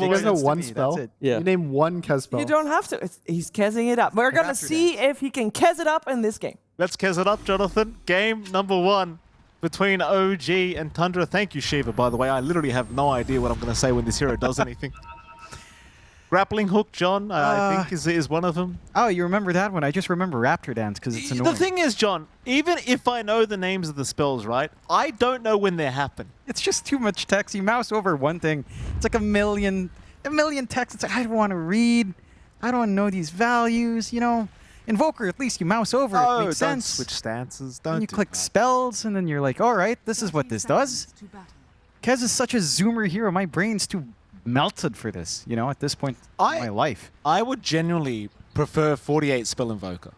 You guys know one spell? Yeah. You name one Kez spell. You don't have to. He's Kezing it up. We're going to see if he can Kez it up in this game. Let's Kez it up, Jonathan. Game number 1 between OG and Tundra. Thank you, Shiva, by the way. I literally have no idea what I'm going to say when this hero does anything. Grappling hook, John, I think is one of them. Oh, you remember that one? I just remember Raptor Dance because it's annoying. The thing is, John, even if I know the names of the spells, right, I don't know when they happen. It's just too much text. You mouse over one thing. It's like a million texts. It's like, I don't want to read. I don't want to know these values, you know. Invoker, at least you mouse over. It makes sense. Switch stances. Don't. And you click spells, and then you're like, all right, this is what this does. Kez is such a zoomer hero. My brain's too melted for this, you know, at this point in my life. I would genuinely prefer 48 Spell Invoker.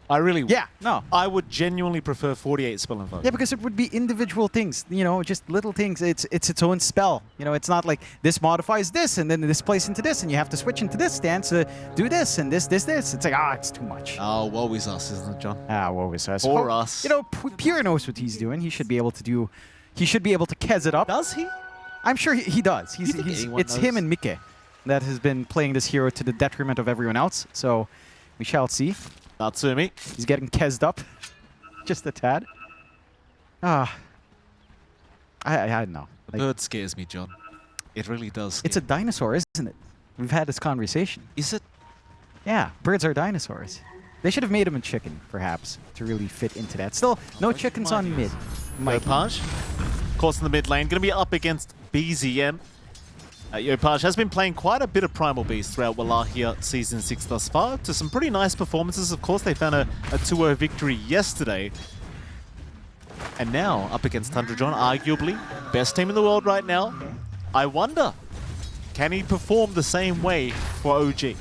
I really would. Yeah, no. I would genuinely prefer 48 Spell Invoker. Yeah, because it would be individual things, you know, just little things. It's its own spell. You know, it's not like this modifies this and then this plays into this and you have to switch into this stance to do this and this. It's like, it's too much. Oh, woe is us, isn't it, John? Woe is us. Or us. You know, Pure knows what he's doing. He should be able to do, he should be able to Kez it up. Does he? I'm sure he does. It's him and Mike that has been playing this hero to the detriment of everyone else. So we shall see. Natsumi. He's getting Kezzed up just a tad. I don't know. The bird scares me, John. It really does. It's a dinosaur, isn't it? We've had this conversation. Is it? Yeah, birds are dinosaurs. They should have made him a chicken, perhaps, to really fit into that. Still, no chickens on mid. Yopaj, of course, in the mid lane, going to be up against BZM. Yopaj has been playing quite a bit of Primal Beast throughout Wallachia Season 6 thus far, to some pretty nice performances. Of course, they found a 2-0 victory yesterday. And now, up against Tundra, John, arguably best team in the world right now. I wonder, can he perform the same way for OG?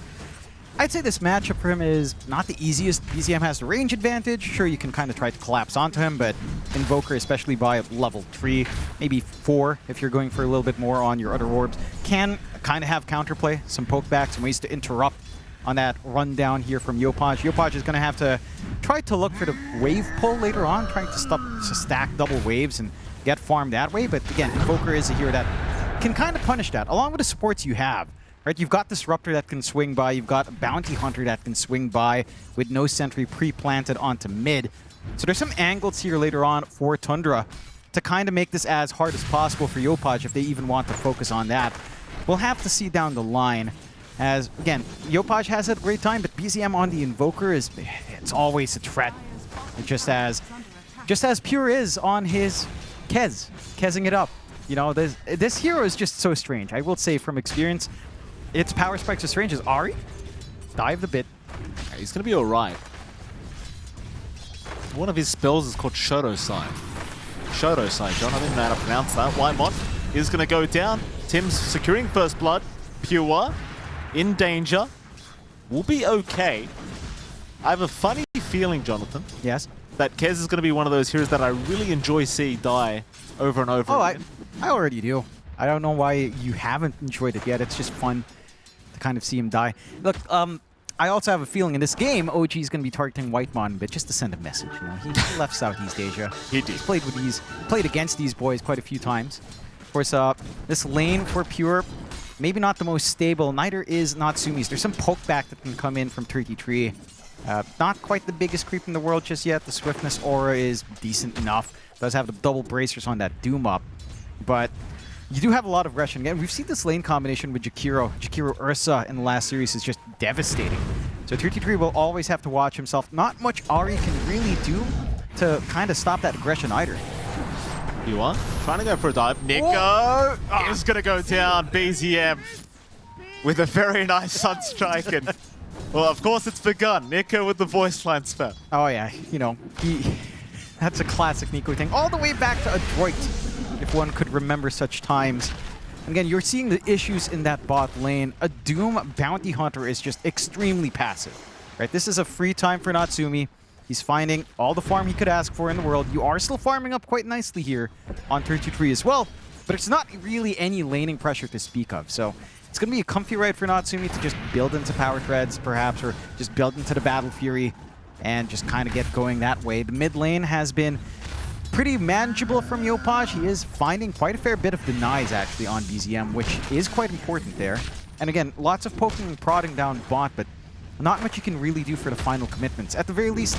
I'd say this matchup for him is not the easiest. BZM has the range advantage. Sure, you can kind of try to collapse onto him, but Invoker, especially by level 3, maybe 4, if you're going for a little bit more on your other orbs, can kind of have counterplay, some pokebacks, some ways to interrupt on that run down here from Yopaj. Yopaj is going to have to try to look for the wave pull later on, trying to stack double waves and get farmed that way. But again, Invoker is a hero that can kind of punish that, along with the supports you have. Right, you've got Disruptor that can swing by, you've got a Bounty Hunter that can swing by with no sentry pre-planted onto mid. So there's some angles here later on for Tundra to kind of make this as hard as possible for Yopaj if they even want to focus on that. We'll have to see down the line as, again, Yopaj has had a great time, but BZM on the Invoker it's always a threat. Just as Pure is on his Kezzing it up. You know, this hero is just so strange. I will say from experience, its power spikes as strange as Ahri. Dived a bit. Yeah, he's going to be all right. One of his spells is called Shodosai. Shodosai, John. I didn't know how to pronounce that. Whitemon is going to go down. Tim's securing first blood. Pure in danger. Will be okay. I have a funny feeling, Jonathan. Yes? That Kez is going to be one of those heroes that I really enjoy seeing die over and over again. I already do. I don't know why you haven't enjoyed it yet. It's just fun to kind of see him die. Look, I also have a feeling in this game, OG is going to be targeting Whitemon, but just to send a message. You know, he left Southeast Asia. He did. He's played against these boys quite a few times. Of course, this lane for Pure, maybe not the most stable. Neither is Natsumi's. There's some pokeback that can come in from 33. Not quite the biggest creep in the world just yet. The swiftness aura is decent enough. Does have the double bracers on that Doom up, but you do have a lot of aggression. Again, we've seen this lane combination with Jakiro Ursa in the last series is just devastating. So 33 will always have to watch himself. Not much Ahri can really do to kind of stop that aggression either. You are trying to go for a dive. Nico is going to go down. BZM with a very nice Sunstrike. And, well, of course, it's begun. Nico with the voice line spell. Oh, yeah. You know, that's a classic Nico thing. All the way back to Adroit, if one could remember such times. Again, you're seeing the issues in that bot lane. A Doom Bounty Hunter is just extremely passive. Right? This is a free time for Natsumi. He's finding all the farm he could ask for in the world. You are still farming up quite nicely here on 33 as well, but it's not really any laning pressure to speak of. So it's going to be a comfy ride for Natsumi to just build into Power Threads, perhaps, or just build into the Battle Fury and just kind of get going that way. The mid lane has been pretty manageable from Yopaj. He is finding quite a fair bit of denies actually on BZM, which is quite important there. And again, lots of poking and prodding down bot, but not much you can really do for the final commitments. At the very least,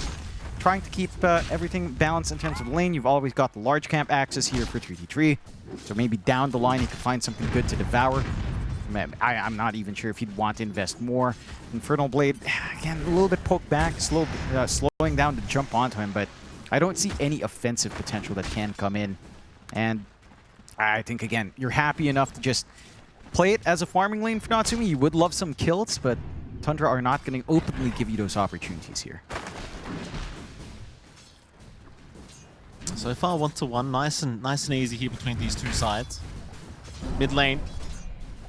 trying to keep everything balanced in terms of lane. You've always got the large camp access here for 3v3. So maybe down the line you could find something good to devour. I'm not even sure if you'd want to invest more. Infernal Blade, again, a little bit poked back, slowing down to jump onto him, but I don't see any offensive potential that can come in. And I think, again, you're happy enough to just play it as a farming lane for Natsumi. You would love some kills, but Tundra are not going to openly give you those opportunities here. So far, 1-1, nice and easy here between these two sides. Mid lane,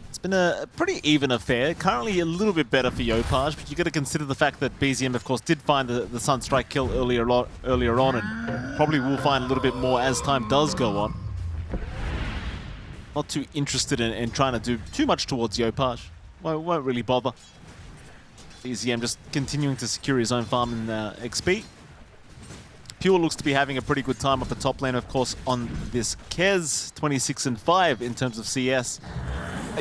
it's been a pretty even affair. Currently a little bit better for Yopaj, but you got to consider the fact that BZM, of course, did find the Sunstrike kill earlier on, and probably will find a little bit more as time does go on. Not too interested in trying to do too much towards Yopaj. Won't really bother. BZM just continuing to secure his own farm in XP. Pure looks to be having a pretty good time up the top lane, of course, on this Kez 26-5 in terms of CS.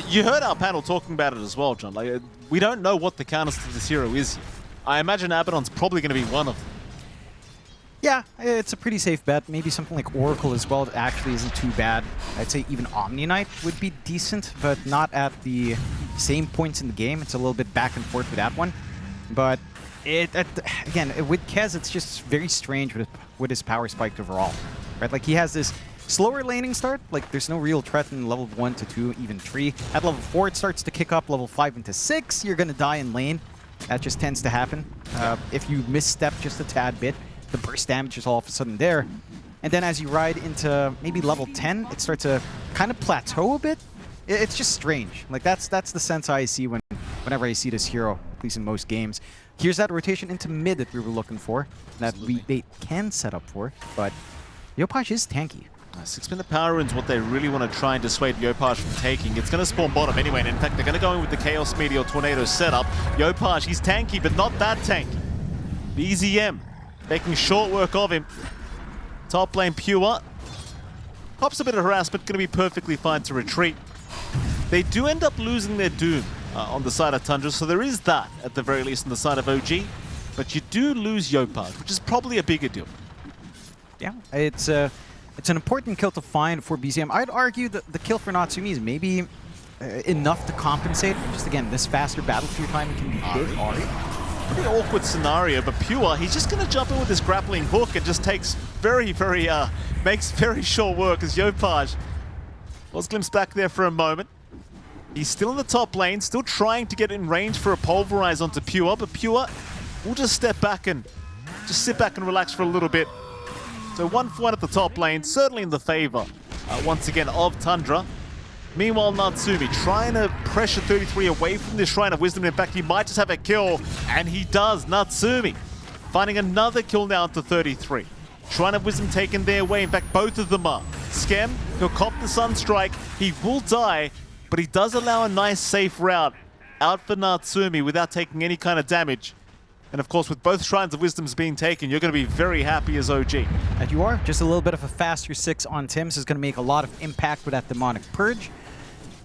You heard our panel talking about it as well, John. Like, we don't know what the counters to this hero is yet. I imagine Abaddon's probably going to be one of them. Yeah, it's a pretty safe bet. Maybe something like Oracle as well that actually isn't too bad. I'd say even Omni Knight would be decent, but not at the same points in the game. It's a little bit back and forth with that one. But again, with Kez, it's just very strange with his power spike overall, right? Like, he has this slower laning start. Like, there's no real threat in level 1 to 2, even 3. At level 4, it starts to kick up. Level 5 into 6, you're going to die in lane. That just tends to happen. If you misstep just a tad bit, the burst damage is all of a sudden there. And then as you ride into maybe level 10, it starts to kind of plateau a bit. It's just strange. Like, that's the sense I see whenever I see this hero, at least in most games. Here's that rotation into mid that we were looking for, that they can set up for, but Yopaj is tanky. 6-minute power rune's what they really want to try and dissuade Yopaj from taking. It's going to spawn bottom anyway, and in fact, they're going to go in with the Chaos Meteor Tornado setup. Yopaj, he's tanky, but not that tanky. BZM making short work of him. Top lane Pure. Pops a bit of harassment, going to be perfectly fine to retreat. They do end up losing their Doom on the side of Tundra, so there is that, at the very least, on the side of OG. But you do lose Yopaj, which is probably a bigger deal. Yeah, it's an important kill to find for BZM. I'd argue that the kill for Natsumi is maybe enough to compensate. Just again, this faster battlefield time can be big. Pretty awkward scenario, but Pure, he's just going to jump in with this grappling hook and just takes makes very short work as Yopaj was glimpsed back there for a moment. He's still in the top lane, still trying to get in range for a pulverize onto Pure, but Pure will just step back and just sit back and relax for a little bit. So 1-for-1 at the top lane, certainly in the favor, once again, of Tundra. Meanwhile, Natsumi trying to pressure 33 away from this Shrine of Wisdom. In fact, he might just have a kill, and he does. Natsumi finding another kill now to 33. Shrine of Wisdom taken their way. In fact, both of them are. Skem, he'll cop the Sunstrike. He will die, but he does allow a nice safe route out for Natsumi without taking any kind of damage. And of course, with both Shrines of Wisdoms being taken, you're going to be very happy as OG. And you are. Just a little bit of a faster 6 on Tim's is going to make a lot of impact with that Demonic Purge.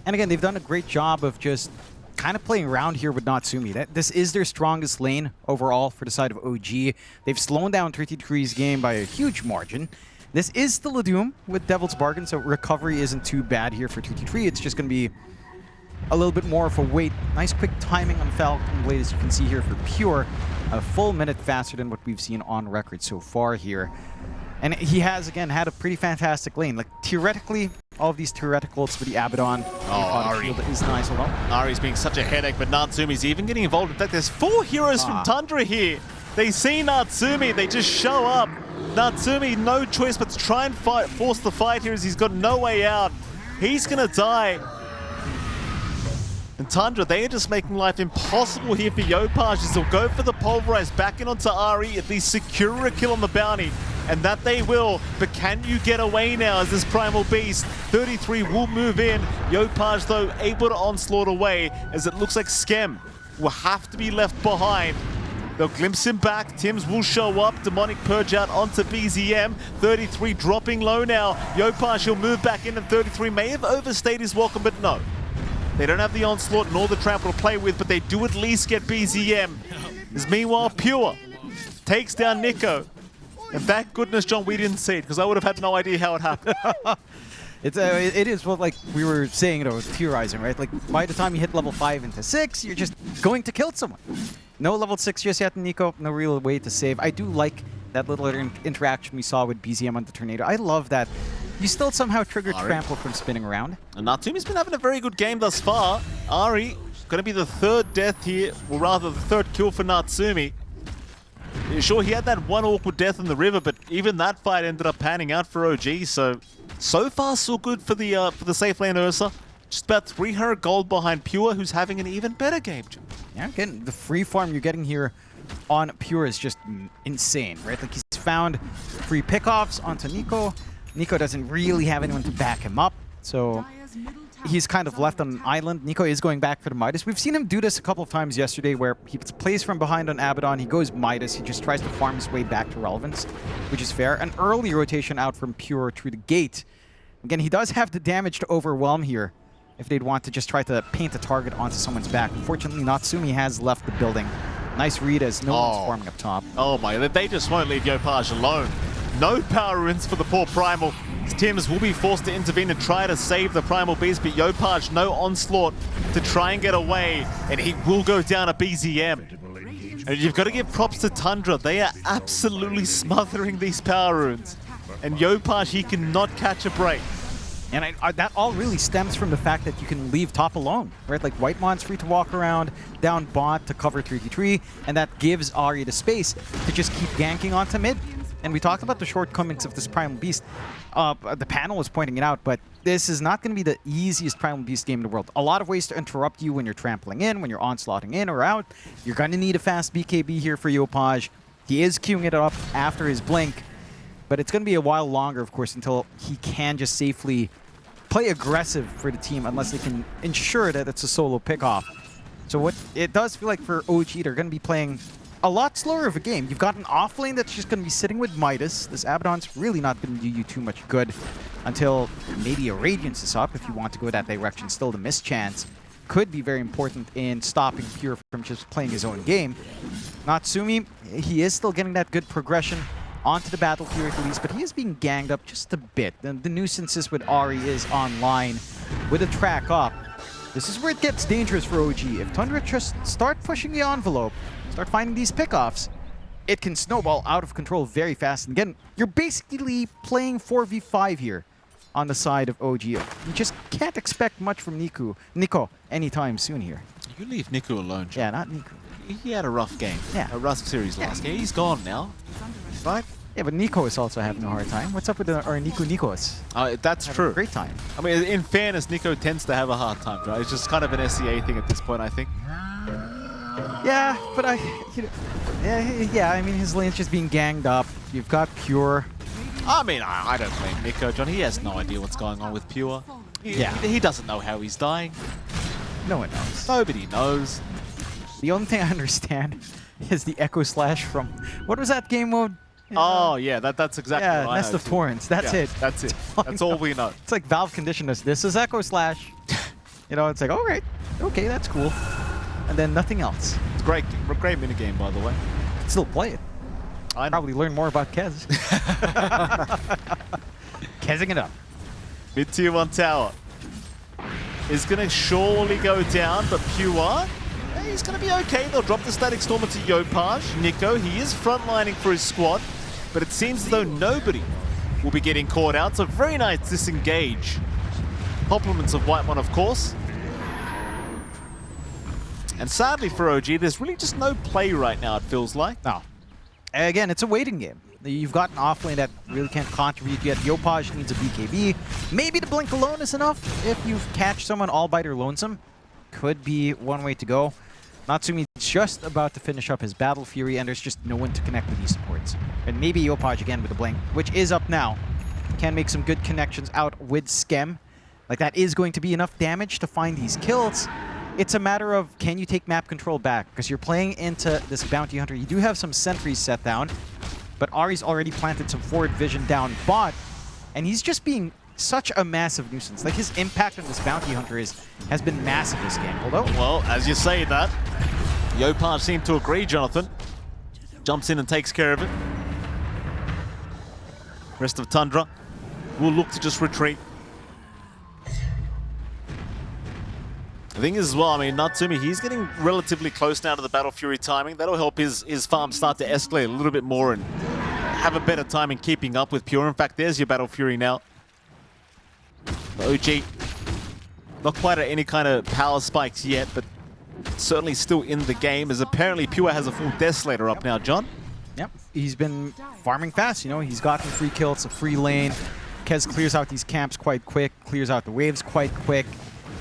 And again, they've done a great job of just kind of playing around here with Natsumi. This is their strongest lane overall for the side of OG. They've slowed down 33's game by a huge margin. This is still a Doom with Devil's Bargain, so recovery isn't too bad here for 33. It's just going to be a little bit more of a wait. Nice quick timing on Falcon Blade, as you can see here for Pure. A full minute faster than what we've seen on record so far here. And he has, again, had a pretty fantastic lane. Like, theoretically, all of these theoreticals for the Abaddon Ari is nice. Hold on. Ari's being such a headache, but Natsumi's even getting involved. In fact, there's 4 heroes from Tundra here. They see Natsumi, they just show up. Natsumi, no choice but to try and force the fight here as he's got no way out. He's gonna die. And Tundra, they are just making life impossible here for Yopaj as they'll go for the pulverize back in onto Ari, at least secure a kill on the bounty. And that they will, but can you get away now as this Primal Beast? 33 will move in. Yopaj, though, able to onslaught away as it looks like Skem will have to be left behind. They'll glimpse him back. Tims will show up. Demonic Purge out onto BZM. 33 dropping low now. Yopaj, he'll move back in, and 33 may have overstayed his welcome, but no. They don't have the Onslaught nor the Trample to play with, but they do at least get BZM. As meanwhile, Pure takes down Nico. And thank goodness, John, we didn't see it, because I would have had no idea how it happened. It is what, like we were saying, theorizing, right? Like by the time you hit level 5 into 6, you're just going to kill someone. No level 6 just yet, Nico. No real way to save. I do like that little interaction we saw with BZM on the Tornado. I love that. You still somehow trigger Trample from spinning around. And Natsumi's been having a very good game thus far. Ari, going to be the third death here, or rather the third kill for Natsumi. Sure, he had that one awkward death in the river, but even that fight ended up panning out for OG, so far so good for the safe lane Ursa. Just about 300 gold behind Pure, who's having an even better game. Yeah, again, the free farm you're getting here on Pure is just insane, right? Like he's found free pickoffs onto Nico. Nico doesn't really have anyone to back him up, so he's kind of left on an island. Nico is going back for the Midas. We've seen him do this a couple of times yesterday where he plays from behind on Abaddon, he goes Midas, he just tries to farm his way back to relevance, which is fair. An early rotation out from Pure through the gate. Again, he does have the damage to overwhelm here if they'd want to just try to paint a target onto someone's back. Unfortunately, Natsumi has left the building. Nice read as no one's farming up top. Oh my, they just won't leave Yopaj alone. No power runes for the poor Primal. Tims will be forced to intervene and try to save the Primal Beast, but Yopaj, no Onslaught to try and get away, and he will go down a BZM. And you've got to give props to Tundra. They are absolutely smothering these power runes. And Yopaj, he cannot catch a break. And that all really stems from the fact that you can leave top alone, right? Like Whitemon's free to walk around, down bot to cover 3v3, and that gives Ari the space to just keep ganking onto mid. And we talked about the shortcomings of this Primal Beast. The panel was pointing it out, but this is not going to be the easiest Primal Beast game in the world. A lot of ways to interrupt you when you're trampling in, when you're onslaughting in or out. You're going to need a fast BKB here for Yopaj. He is queuing it up after his blink, but it's going to be a while longer, of course, until he can just safely play aggressive for the team unless they can ensure that it's a solo pickoff. So what it does feel like for OG, they're going to be playing a lot slower of a game. You've got an off lane that's just going to be sitting with Midas. This Abaddon's really not going to do you too much good until maybe a Radiance is up if you want to go that direction. Still, the mischance could be very important in stopping Pure from just playing his own game. Natsumi, he is still getting that good progression onto the battlefield at least, but he is being ganged up just a bit. The nuisances with Ari is online with a track up. This is where it gets dangerous for OG. If Tundra just start pushing the envelope, start finding these pickoffs, it can snowball out of control very fast. And again, you're basically playing 4v5 here on the side of OG. You just can't expect much from Nico anytime soon here. You leave Nico alone, John. Yeah, not Nico. He had a rough game. Yeah. A rough series last game. He's gone now. Right? Yeah, but Nico is also having a hard time. What's up with our Nikos? That's true. A great time. I mean, in fairness, Nico tends to have a hard time, right? It's just kind of an SEA thing at this point, I think. Yeah, but I mean, his lane's just being ganged up. You've got Pure. I mean, I don't blame Nico, John. He has no idea what's going on with Pure. He doesn't know how he's dying. No one knows. Nobody knows. The only thing I understand is the Echo Slash from, what was that game mode? Oh, yeah, that's exactly what I know. Nest of Torrents. That's it. That's it. That's all we know. It's like Valve conditioned us. This is Echo Slash. It's like, all right, okay, that's cool. And then nothing else. It's a great minigame, by the way. Still play it. I probably learn more about Kez. Kezing it up. Mid-tier 1 tower is going to surely go down, but Pure, he's going to be okay. They'll drop the Static Storm into Yopaj. Nico, he is frontlining for his squad, but it seems as though nobody will be getting caught out. So very nice disengage. Compliments of Whitemon, of course. And sadly for OG, there's really just no play right now, it feels like. No. Again, it's a waiting game. You've got an offlane that really can't contribute yet. Yopaj needs a BKB. Maybe the blink alone is enough if you catch someone all by their lonesome. Could be one way to go. Natsumi just about to finish up his Battle Fury, and there's just no one to connect with these supports. And maybe Yopaj again with the blink, which is up now. Can make some good connections out with Skem. Like, that is going to be enough damage to find these kills. it's a matter of, can you take map control back? Because you're playing into this bounty hunter. You do have some sentries set down, but Ari's already planted some forward vision down bot, and he's just being such a massive nuisance. Like, his impact on this bounty hunter has been massive this game. Although, well, as you say that, Yopaj seemed to agree, Jonathan. Jumps in and takes care of it. Rest of Tundra will look to just retreat. The thing is as well, I mean, Natsumi, he's getting relatively close now to the Battle Fury timing. That'll help his farm start to escalate a little bit more and have a better time in keeping up with Pure. In fact, there's your Battle Fury now. The OG, not quite at any kind of power spikes yet, but certainly still in the game, as apparently Pure has a full Desolator up now, John. yep, he's been farming fast, you know, he's gotten free kill, it's a free lane. Kez clears out these camps quite quick, clears out the waves quite quick.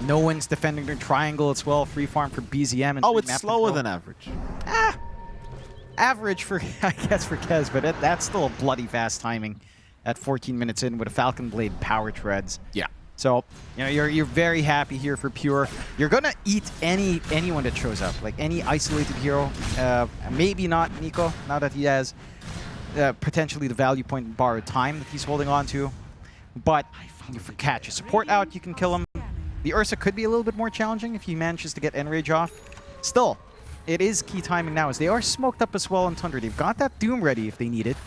No one's defending their triangle as well. Free farm for BZM. And oh, it's slower than average. Average for, I guess, for Kez, but that's still a bloody fast timing at 14 minutes in with a Falcon Blade power treads. Yeah. So, you know, you're very happy here for Pure. You're gonna eat anyone that shows up, like any isolated hero. Maybe not Nico, now that he has potentially the value point and borrowed time that he's holding on to. But if you catch a support out, you can kill him. The Ursa could be a little bit more challenging if he manages to get Enrage off. Still, it is key timing now, as they are smoked up as well in Tundra. They've got that Doom ready if they need it.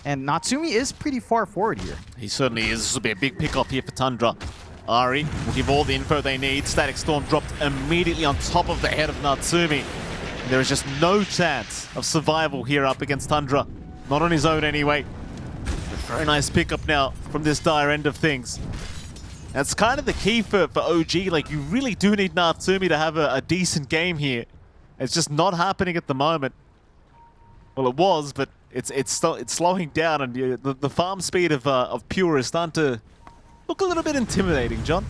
And Natsumi is pretty far forward here. He certainly is. This will be a big pick-up here for Tundra. Ari will give all the info they need. Static Storm dropped immediately on top of the head of Natsumi. There is just no chance of survival here up against Tundra. Not on his own anyway. A very nice pickup now from this dire end of things. That's kind of the key for OG. Like, you really do need Natsumi to have a decent game here. It's just not happening at the moment. Well, it was, but it's slowing down, and the farm speed of Pure is starting to look a little bit intimidating, John.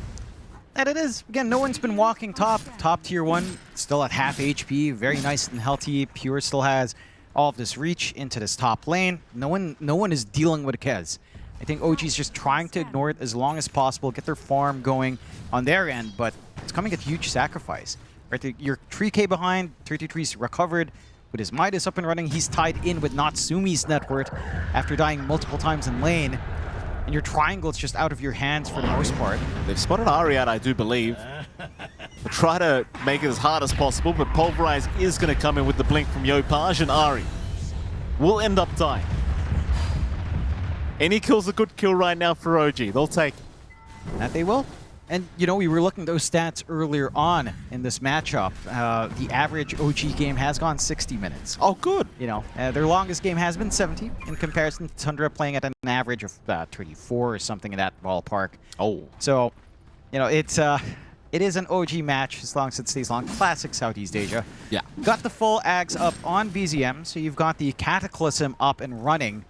And it is. Again, no one's been walking top. Top tier 1, still at half HP, very nice and healthy. Pure still has all of this reach into this top lane. No one is dealing with a Kez. I think OG's just trying to ignore it as long as possible, get their farm going on their end, but it's coming at huge sacrifice. Right, you're 3k behind, 33's recovered. With his Midas up and running, he's tied in with Natsumi's net worth after dying multiple times in lane. And your triangle is just out of your hands for the most part. They've spotted Ari out, I do believe. We'll try to make it as hard as possible, but Pulverize is going to come in with the blink from Yopaj, and Ari will end up dying. Any kill's a good kill right now for OG. They'll take it. That they will. And, you know, we were looking at those stats earlier on in this matchup. The average OG game has gone 60 minutes. Oh, good. You know, their longest game has been 70 in comparison to Tundra playing at an average of 24 or something in that ballpark. Oh. So, you know, it is an OG match as long as it stays long. Classic Southeast Asia. Yeah. Got the full Ags up on BZM, so you've got the Cataclysm up and running,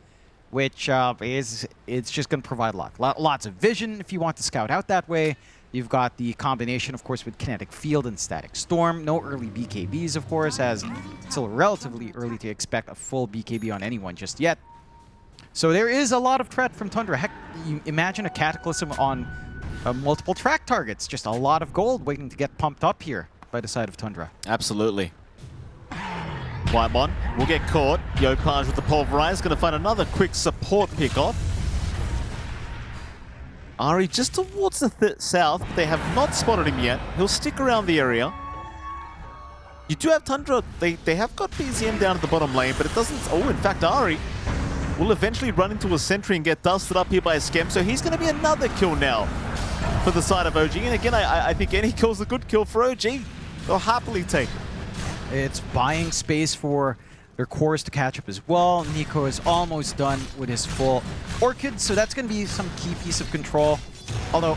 which it's just going to provide lots of vision if you want to scout out that way. You've got the combination, of course, with Kinetic Field and Static Storm. No early BKBs, of course, as it's still relatively early to expect a full BKB on anyone just yet. So there is a lot of threat from Tundra. Heck, you imagine a Cataclysm on multiple track targets. Just a lot of gold waiting to get pumped up here by the side of Tundra. Absolutely. Whitemon will get caught. Yopaj with the Pulverize, going to find another quick support pick-off. Ari just towards the south, but they have not spotted him yet. He'll stick around the area. You do have Tundra, they have got BZM down at the bottom lane, but it doesn't... Oh, in fact, Ari will eventually run into a sentry and get dusted up here by a Skem, so he's going to be another kill now for the side of OG. And again, I think any kill's a good kill for OG. They'll happily take it. It's buying space for their cores to catch up as well. Nico is almost done with his full Orchid, so that's going to be some key piece of control. Although,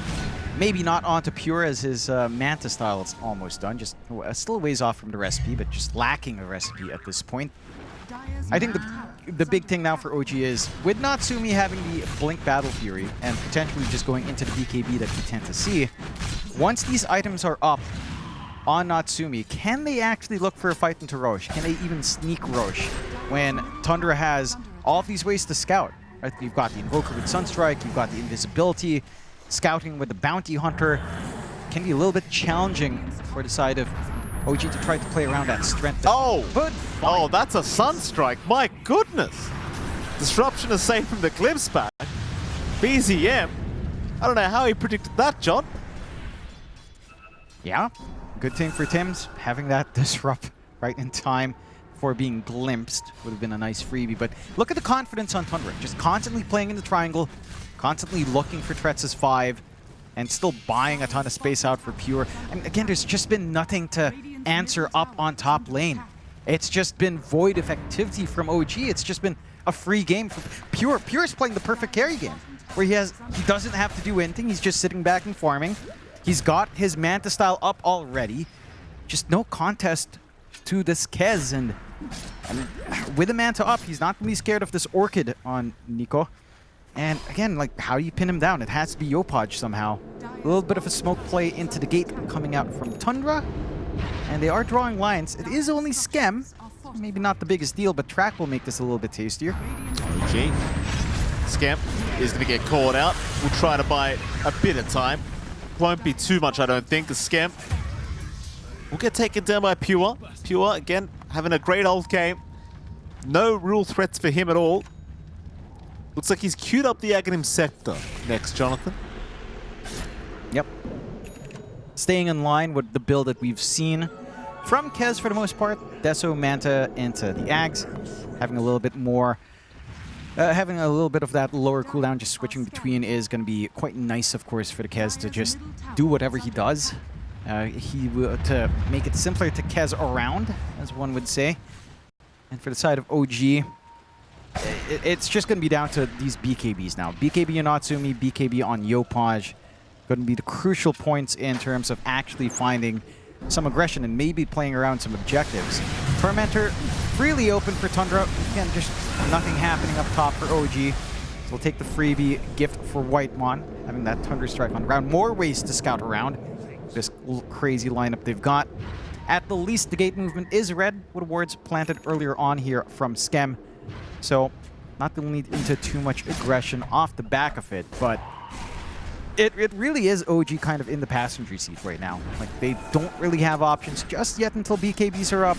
maybe not onto Pure, as his Manta style is almost done. Just still a ways off from the recipe, but just lacking a recipe at this point. I think the big thing now for OG is, with Natsumi having the Blink Battle Fury, and potentially just going into the BKB that we tend to see, once these items are up on Natsumi, can they actually look for a fight into Roche? Can they even sneak Roche when Tundra has all of these ways to scout? Right? You've got the Invoker with Sunstrike, you've got the Invisibility, scouting with the Bounty Hunter. can be a little bit challenging for the side of OG to try to play around that strength. Oh! But Oh, that's a Sunstrike. My goodness! Disruption is safe from the glimpse back. BZM. I don't know how he predicted that, John. yeah, good thing for Tim's. Having that disrupt right in time for being glimpsed would have been a nice freebie. But look at the confidence on Tundra. Just constantly playing in the triangle, constantly looking for threats as 5, and still buying a ton of space out for Pure. And again, there's just been nothing to answer up on top lane. It's just been void of activity from OG. It's just been a free game for Pure. Pure's playing the perfect carry game, where he doesn't have to do anything. He's just sitting back and farming. He's got his Manta style up already. Just no contest to this Kez, and with the Manta up, he's not really scared of this Orchid on Nico. And again, like, how do you pin him down? It has to be Yopaj somehow. A little bit of a smoke play into the gate coming out from Tundra. And they are drawing lines. It is only Schem. Maybe not the biggest deal, but Track will make this a little bit tastier. Okay. Scamp is going to get caught out. We'll try to buy a bit of time. Won't be too much, I don't think, because Scamp will get taken down by Pure. Pure, again, having a great old game. No real threats for him at all. Looks like he's queued up the Aghanim sector next, Jonathan. Yep. Staying in line with the build that we've seen from Kez for the most part. Deso, Manta into the Ags. Having a little bit more, having a little bit of that lower cooldown, just switching between is going to be quite nice, of course, for the Kez to just do whatever he does. To make it simpler to Kez around, as one would say. And for the side of OG, it's just going to be down to these BKBs now. BKB on Natsumi, BKB on Yopaj. Going to be the crucial points in terms of actually finding some aggression and maybe playing around some objectives. Tormentor freely open for Tundra. Again, just nothing happening up top for OG. So we'll take the freebie gift for Whitemon, having that Tundra strike on ground. More ways to scout around this crazy lineup they've got. At the least, the gate movement is red with wards planted earlier on here from Schem. So not going to lead into too much aggression off the back of it, but it really is OG kind of in the passenger seat right now. Like, they don't really have options just yet until BKBs are up.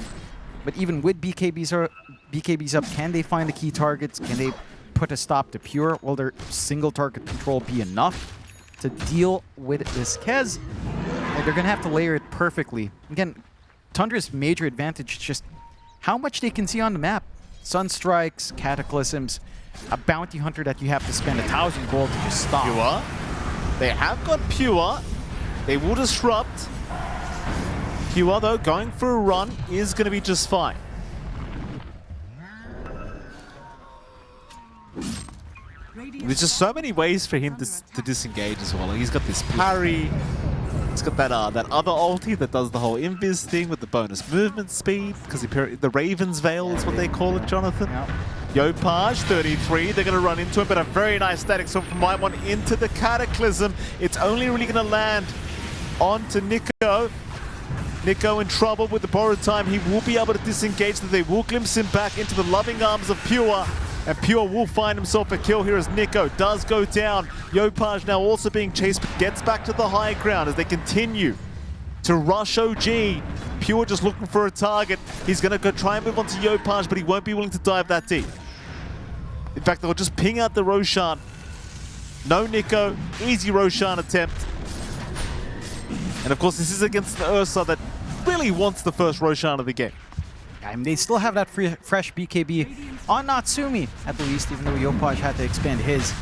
But even with BKBs up, can they find the key targets? Can they put a stop to Pure? Will their single target control be enough to deal with this Kez? Like, they're going to have to layer it perfectly. Again, Tundra's major advantage is just how much they can see on the map. Sunstrikes, Cataclysms, a bounty hunter that you have to spend 1,000 gold to just stop. Pure. They have got Pure. They will disrupt. Pure, though, going for a run is going to be just fine. There's just so many ways for him to disengage as well. Like, he's got this parry. He's got that other ulti that does the whole invis thing with the bonus movement speed, because the Raven's Veil is what they call it, Jonathan. Yep. Yopaj, 33, they're going to run into it, but a very nice static swap from Whitemon into the Cataclysm. It's only really going to land onto Nico. Nico in trouble with the borrowed time. He will be able to disengage, that they will glimpse him back into the loving arms of Pure. And Pure will find himself a kill here as Nico does go down. Yopaj now also being chased, but gets back to the high ground as they continue to rush OG. Pure just looking for a target. He's going to go try and move on to Yopaj, but he won't be willing to dive that deep. In fact, they'll just ping out the Roshan. No Nico, easy Roshan attempt. And of course, this is against the Ursa that really wants the first Roshan of the game. I mean, they still have that fresh BKB on Natsumi, at the least, even though Yopaj had to expand his.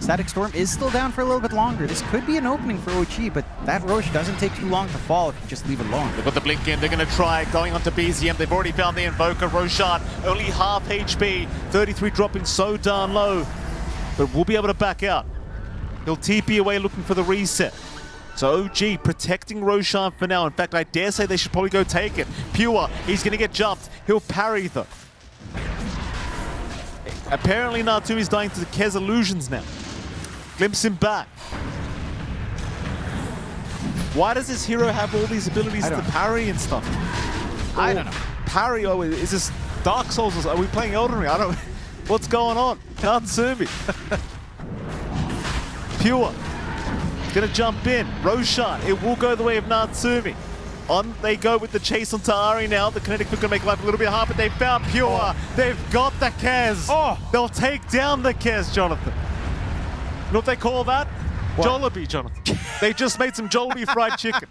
Static Storm is still down for a little bit longer. This could be an opening for OG, but that Roche doesn't take too long to fall if you just leave it alone. They've got the blink in. They're going to try going onto BZM. They've already found the Invoker. Roshan, only half HP. 33 dropping so darn low. But we'll be able to back out. He'll TP away looking for the reset. So OG protecting Roshan for now. In fact, I dare say they should probably go take it. Pure, he's going to get jumped. He'll parry though. Apparently Natsumi's dying to the Kez illusions now. Glimpse him back. Why does this hero have all these abilities to parry and stuff? I don't know. Parry, oh, is this Dark Souls? Are we playing Elden Ring? I don't. What's going on? Natsumi. Pure. Gonna jump in. Roshan, it will go the way of Natsumi. On they go with the chase on Ari now. The kinetic foot gonna make life a little bit hard, but they found Pure. Oh. They've got the Kez. Oh. They'll take down the Kez, Jonathan. You know what they call that? What? Jollibee, Jonathan. They just made some Jollibee fried chicken.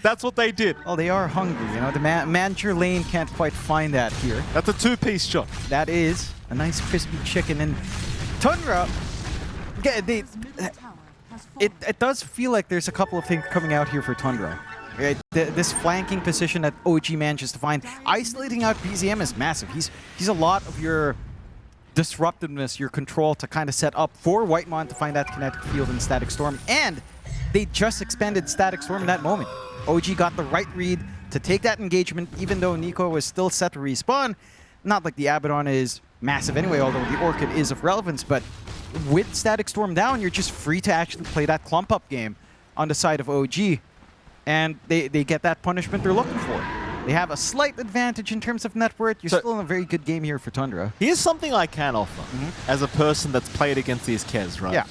That's what they did. Oh, they are hungry. You know, the manager lane can't quite find that here. That's a two-piece shot. That is a nice crispy chicken. And Tundra, it does feel like there's a couple of things coming out here for Tundra. Right? This flanking position that OG manages to find, isolating out BZM is massive. He's a lot of your disruptiveness, your control to kind of set up for Whitemon to find that kinetic field in Static Storm. And they just expended Static Storm in that moment. OG got the right read to take that engagement, even though Nico was still set to respawn. Not like the Abaddon is massive anyway, although the Orchid is of relevance, but with Static Storm down, you're just free to actually play that clump up game on the side of OG. And they get that punishment they're looking for. They have a slight advantage in terms of net worth. You're still in a very good game here for Tundra. Here's something I can offer as a person that's played against these Kez, right? Yeah.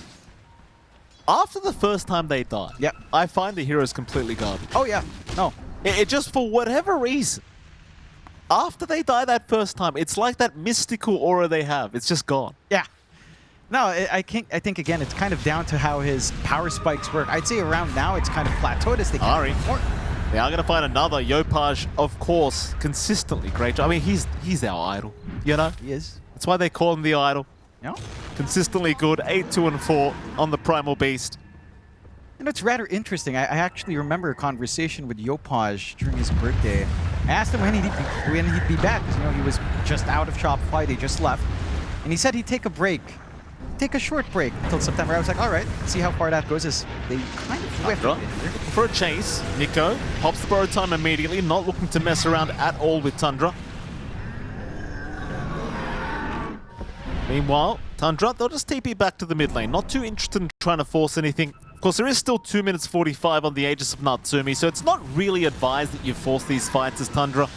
After the first time they die, Yep. I find the heroes completely garbage. Oh, yeah. No. It just, for whatever reason, after they die that first time, it's like that mystical aura they have. It's just gone. Yeah. No, I think, again, it's kind of down to how his power spikes work. I'd say around now, it's kind of plateaued as they keep Ari. more. They are going to find another. Yopaj, of course, consistently great. I mean, he's our idol, you know? He is. That's why they call him the idol. Yeah. Consistently good, 8, 2, and 4 on the Primal Beast. And it's rather interesting. I actually remember a conversation with Yopaj during his birthday. I asked him when he'd be back, because, you know, he was just out of Shopify. They just left. And he said he'd take a break. Take a short break until September. I was like, all right, let's see how far that goes. As they kind of whiffed it. For a chase, Nico pops the borrowed time immediately, not looking to mess around at all with Tundra. Meanwhile, Tundra, they'll just TP back to the mid lane. Not too interested in trying to force anything. Of course, there is still 2 minutes 45 on the Aegis of Natsumi, so it's not really advised that you force these fights as Tundra.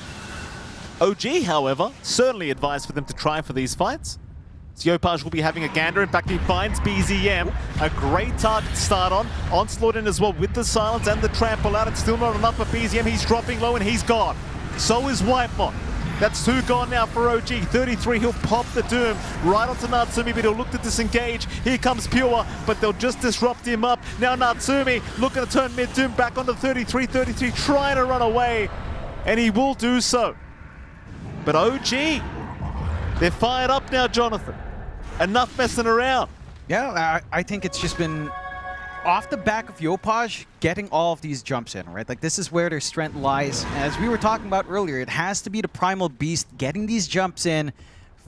OG, however, certainly advised for them to try for these fights. Yopaj will be having a gander. In fact, he finds BZM. A great target to start on. Onslaught in as well with the silence and the trample out. It's still not enough for BZM. He's dropping low and he's gone. So is Whitemon. That's 2 gone now for OG. 33, he'll pop the Doom right onto Natsumi, but he'll look to disengage. Here comes Pure, but they'll just disrupt him up. Now Natsumi looking to turn mid-Doom back onto 33. 33 trying to run away, and he will do so. But OG, they're fired up now, Jonathan. Enough messing around. Yeah, I think it's just been off the back of Yopaj getting all of these jumps in, right? Like, this is where their strength lies. As we were talking about earlier, it has to be the Primal Beast getting these jumps in,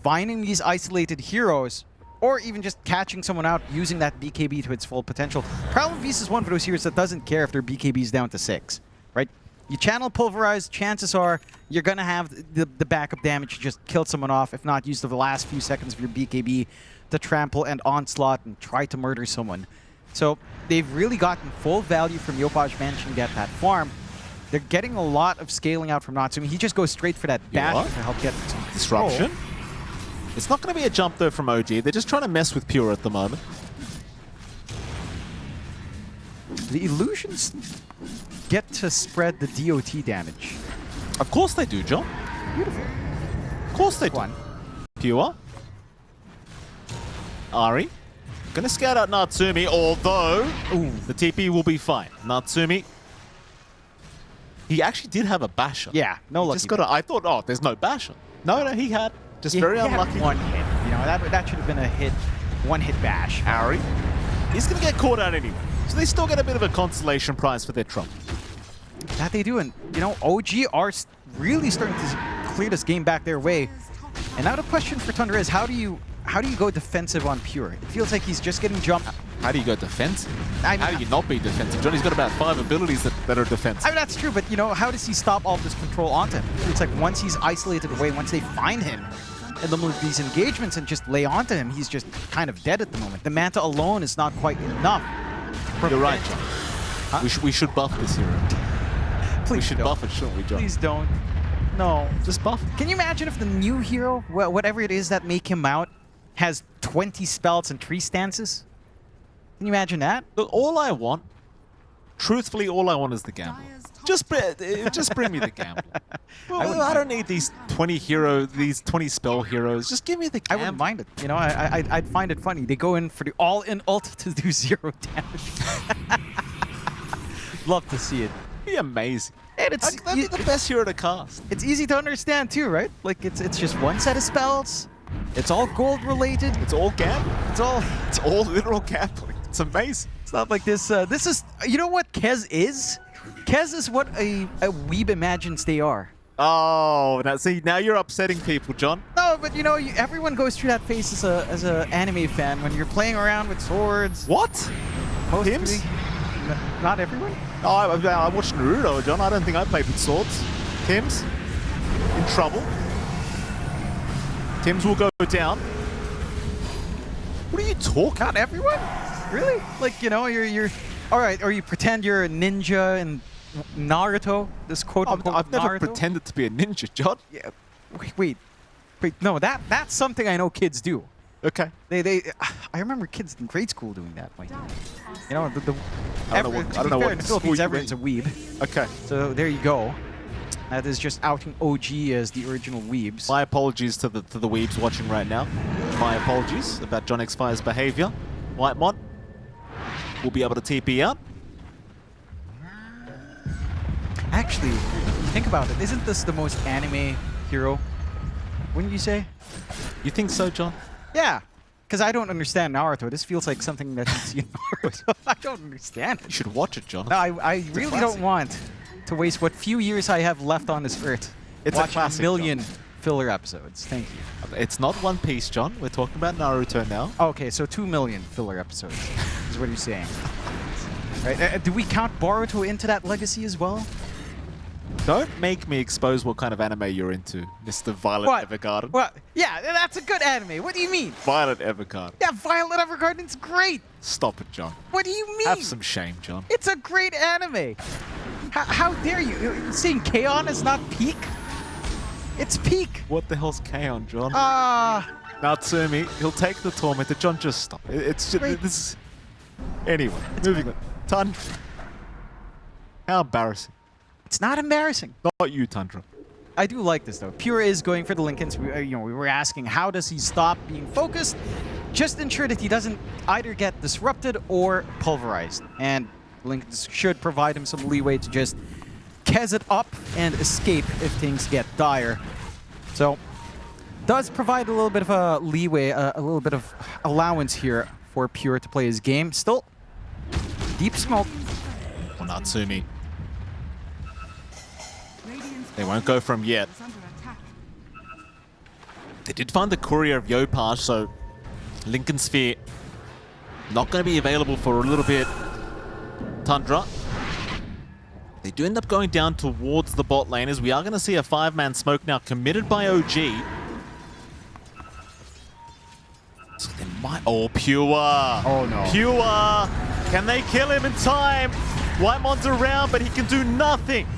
finding these isolated heroes, or even just catching someone out using that BKB to its full potential. Primal Beast is one of those heroes that doesn't care if their BKB is down to 6, right? You channel Pulverize, chances are you're going to have the backup damage to just kill someone off, if not use the last few seconds of your BKB to trample and onslaught and try to murder someone. So they've really gotten full value from Yopaj managing to get that farm. They're getting a lot of scaling out from Natsumi. He just goes straight for that bash to help get some disruption. It's not going to be a jump though from OG. They're just trying to mess with Pure at the moment. The illusions get to spread the DOT damage. Of course they do, John. Beautiful. Of course they do. Pure. Ari. Gonna scout out Natsumi, although the TP will be fine. Natsumi. He actually did have a basher. Yeah, no lucky. Just got I thought, oh, there's no basher. No, he had. Just very unlucky. Had one hit. You know, that should have been a hit. One hit bash. Ari. He's gonna get caught out anyway. So they still get a bit of a consolation prize for their trouble. That they do, and you know, OG are really starting to clear this game back their way. And now the question for Tundra is, how do you go defensive on Pure? It feels like he's just getting jumped. How do you go defensive? How do you not be defensive? Johnny's got about 5 abilities that are defensive. I mean, that's true, but you know, how does he stop all this control onto him? It's like once he's isolated away, once they find him in the middle of these engagements and just lay onto him, he's just kind of dead at the moment. The Manta alone is not quite enough. You're right, John. Huh? We should buff this hero. Please we should buff it, shouldn't we, John? Please don't. No. Just buff it. Can you imagine if the new hero, whatever it is that make him out, has 20 spells and 3 stances? Can you imagine that? Look, all I want Truthfully, all I want is the gamble. Just bring me the gamble. I don't need these 20 spell heroes. Just give me the I gamble. wouldn't mind it. You know, I'd find it funny. They go in for the all-in ult to do 0 damage. Love to see it. Be amazing. And That'd be the best hero to cast. It's easy to understand too, right? Like it's just one set of spells. It's all gold related. It's all gambling. It's all literal gambling. It's amazing. It's not like this. This is, you know what Kez is? Kez is what a weeb imagines they are. Oh, now you're upsetting people, John. No, but you know, everyone goes through that phase as a anime fan when you're playing around with swords. What? Mostly, not everyone. Oh, I watched Naruto, John. I don't think I played with swords. Tim's in trouble. Tim's will go down. What are you talking? Not everyone? Really? Like, you know, you're all right, or you pretend you're a ninja in Naruto, this quote-unquote I've never Naruto? pretended to be a ninja, John. Yeah. Wait. No, that's something I know kids do. Okay. I remember kids in grade school doing that. Like, you know, I don't know what in the school Philippines, you everyone's a went. weeb. Okay. So there you go. That is just outing OG as the original weebs. My apologies to the weebs watching right now. My apologies about John X Fire's behavior. Whitemon will be able to TP out. Actually, think about it. Isn't this the most anime hero? Wouldn't you say? You think so, John? Yeah. Because I don't understand Naruto. This feels like something that you see in Naruto. I don't understand You it. should watch it, John. No, I really classic. don't want to waste what few years I have left on this earth It's a watching classic, a million filler episodes. Thank you. It's not One Piece, John. We're talking about Naruto now. Okay, so 2 million filler episodes is what you're saying. Right? Do we count Boruto into that legacy as well? Don't make me expose what kind of anime you're into, Mr. Violet Evergarden. What? Yeah, that's a good anime. What do you mean? Violet Evergarden. Yeah, Violet Evergarden's great. Stop it, John. What do you mean? Have some shame, John. It's a great anime. How dare you? You're saying K-On! Is not peak? It's peak. What the hell's K-On, John? Natsumi. Natsumi, he'll take the tormentor. John, just stop. It's just Wait. this. Anyway, moving on. Tundra. How embarrassing. It's not embarrassing. Not you, Tundra. I do like this though. Pure is going for the Lincolns. We were asking how does he stop being focused? Just ensure that he doesn't either get disrupted or pulverized. And Lincolns should provide him some leeway to just Kez it up and escape if things get dire. So, does provide a little bit of a leeway, a little bit of allowance here for Pure to play his game. Still, deep smoke. Well, Natsumi. They won't go from yet. They did find the Courier of Yopaj, so Lincoln Sphere not going to be available for a little bit. Tundra. They do end up going down towards the bot lane as we are going to see a 5-man smoke now committed by OG. So they might... Oh, Pure. Oh, no. Pure. Can they kill him in time? Whitemon's around, but he can do nothing.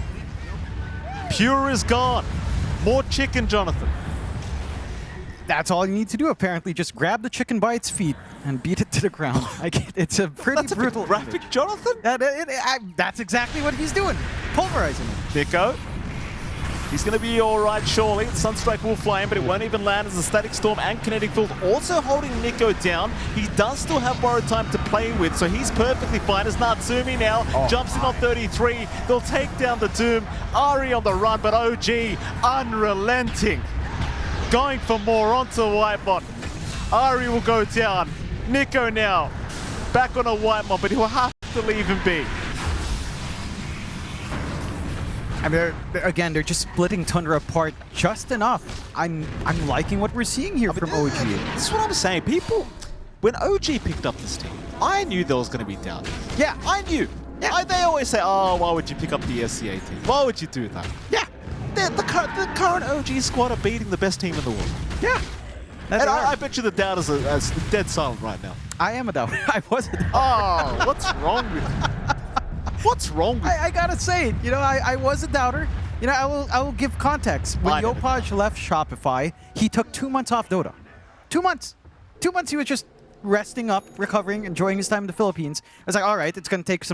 Pure is gone. More chicken, Jonathan. That's all you need to do, apparently. Just grab the chicken by its feet and beat it to the ground. It's a pretty That's brutal a bit graphic, image. Jonathan. That's exactly what he's doing. Pulverizing him. Nico. He's going to be all right, surely. Sunstrike will fly in, but it won't even land as the Static Storm and Kinetic Field also holding Nico down. He does still have borrowed time to play with, so he's perfectly fine as Natsumi now jumps in on 33. They'll take down the Doom. Ari on the run, but OG unrelenting. Going for more onto Whitemon. Ari will go down. Nico now back on a Whitemon, but he'll have to leave him be. And they're just splitting Tundra apart just enough. I'm liking what we're seeing here from OG. This is what I'm saying. People, when OG picked up this team, I knew there was going to be doubt. Yeah. I knew. Yeah. They always say, oh, why would you pick up the SCA team? Why would you do that? Yeah. The current OG squad are beating the best team in the world. Yeah. And I bet you the doubters are dead silent right now. I am a doubter. I was a doubter. Oh, what's wrong with you? What's wrong with you? I gotta say it. You know, I was a doubter. You know, I will give context. When Yopaj left Shopify, he took 2 months off Dota. 2 months. 2 months he was just resting up, recovering, enjoying his time in the Philippines. I was like, all right, it's going to take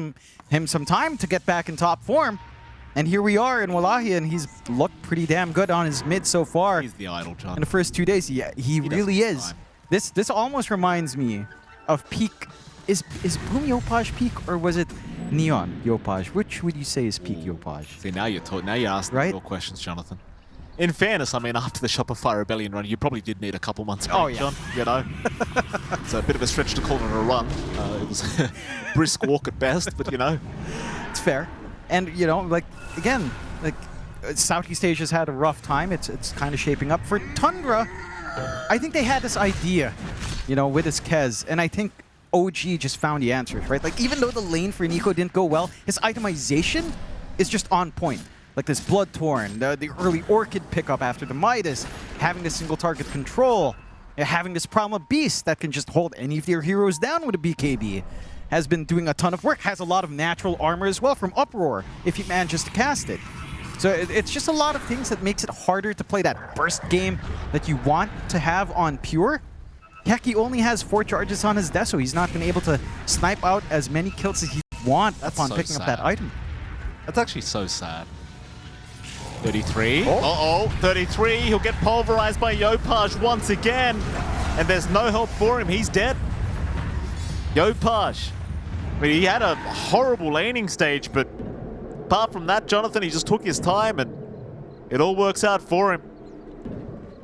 him some time to get back in top form. And here we are in Wallachia, and he's looked pretty damn good on his mid so far. He's the idol, John. In the first 2 days, yeah, he really is. This almost reminds me of peak. Is Boom Yopaj peak, or was it Neon Yopaj? Which would you say is peak Yopaj? See, now you're asking Right? real questions, Jonathan. In fairness, I mean, after the Shopify Rebellion run, you probably did need a couple months break, Oh, yeah. John. You know? It's a bit of a stretch to call it a run. It was a brisk walk at best, but, you know. It's fair. And, you know, like, again, like, Southeast Asia's had a rough time. It's kind of shaping up. For Tundra, I think they had this idea, you know, with his Kez, and I think OG just found the answers, right? Like, even though the lane for Nico didn't go well, his itemization is just on point. Like this Blood Torn, the early Orchid pickup after the Midas, having the single target control, having this Primal Beast that can just hold any of their heroes down with a BKB, has been doing a ton of work, has a lot of natural armor as well from Uproar if he manages to cast it. So it's just a lot of things that makes it harder to play that burst game that you want to have on Pure. Heck, he only has 4 charges on his Deso. He's not been able to snipe out as many kills as he wants upon so picking up sad. that item. That's actually so sad. 33. Uh-oh. 33. He'll get pulverized by Yopaj once again. And there's no help for him. He's dead. Yopaj. I mean, he had a horrible laning stage, but apart from that, Jonathan, he just took his time and it all works out for him.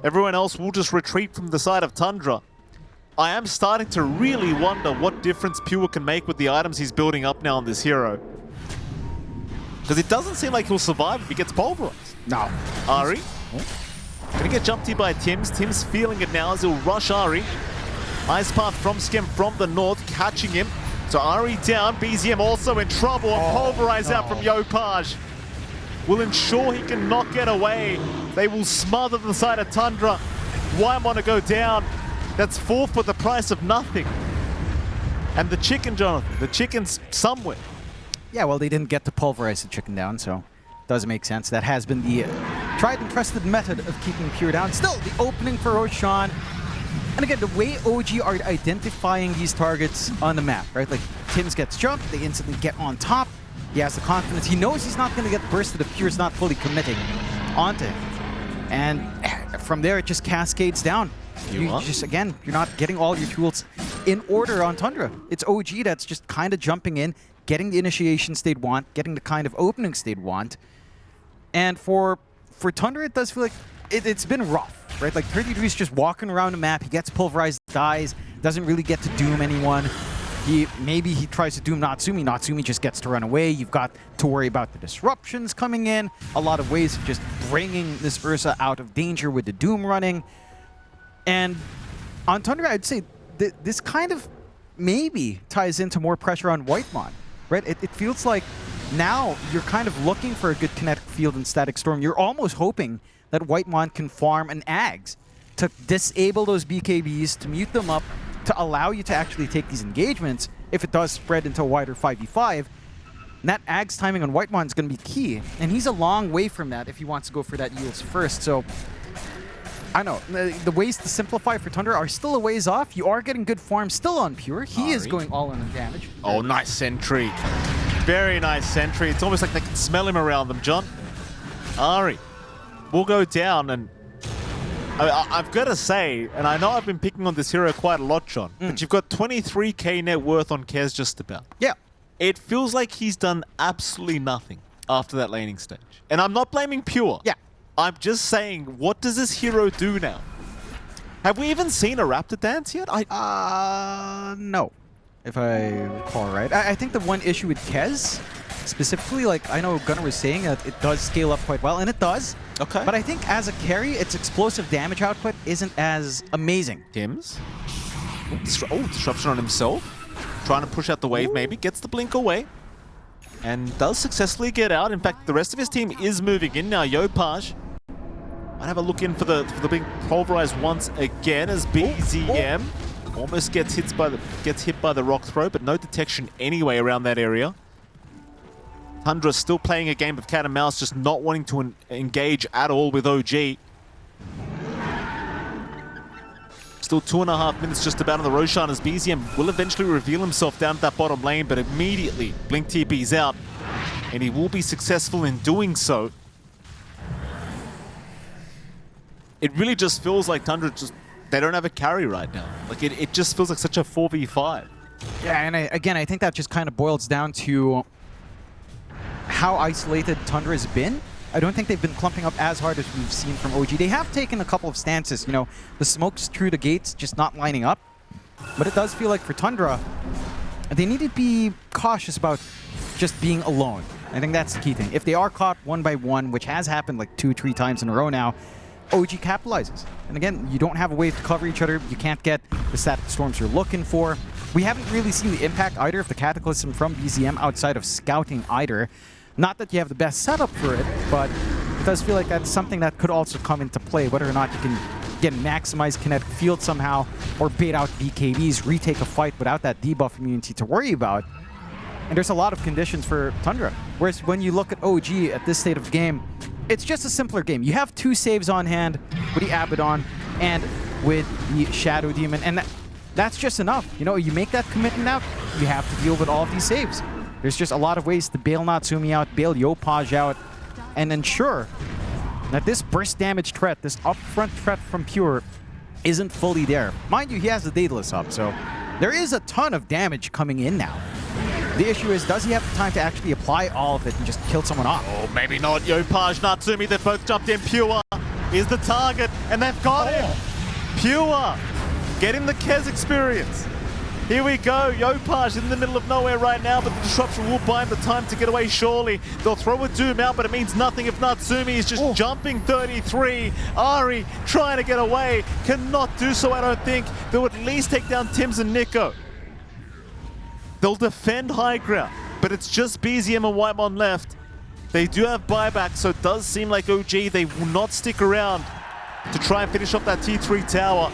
Everyone else will just retreat from the side of Tundra. I am starting to really wonder what difference Pure can make with the items he's building up now on this hero. Because it doesn't seem like he'll survive if he gets pulverized. No. Ari. Gonna get jumped here by Tims. Tims feeling it now as he'll rush Ari. Ice Path from Skem from the north, catching him. So Ari down, BZM also in trouble, and pulverize out from Yopaj. Will ensure he cannot get away. They will smother the side of Tundra. Wymon to go down. That's 4 for the price of nothing. And the chicken, Jonathan, the chicken's somewhere. Yeah, well, they didn't get to pulverize the chicken down, so does make sense. That has been the tried and trusted method of keeping Pure down. Still, the opening for Roshan. And again, the way OG are identifying these targets on the map, right? Like, Tims gets jumped, they instantly get on top. He has the confidence. He knows he's not going to get bursted if Pure's not fully committing onto him. And from there, it just cascades down. You just, again, you're not getting all your tools in order on Tundra. It's OG that's just kind of jumping in, getting the initiations they'd want, getting the kind of openings they'd want. And for Tundra, it does feel like it's been rough, right? Like 33's just walking around the map, he gets pulverized, dies, doesn't really get to doom anyone. Maybe he tries to doom Natsumi. Natsumi just gets to run away. You've got to worry about the disruptions coming in. A lot of ways of just bringing this Ursa out of danger with the doom running. And on Tundra, I'd say this kind of maybe ties into more pressure on Whitemon, right? It feels like now you're kind of looking for a good kinetic field in Static Storm. You're almost hoping that Whitemon can farm an Ags to disable those BKBs, to mute them up, to allow you to actually take these engagements if it does spread into a wider 5v5. And that Ags timing on Whitemon is going to be key. And he's a long way from that if he wants to go for that Yules first. So, I know, the ways to simplify for Tundra are still a ways off. You are getting good farm still on Pure. He is going all in on damage. Oh, nice sentry. Very nice sentry. It's almost like they can smell him around them, John. Ari will go down, and I've got to say, and I know I've been picking on this hero quite a lot, John, but you've got 23k net worth on Kez just about. Yeah. It feels like he's done absolutely nothing after that laning stage. And I'm not blaming Pure. Yeah. I'm just saying, what does this hero do now? Have we even seen a Raptor dance yet? No, if I recall right. I think the one issue with Kez, specifically, like I know Gunnar was saying that it does scale up quite well, and it does. Okay. But I think as a carry, its explosive damage output isn't as amazing. Tims. Oh, disruption on himself. Trying to push out the wave, maybe. Gets the blink away. And does successfully get out. In fact, the rest of his team is moving in now. Yopaj might have a look in for the being pulverized once again as BZM almost gets hit by the rock throw, but no detection anyway around that area. Tundra still playing a game of cat and mouse, just not wanting to engage at all with OG. Still Still 2.5 minutes just about on the Roshan as BZM will eventually reveal himself down at that bottom lane, but immediately Blink TP's out, and he will be successful in doing so. It really just feels like Tundra they don't have a carry right now. Like it just feels like such a 4v5. Yeah, and again, I think that just kind of boils down to how isolated Tundra has been. I don't think they've been clumping up as hard as we've seen from OG. They have taken a couple of stances, you know, the smokes through the gates just not lining up. But it does feel like for Tundra, they need to be cautious about just being alone. I think that's the key thing. If they are caught 1 by 1, which has happened like 2-3 times in a row now, OG capitalizes. And again, you don't have a way to cover each other. You can't get the static storms you're looking for. We haven't really seen the impact either of the Cataclysm from BZM outside of scouting either. Not that you have the best setup for it, but it does feel like that's something that could also come into play, whether or not you can, again, maximize kinetic field somehow, or bait out BKBs, retake a fight without that debuff immunity to worry about. And there's a lot of conditions for Tundra. Whereas when you look at OG at this state of the game, it's just a simpler game. You have 2 saves on hand with the Abaddon and with the Shadow Demon, and that's just enough. You know, you make that commitment out, you have to deal with all of these saves. There's just a lot of ways to bail Natsumi out, bail Yopaj out, and ensure that this burst damage threat, this upfront threat from Pure, isn't fully there. Mind you, he has the Daedalus up, so there is a ton of damage coming in now. The issue is, does he have the time to actually apply all of it and just kill someone off? Oh, maybe not. Yopaj, Natsumi, they've both jumped in. Pure is the target, and they've got him. Pure getting the Kez experience. Here we go, Yopaj in the middle of nowhere right now, but the disruption will buy him the time to get away surely. They'll throw a Doom out, but it means nothing if Natsumi is just jumping 33. Ari trying to get away, cannot do so, I don't think. They'll at least take down Tims and Nico. They'll defend high ground, but it's just BZM and Whitemon left. They do have buyback, so it does seem like OG, they will not stick around to try and finish off that T3 tower.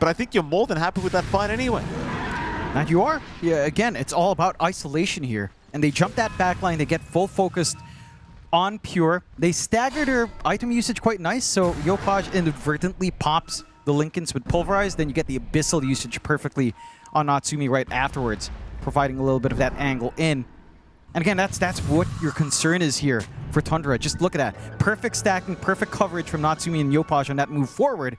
But I think you're more than happy with that fight anyway. And you are. Yeah, again, it's all about isolation here. And they jump that backline, they get full focused on Pure. They stagger their item usage quite nice, so Yopaj inadvertently pops the Lincolns with Pulverize, then you get the Abyssal usage perfectly on Natsumi right afterwards, providing a little bit of that angle in. And again, that's what your concern is here for Tundra. Just look at that. Perfect stacking, perfect coverage from Natsumi and Yopaj on that move forward.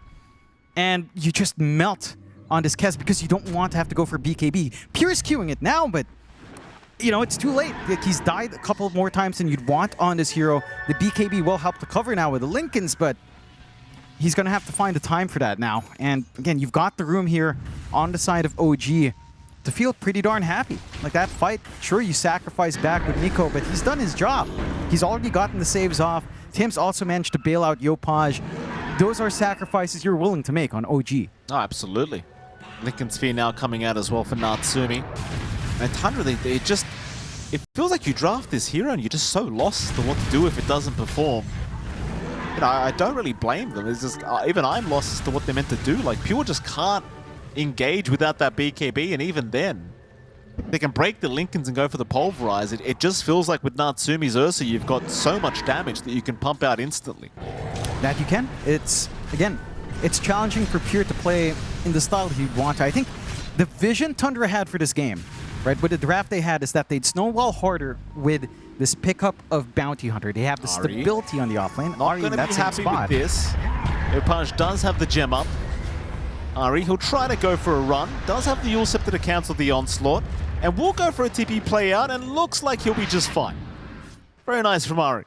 And you just melt on this Kez because you don't want to have to go for BKB. Pure is queuing it now, but you know, it's too late. Like, he's died a couple more times than you'd want on this hero. The BKB will help to cover now with the Lincolns, but he's going to have to find the time for that now. And again, you've got the room here on the side of OG to feel pretty darn happy. Like that fight, sure, you sacrifice back with Nico, but he's done his job. He's already gotten the saves off. Tim's also managed to bail out Yopaj. Those are sacrifices you're willing to make on OG. Oh, absolutely. Lincoln Sphere now coming out as well for Natsumi. And Tundra, they just... It feels like you draft this hero and you're just so lost to what to do if it doesn't perform. You know, I don't really blame them. It's just, even I'm lost as to what they're meant to do. Like, Pure just can't engage without that BKB, and even then, they can break the Lincolns and go for the Pulverize. It just feels like with Natsumi's Ursa, you've got so much damage that you can pump out instantly. That you can. It's, again, it's challenging for Pure to play in the style that you'd want. I think the vision Tundra had for this game, right, with the draft they had, is that they'd snowball harder with this pickup of Bounty Hunter. They have the stability on the offlane. Not going to be happy with this. Yopaj does have the gem up. Ari, he'll try to go for a run. Does have the Yule Scepter to cancel the onslaught. And will go for a TP play out, and looks like he'll be just fine. Very nice from Ari.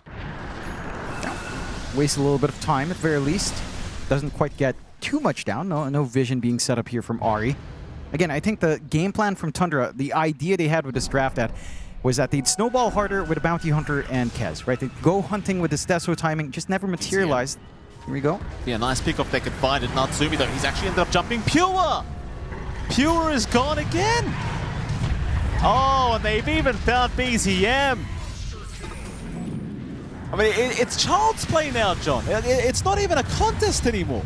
Waste a little bit of time at very least. Doesn't quite get too much down. No vision being set up here from Ari. Again, I think the game plan from Tundra, the idea they had with this draft was that they'd snowball harder with a Bounty Hunter and Kez, right? They'd go hunting with this Deso timing, just never materialized. Here we go. Yeah, nice pick off they could find it. Natsumi, though, he's actually ended up jumping. Pure! Pure is gone again! Oh, and they've even found BZM. I mean, it's child's play now, John. It's not even a contest anymore.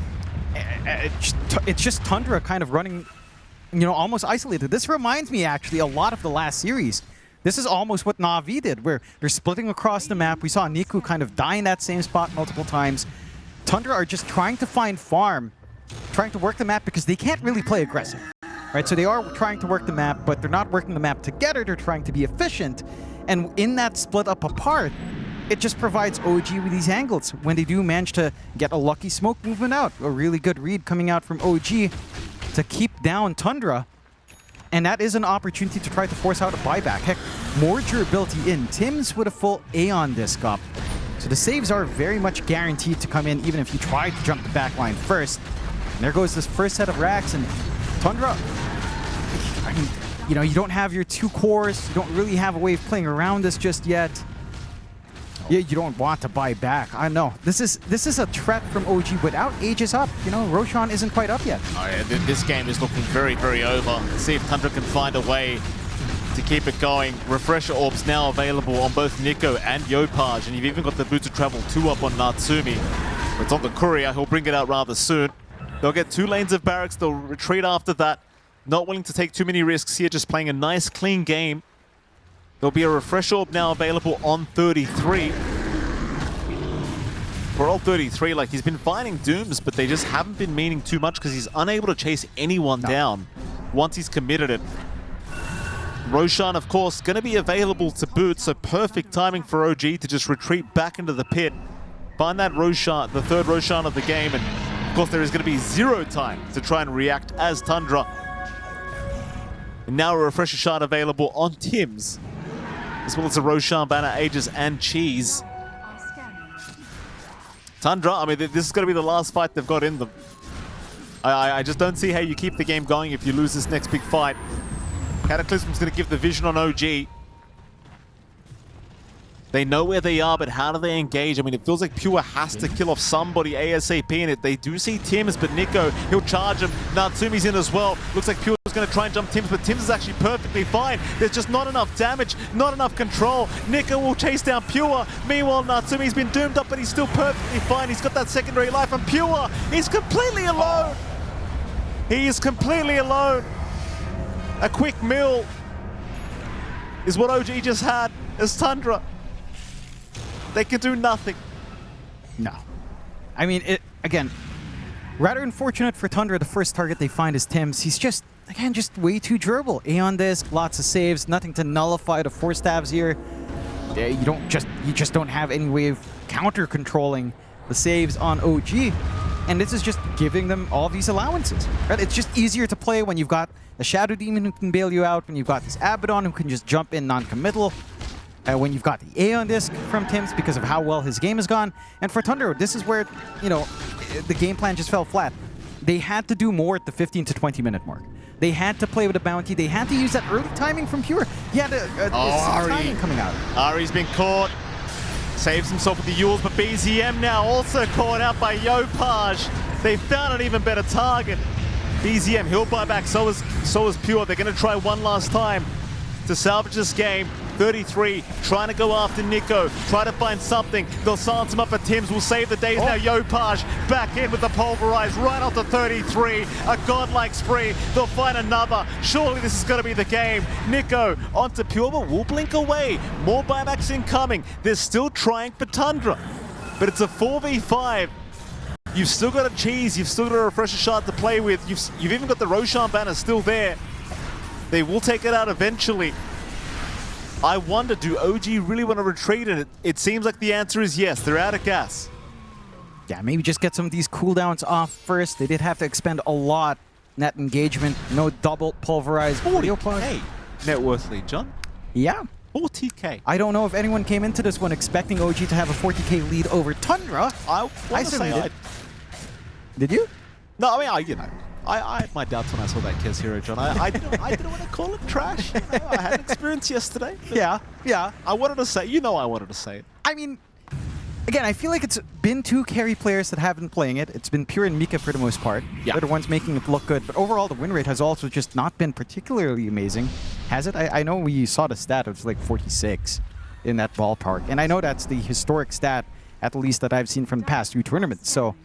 It's just Tundra kind of running, you know, almost isolated. This reminds me, actually, a lot of the last series. This is almost what Na'Vi did, where they're splitting across the map. We saw Niku kind of die in that same spot multiple times. Tundra are just trying to find farm trying to work the map because they can't really play aggressive. Right, so they are trying to work the map, but they're not working the map together. They're trying to be efficient. And in that split up apart, it just provides OG with these angles when they do manage to get a lucky smoke movement out. A really good read coming out from OG to keep down Tundra. And that is an opportunity to try to force out a buyback. Heck, more durability in. Tim's with a full Aeon disc up. So the saves are very much guaranteed to come in even if you try to jump the backline first. And there goes this first set of racks, and Tundra, I mean, you know, you don't have your 2 cores. You don't really have a way of playing around this just yet. Yeah, you don't want to buy back. I know. This is a threat from OG without Aegis up. You know, Roshan isn't quite up yet. Oh, yeah, this game is looking very, very over. Let's see if Tundra can find a way to keep it going. Refresher orbs now available on both Nico and Yopaj, and you've even got the Boots of Travel 2 up on Natsumi. It's on the courier. He'll bring it out rather soon. They'll get 2 lanes of barracks. They'll retreat after that. Not willing to take too many risks here, just playing a nice, clean game. There'll be a refresh orb now available on 33. For all 33, like, he's been finding Dooms, but they just haven't been meaning too much because he's unable to chase anyone down once he's committed it. Roshan, of course, going to be available to boot, so perfect timing for OG to just retreat back into the pit. Find that Roshan, the 3rd Roshan of the game, and of course there is going to be 0 time to try and react as Tundra. And now a refresher shot available on Tim's, as well as a Roshan banner, Aegis, and Cheese. Tundra, I mean, this is going to be the last fight they've got in them. I just don't see how you keep the game going if you lose this next big fight. Cataclysm's going to give the vision on OG. They know where they are, but how do they engage? I mean, it feels like Pure has to kill off somebody ASAP in it. They do see Tims, but Nico, he'll charge him. Natsumi's in as well. Looks like Pure's going to try and jump Tims, but Tims is actually perfectly fine. There's just not enough damage, not enough control. Nico will chase down Pure. Meanwhile, Natsumi's been doomed up, but he's still perfectly fine. He's got that secondary life, and Pure, he's completely alone. He is completely alone. A quick mill is what OG just had as Tundra. They can do nothing. No. I mean, again, rather unfortunate for Tundra. The first target they find is Tims. He's just, again, just way too durable. Aeon disc, lots of saves, nothing to nullify the 4 stabs here. You just don't have any way of counter controlling the saves on OG. And this is just giving them all these allowances. Right? It's just easier to play when you've got a Shadow Demon who can bail you out, when you've got this Abaddon who can just jump in non-committal. When you've got the Aeon disc from Tims because of how well his game has gone. And for Tundra, this is where, you know, the game plan just fell flat. They had to do more at the 15 to 20 minute mark. They had to play with a bounty. They had to use that early timing from Pure. He had timing coming out. Ari's been caught. Saves himself with the Yules, but BZM now also caught out by Yopaj. They found an even better target. BZM, he'll buy back, so is Pure. They're going to try one last time to salvage this game. 33, trying to go after Nico, try to find something. They'll silence him up, but Tims will save the days now. Yopaj back in with the pulverize right onto 33. A godlike spree. They'll find another. Surely this is going to be the game. Nico onto Pure, but will blink away. More buybacks incoming. They're still trying for Tundra, but it's a 4v5. You've still got a Cheese. You've still got a refresher shard to play with. You've even got the Roshan banner still there. They will take it out eventually. I wonder, do OG really want to retreat? And it seems like the answer is yes. They're out of gas. Yeah, maybe just get some of these cooldowns off first. They did have to expend a lot net engagement. No double pulverize. 40k net worth lead, John. Yeah. 40k. I don't know if anyone came into this one expecting OG to have a 40k lead over Tundra. I certainly did. Did you? No, I mean, I had my doubts when I saw that Kez hero, John. I didn't want to call it trash. You know, I had an experience yesterday. Yeah. I wanted to say, I wanted to say it. I mean, again, I feel like it's been 2 carry players that have been playing it. It's been Pure and Mika for the most part. Yeah. They're the ones making it look good. But overall, the win rate has also just not been particularly amazing. Has it? I know we saw the stat. It was like 46 in that ballpark. And I know that's the historic stat, at least that I've seen from the past 2 tournaments. So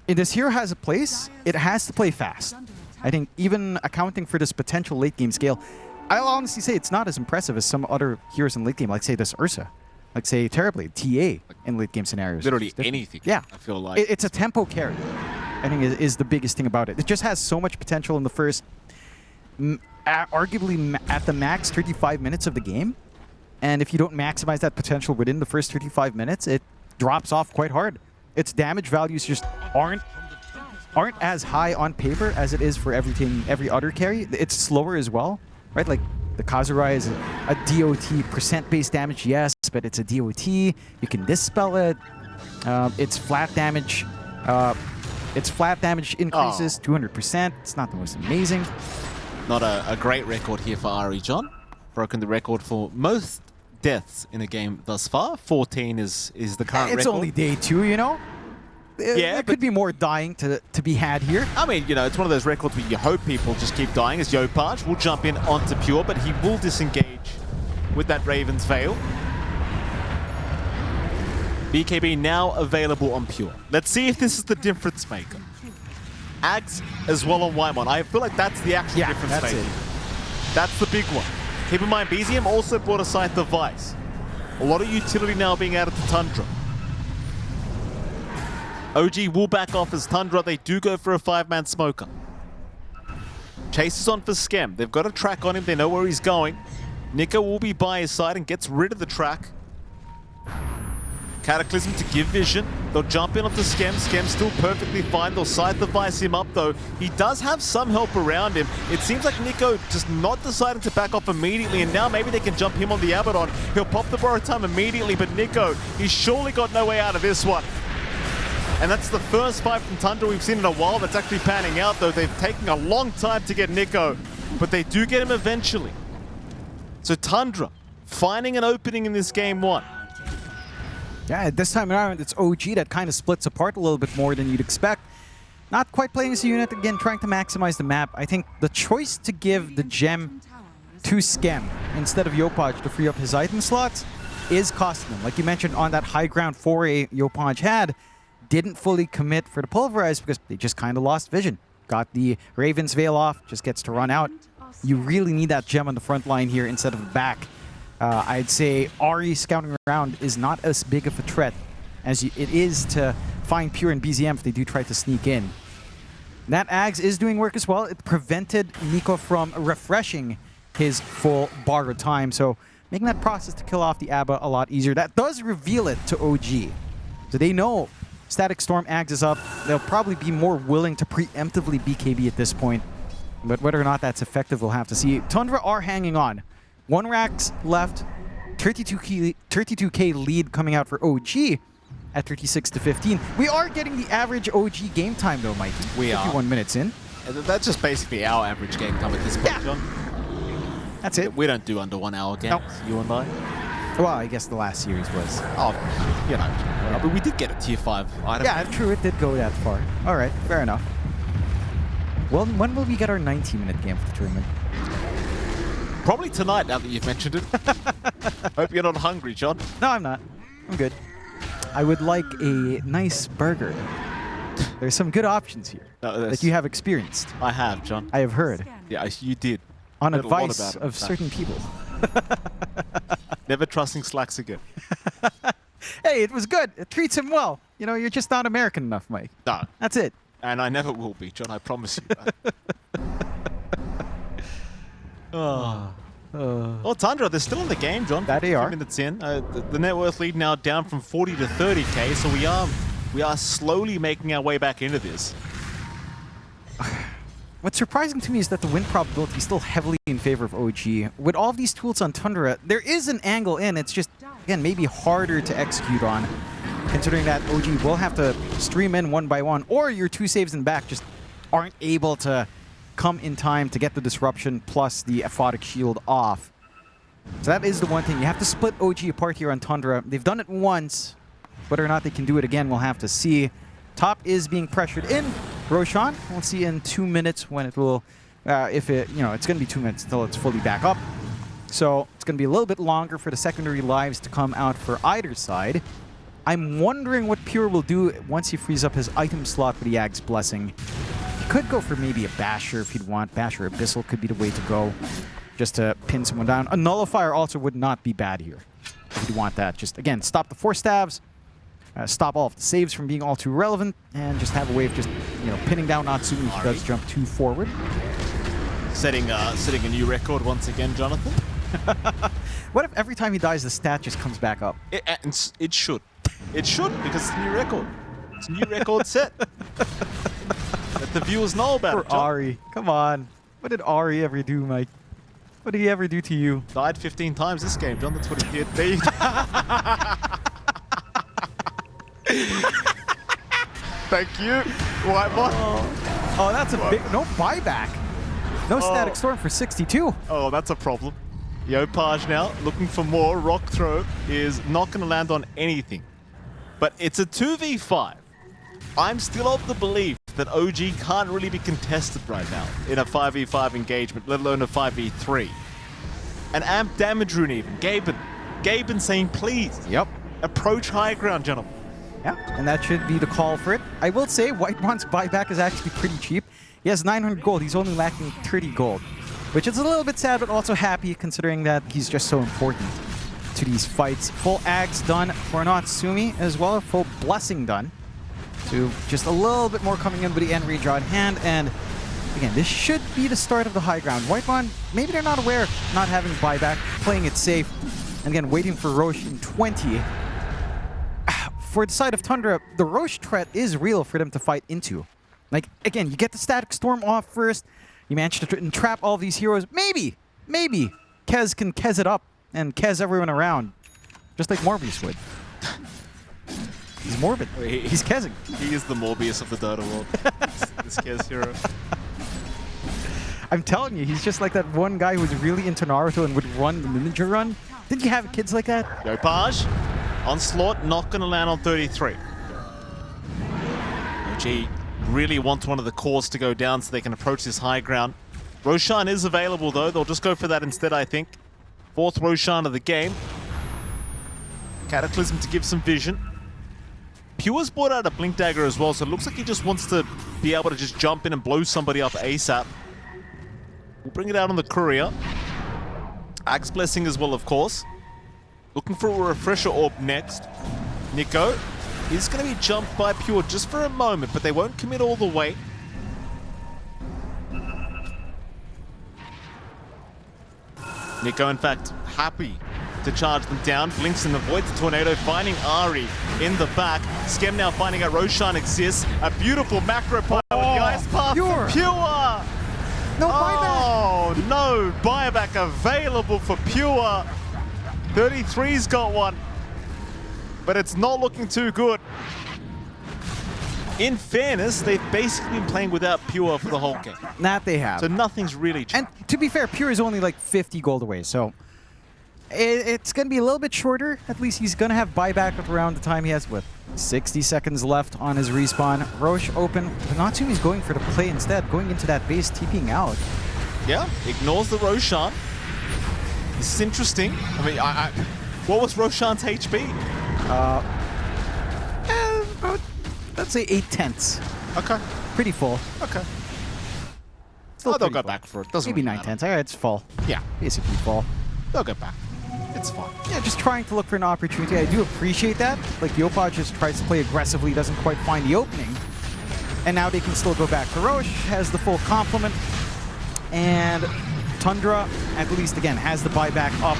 if this hero has a place, it has to play fast. I think even accounting for this potential late game scale, I'll honestly say it's not as impressive as some other heroes in late game, like say this Ursa, like say Terribly, TA in late game scenarios. Literally anything. Yeah. I feel like. It's a tempo carry. I think is the biggest thing about it. It just has so much potential in the first, arguably at the max 35 minutes of the game. And if you don't maximize that potential within the first 35 minutes, it drops off quite hard. Its damage values just aren't as high on paper as it is for every other carry. It's slower as well, right? Like the Kazurai is a DOT percent-based damage, yes, but it's a DOT. You can dispel it. Its flat damage increases 200%. It's not the most amazing. Not a great record here for Ari, John. Broken the record for most deaths in a game thus far. 14 is the current record. It's only day 2, you know? There could be more dying to be had here. I mean, you know, it's one of those records where you hope people just keep dying. As Yopaj will jump in onto Pure, but he will disengage with that Raven's Veil. BKB now available on Pure. Let's see if this is the difference maker. Ags as well on Whitemon. I feel like that's the actual difference maker. That's the big one. Keep in mind, BZM also brought a Scythe of Vice. A lot of utility now being added to Tundra. OG will back off as Tundra. They do go for a 5-man smoker. Chase is on for Skem. They've got a track on him. They know where he's going. Nico will be by his side and gets rid of the track. Cataclysm to give vision. They'll jump in onto Skem. Skem's still perfectly fine. They'll Scythe device him up though. He does have some help around him. It seems like Nico just not deciding to back off immediately, and now maybe they can jump him on the Abaddon. He'll pop the borrow time immediately, but Nico, he's surely got no way out of this one. And that's the first fight from Tundra we've seen in a while that's actually panning out, though. They've taken a long time to get Nico, but they do get him eventually. So Tundra finding an opening in this game 1. Yeah, this time around, it's OG that kind of splits apart a little bit more than you'd expect. Not quite playing as a unit, again, trying to maximize the map. I think the choice to give the gem to Skem instead of Yopaj to free up his item slots is costing him. Like you mentioned, on that high ground foray Yopaj had, didn't fully commit for the Pulverize because they just kind of lost vision. Got the Raven's Veil off, just gets to run out. You really need that gem on the front line here instead of the back. I'd say Ari scouting around is not as big of a threat as it is to find Pure and BZM if they do try to sneak in. That Ags is doing work as well. It prevented Nico from refreshing his full borrowed time, so making that process to kill off the Abba a lot easier. That does reveal it to OG. So they know Static Storm Ags is up. They'll probably be more willing to preemptively BKB at this point. But whether or not that's effective, we'll have to see. Tundra are hanging on. 1 racks left. 32k lead coming out for OG at 36 to 15. We are getting the average OG game time though, Mikey. We are. 51 minutes in. That's just basically our average game time at this point, John. That's it. We don't do under 1 hour games, Nope. you and I. Well, I guess the last series was. Oh, you know. But we did get a tier 5 item. Yeah, true. It did go that far. All right, fair enough. Well, when will we get our 90-minute game for the tournament? Probably tonight, now that you've mentioned it. Hope you're not hungry, John. No, I'm not. I'm good. I would like a nice burger. There's some good options here that you have experienced. I have, John. I have heard. Yeah, you did. On Heard a lot advice about it, of certain people. Never trusting Slacks again. Hey, it was good. It treats him well. You know, you're just not American enough, Mike. No. That's it. And I never will be, John. I promise you that. Well, Tundra, they're still in the game, John. That they are. 15 minutes in. The net worth lead now down from 40 to 30k, so we are slowly making our way back into this. What's surprising to me is that the win probability is still heavily in favor of OG. With all of these tools on Tundra, there is an angle in. It's just, again, maybe harder to execute on, considering that OG will have to stream in 1 by 1, or your 2 saves in back just aren't able to come in time to get the disruption plus the aphotic shield off. So that is the one thing. You have to split OG apart here on Tundra. They've done it once. Whether or not they can do it again, we'll have to see. Top is being pressured in. Roshan, we'll see in 2 minutes when it will, if it, you know, it's going to be 2 minutes until it's fully back up. So it's going to be a little bit longer for the secondary lives to come out for either side. I'm wondering what Pure will do once he frees up his item slot with the Yag's Blessing. He could go for maybe a Basher if he'd want. Basher Abyssal could be the way to go, just to pin someone down. A Nullifier also would not be bad here if you'd want that. Just, again, stop the 4 stabs. stop all of the saves from being all too relevant, and just have a way of just, pinning down Natsumi if he does jump too forward. Setting a new record once again, Jonathan. What if every time he dies, the stat just comes back up? It should. It should, because it's a new record. It's a new record set. Let the viewers know about Poor it, John. Ari. Come on. What did Ari ever do, Mike? What did he ever do to you? Died 15 times this game, John. That's what he did. Thank you, Whitebot. Oh, that's a big... No buyback. No static storm for 62. Oh, that's a problem. Yopaj now looking for more. Rock throw is not going to land on anything. But it's a 2v5. I'm still of the belief that OG can't really be contested right now in a 5v5 engagement, let alone a 5v3. And amp damage rune even. Gaben saying, please, approach high ground, gentlemen. Yeah, and that should be the call for it. I will say, Whitemon's buyback is actually pretty cheap. He has 900 gold. He's only lacking 30 gold, which is a little bit sad, but also happy considering that he's just so important to these fights. Full Ags done for Natsumi as well, a full Blessing done. So just a little bit more coming in with the end redraw in hand, and again, this should be the start of the high ground. Whitemon, maybe they're not aware, not having buyback, playing it safe, and again, waiting for Roche in 20. For the side of Tundra, the Roche threat is real for them to fight into. Like, again, you get the static storm off first, you manage to entrap all these heroes. Maybe Kez can Kez it up and Kez everyone around, just like Morbius would. He's morbid. He's Kezing. He is the Morbius of the Dota world. this Kez hero. I'm telling you, he's just like that one guy who was really into Naruto and would run the ninja run. Didn't you have kids like that? Yopaj, onslaught, not going to land on 33. OG really want one of the cores to go down so they can approach this high ground. Roshan is available though. They'll just go for that instead, I think. Fourth Roshan of the game. Cataclysm to give some vision. Pure's brought out a Blink Dagger as well, so it looks like he just wants to be able to just jump in and blow somebody up ASAP. We'll bring it out on the Courier. Axe Blessing as well, of course. Looking for a Refresher Orb next. Nico is going to be jumped by Pure just for a moment, but they won't commit all the way. Nico, in fact, happy to charge them down. Blinks and avoids the tornado, finding Ari in the back. Skem now finding out Roshan exists. A beautiful macro point with the ice path for Pure. No buyback. Oh, no buyback available for Pure. 33's got one, but it's not looking too good. In fairness, they've basically been playing without Pure for the whole game. That they have. So nothing's really changed. And to be fair, Pure is only like 50 gold away, so it's going to be a little bit shorter. At least he's going to have buyback around the time he has, with 60 seconds left on his respawn. Roche open, but Natsumi's going for the play instead, going into that base, TPing out. Yeah, ignores the Roshan. This is interesting. I mean, what was Roshan's HP? About, let's say 8/10. Okay. Pretty full. Okay. Still They'll pretty go full. back for it. Doesn't Maybe really matter. 9/10. Alright, it's full. Yeah, Basically full. they'll go back. It's fine. Yeah, just trying to look for an opportunity. I do appreciate that. Like, Yopaj just tries to play aggressively, doesn't quite find the opening. And now they can still go back. Roche has the full complement. And Tundra, at least, again, has the buyback up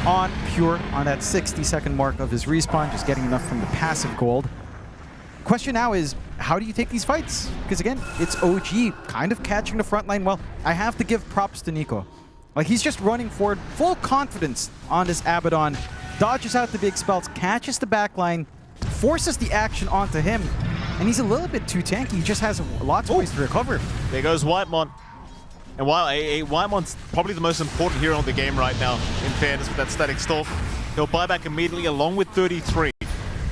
on Pure on that 60-second mark of his respawn, just getting enough from the passive gold. Question now is, how do you take these fights? Because, again, it's OG kind of catching the front line. Well, I have to give props to Nico. Like, he's just running forward, full confidence on this Abaddon, dodges out the big spells, catches the backline, forces the action onto him, and he's a little bit too tanky. He just has lots of ways to recover. There goes Whitemon. And while Whitemon's probably the most important hero of the game right now, in fairness, with that static storm, he'll buy back immediately along with 33.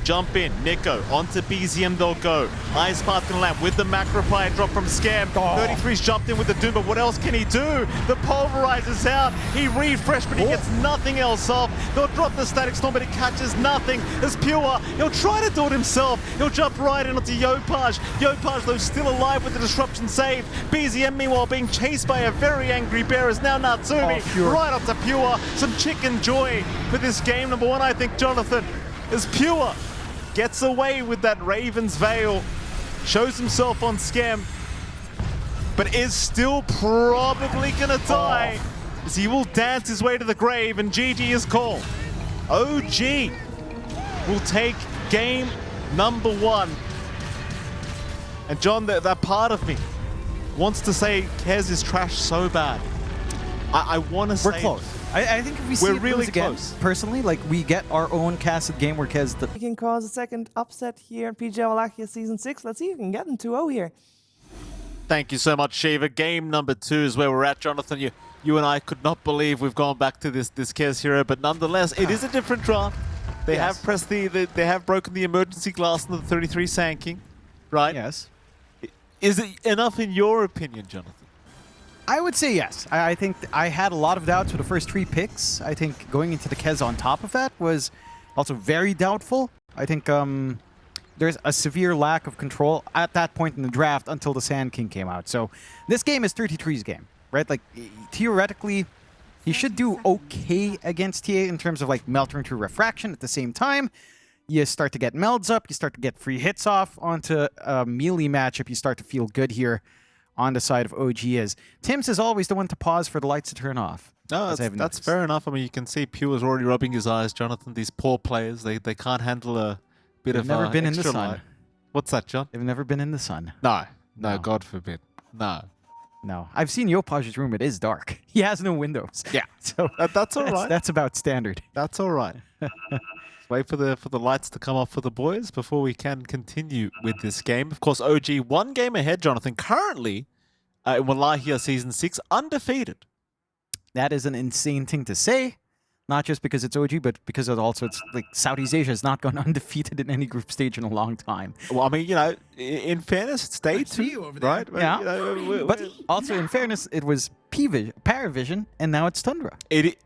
Jump in, Nico, onto BZM they'll go. Ice Path can land with the macro fire drop from Scam. 33's jumped in with the Doom, but what else can he do? The Pulverizer's out. He refreshed, but he gets nothing else off. They'll drop the static storm, but it catches nothing. As Pure, he'll try to do it himself. He'll jump right in onto Yopaj. Yopaj, though, still alive with the disruption save. BZM, meanwhile, being chased by a very angry bear, is now Natsumi. Right up to Pure. Some chicken joy for this game. Number one, I think, Jonathan, is Pure gets away with that Raven's Veil, shows himself on Scam, but is still probably gonna die as he will dance his way to the grave, and GG is called. OG will take game number 1. And John, that part of me wants to say Kez is trash so bad. I want to say... We're close. I think if we see We're it really lose again, close. Personally, like, we get our own casted game where Kez... We can cause a second upset here in PGL Wallachia Season 6. Let's see if we can get them 2-0 here. Thank you so much, Shiva. Game number 2 is where we're at, Jonathan. You and I could not believe we've gone back to this Kez hero, but nonetheless, it is a different draft. They have pressed they have broken the emergency glass in the 33 Sand King, right? Yes. Is it enough in your opinion, Jonathan? I would say yes. I think I had a lot of doubts with the first 3 picks. I think going into the Kez on top of that was also very doubtful. I think there's a severe lack of control at that point in the draft until the Sand King came out. So this game is 33's game, right? Like, theoretically, he should do okay against TA in terms of, like, melting through refraction. At the same time, you start to get melds up, you start to get free hits off onto a melee matchup. You start to feel good here on the side of OG is. Tim's is always the one to pause for the lights to turn off. No, that's fair enough. I mean, you can see Pew is already rubbing his eyes, Jonathan. These poor players, they can't handle a bit They've of never been in the extra sun. light. What's that, John? They've never been in the sun. No, No. God forbid. No. No. I've seen Yopaj's room. It is dark. He has no windows. Yeah. So That's all right. That's about standard. That's all right. Wait for the lights to come off for the boys before we can continue with this game. Of course, OG 1 game ahead, Jonathan. Currently, in Wallachia Season 6, undefeated. That is an insane thing to say. Not just because it's OG, but because it's like Southeast Asia has not gone undefeated in any group stage in a long time. Well, I mean, in fairness, it's day 2, right? Yeah. But But also, in fairness, it was PARIVISION, and now it's Tundra.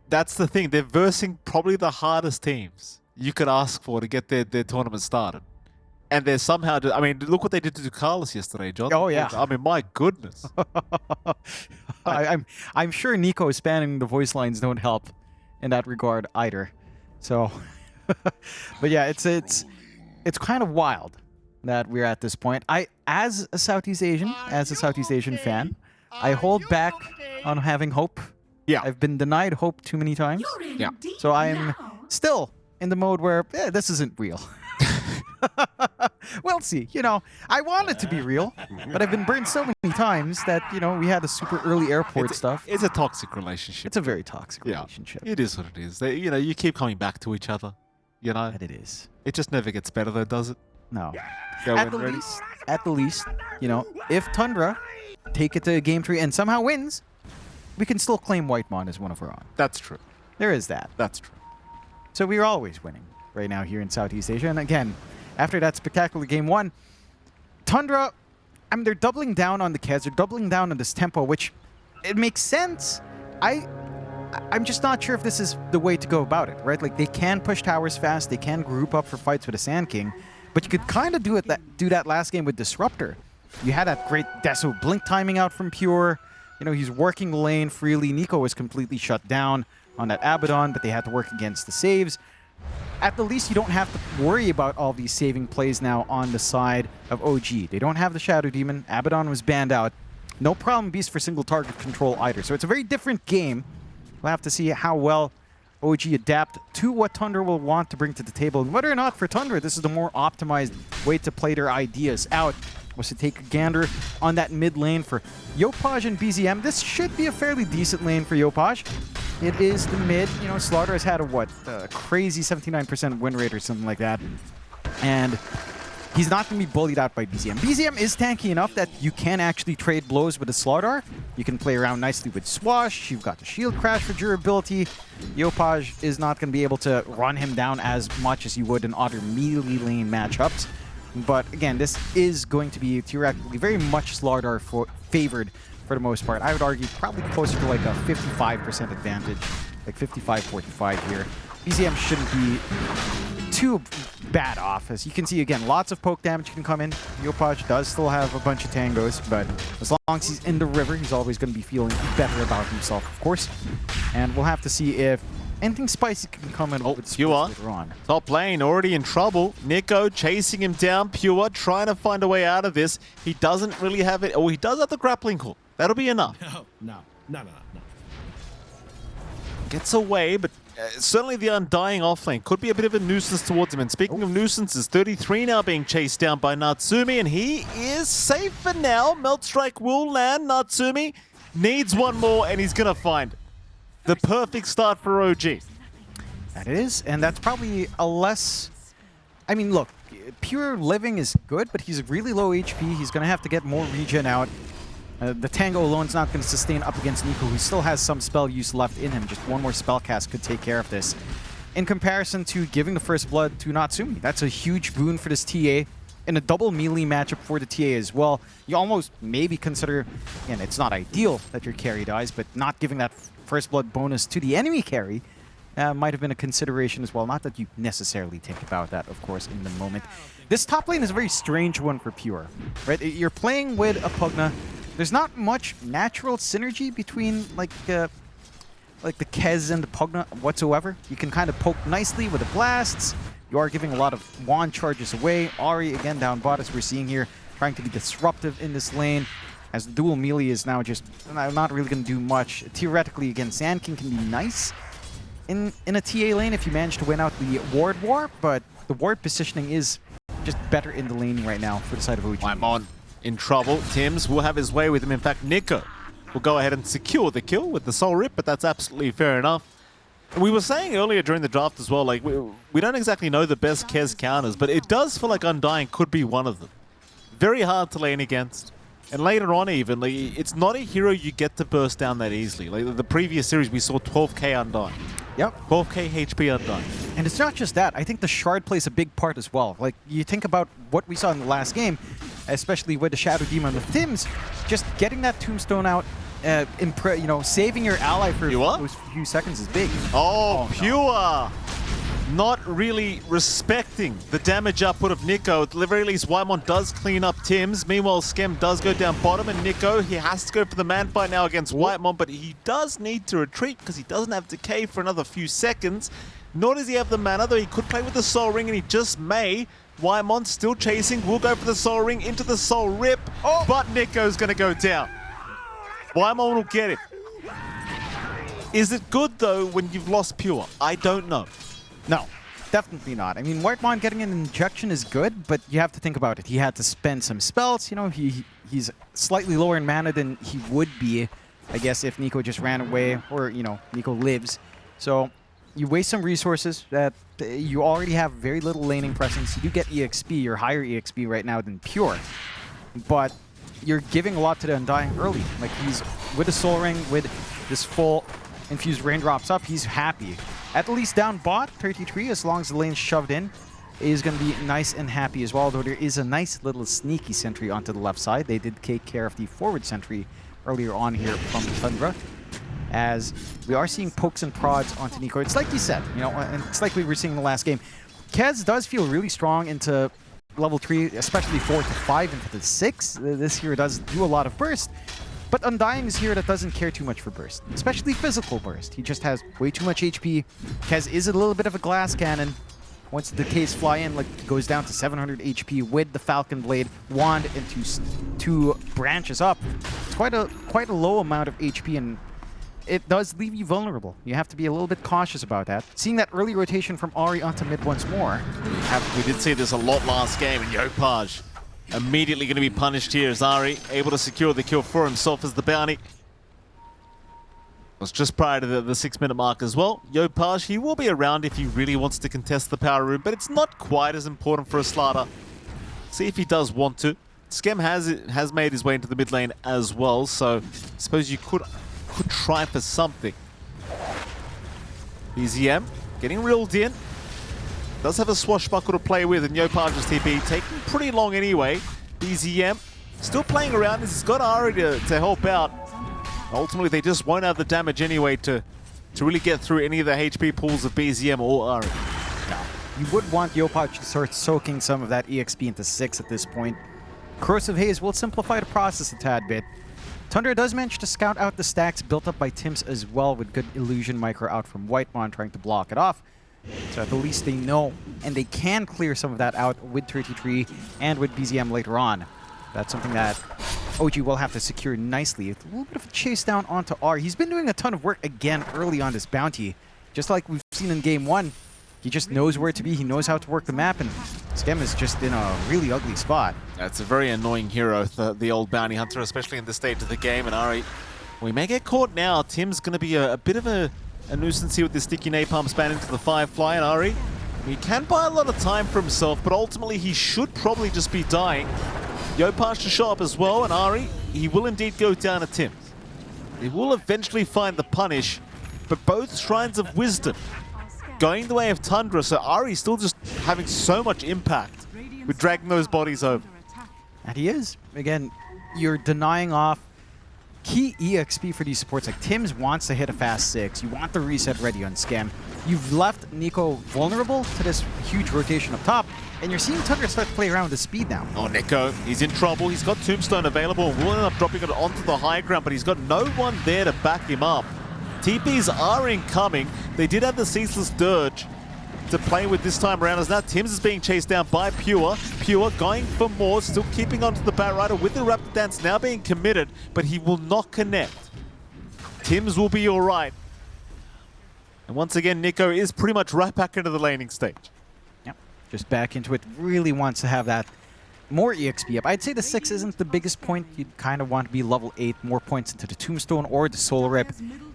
that's the thing. They're versing probably the hardest teams you could ask for to get their tournament started. And they're somehow... I mean, look what they did to Carlos yesterday, John. Oh, yeah. I mean, my goodness. I'm sure Nico spanning the voice lines don't help in that regard either. So, but yeah, it's kind of wild that we're at this point. As a Southeast Asian fan, I hold back on having hope. Yeah. I've been denied hope too many times. Yeah. So I'm still in the mode where this isn't real. We'll see. I want it to be real, but I've been burned so many times that, we had a super early airport stuff. It's a toxic relationship. It's a very toxic relationship. It is what it is. You keep coming back to each other. That it is. It just never gets better, though, does it? No. Go At when ready. the least, if Tundra take it to Game 3 and somehow wins, we can still claim Whitemon as one of our own. That's true. There is that. That's true. So we're always winning right now here in Southeast Asia. And again, after that spectacular Game 1, Tundra, they're doubling down on the Kez. They're doubling down on this tempo, which it makes sense. I'm just not sure if this is the way to go about it, right? Like, they can push towers fast. They can group up for fights with a Sand King. But you could kind of do that last game with Disruptor. You had that great Deso blink timing out from Pure. He's working the lane freely. Nico was completely shut down on that Abaddon, but they had to work against the saves. At the least, you don't have to worry about all these saving plays now on the side of OG. They don't have the Shadow Demon. Abaddon was banned out. No problem Beast for single target control either. So it's a very different game. We'll have to see how well OG adapt to what Tundra will want to bring to the table. And whether or not for Tundra, this is the more optimized way to play their ideas out, was to take a gander on that mid lane for Yopaj and BZM. This should be a fairly decent lane for Yopaj. It is the mid. Slaughter has had a crazy 79% win rate or something like that. And he's not going to be bullied out by BZM. BZM is tanky enough that you can actually trade blows with a Slaughter. You can play around nicely with Swash. You've got the Shield Crash for durability. Yopaj is not going to be able to run him down as much as you would in other melee lane matchups. But again, this is going to be theoretically very much Slaughter favored for the most part. I would argue probably closer to like a 55% advantage, like 55-45 here. BZM shouldn't be too bad off. As you can see, again, lots of poke damage can come in. Yopaj does still have a bunch of tangos, but as long as he's in the river, he's always going to be feeling better about himself, of course. And we'll have to see if anything spicy can come in with Pure. later on. Top lane already in trouble. Nico chasing him down. Pure trying to find a way out of this. He doesn't really have it. Oh, he does have the grappling hook. That'll be enough. No. Gets away, but certainly the Undying offlane could be a bit of a nuisance towards him. And speaking of nuisances, 33 now being chased down by Natsumi, and he is safe for now. Melt Strike will land. Natsumi needs one more, and he's going to find the perfect start for OG. That is, and that's probably a less... I mean, look, Pure living is good, but he's really low HP. He's going to have to get more regen out. The Tango alone is not going to sustain up against Nico, who still has some spell use left in him. Just one more spell cast could take care of this. In comparison to giving the first blood to Natsumi, that's a huge boon for this TA. In a double melee matchup for the TA as well, you almost maybe consider, again, it's not ideal that your carry dies, but not giving that first blood bonus to the enemy carry might have been a consideration as well. Not that you necessarily think about that, of course, in the moment. This top lane is a very strange one for Pure, right? You're playing with a Pugna. There's not much natural synergy between like the Kez and the Pugna whatsoever. You can kind of poke nicely with the blasts. You are giving a lot of wand charges away. Ahri again down bot, as we're seeing here, trying to be disruptive in this lane. As the dual melee is now just not really going to do much. Theoretically, again, Sand King can be nice in a TA lane if you manage to win out the ward war, but the ward positioning is just better in the lane right now for the side of OG. I'm on. In trouble. Tims will have his way with him. In fact, Nico will go ahead and secure the kill with the Soul Rip, but that's absolutely fair enough. We were saying earlier during the draft as well, like we don't exactly know the best Kez counters, but it does feel like Undying could be one of them. Very hard to lane against. And later on even, like, it's not a hero you get to burst down that easily. Like the previous series, we saw 12k Undying. Yep. 12k HP Undying. And it's not just that. I think the Shard plays a big part as well. Like, you think about what we saw in the last game, especially with the Shadow Demon with Tims, just getting that Tombstone out, you know, saving your ally for those few seconds is big. Oh, Pure! Not really respecting the damage output of Nico. At the very least, Whitemon does clean up Tims. Meanwhile, Skem does go down bottom, and Nico, he has to go for the man fight now against Whitemon, but he does need to retreat because he doesn't have decay for another few seconds. Nor does he have the mana, though he could play with the Soul Ring, and he just may. Whitemon still chasing, will go for the Soul Ring into the Soul Rip, but Nico's going to go down. Whitemon will get it. Is it good, though, when you've lost Pure? I don't know. No, definitely not. I mean, Whitemon getting an injection is good, but you have to think about it. He had to spend some spells. You know, he's slightly lower in mana than he would be, I guess, if Nico just ran away or, you know, Nico lives. So you waste some resources that you already have very little laning presence. You do get EXP, or higher EXP right now than Pure. But you're giving a lot to the Undying early. Like, he's with the Soul Ring, with this full infused raindrops up, he's happy. At least down bot, 33, as long as the lane's shoved in, is going to be nice and happy as well, though there is a nice little sneaky sentry onto the left side. They did take care of the forward sentry earlier on here from Tundra, as we are seeing pokes and prods onto Nico. It's like you said, you know, and it's like we were seeing in the last game. Kez does feel really strong into level 3, especially 4 to 5 into the 6. This here does do a lot of burst. But Undying is here that doesn't care too much for burst, especially physical burst. He just has way too much HP. Kez is a little bit of a glass cannon. Once the decays fly in, like, goes down to 700 HP with the Falcon Blade, wand, and two branches up. It's quite a low amount of HP, and it does leave you vulnerable. You have to be a little bit cautious about that. Seeing that early rotation from Ahri onto mid once more. We did see this a lot last game, and Yopaj immediately going to be punished here as Ahri able to secure the kill for himself as the bounty. Was just prior to the 6-minute mark as well. Yopaj, he will be around if he really wants to contest the power room, but it's not quite as important for a Slaughter. See if he does want to. Skem has made his way into the mid lane as well, so I suppose you could try for something. BZM getting reeled in. Does have a swashbuckle to play with, and Yopaj's TP taking pretty long anyway. BZM still playing around as he's got Ahri to help out. Ultimately, they just won't have the damage anyway to really get through any of the HP pools of BZM or Ahri. No. You would want Yopaj to start soaking some of that EXP into 6 at this point. Corrosive Haze will simplify the process a tad bit. Tundra does manage to scout out the stacks built up by Tims as well, with good illusion micro out from Whitemon trying to block it off. So at the least they know, and they can clear some of that out with 33 and with BZM later on. That's something that OG will have to secure nicely. A little bit of a chase down onto R. He's been doing a ton of work again early on this bounty. Just like we've seen in game 1. He just knows where to be, he knows how to work the map, and Skem is just in a really ugly spot. That's a very annoying hero, the old bounty hunter, especially in this stage of the game. And Ari, we may get caught now. Tim's going to be a bit of a nuisance here with the sticky napalm span into the Firefly. And Ari, he can buy a lot of time for himself, but ultimately he should probably just be dying. Yopaj to show up as well, and Ari, he will indeed go down at Tim's. He will eventually find the punish, but both Shrines of Wisdom going the way of Tundra, so Ari's still just having so much impact with dragging those bodies over. And he is. Again, you're denying off key EXP for these supports. Like Tims wants to hit a fast 6. You want the reset ready on Skem. You've left Nico vulnerable to this huge rotation up top, and you're seeing Tundra start to play around with his speed now. Oh, Nico, he's in trouble. He's got Tombstone available and will end up dropping it onto the high ground, but he's got no one there to back him up. TPs are incoming. They did have the Ceaseless Dirge to play with this time around, as now Tims is being chased down by Pure. Pure going for more, still keeping onto the Bat Rider with the Raptor Dance now being committed, but he will not connect. Tims will be all right. And once again, Nico is pretty much right back into the laning stage. Yep, just back into it. Really wants to have that more EXP up. I'd say the 6 isn't the biggest point. You'd kind of want to be level 8, more points into the Tombstone or the Soul Rip.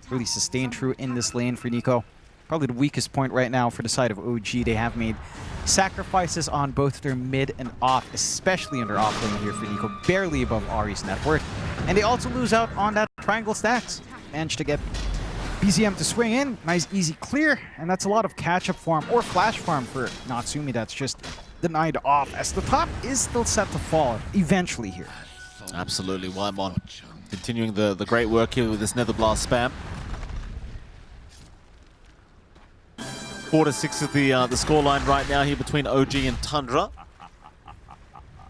Really sustain true in this lane for Nico. Probably the weakest point right now for the side of OG. They have made sacrifices on both their mid and off, especially under off lane here for Nico, barely above Ari's net worth. And they also lose out on that triangle stacks. Managed to get BZM to swing in, nice easy clear, and that's a lot of catch-up farm or flash farm for Natsumi that's just denied off, as the top is still set to fall eventually here. Absolutely, Whitemon continuing the great work here with this Nether Blast spam. 4-6 is the scoreline right now here between OG and Tundra.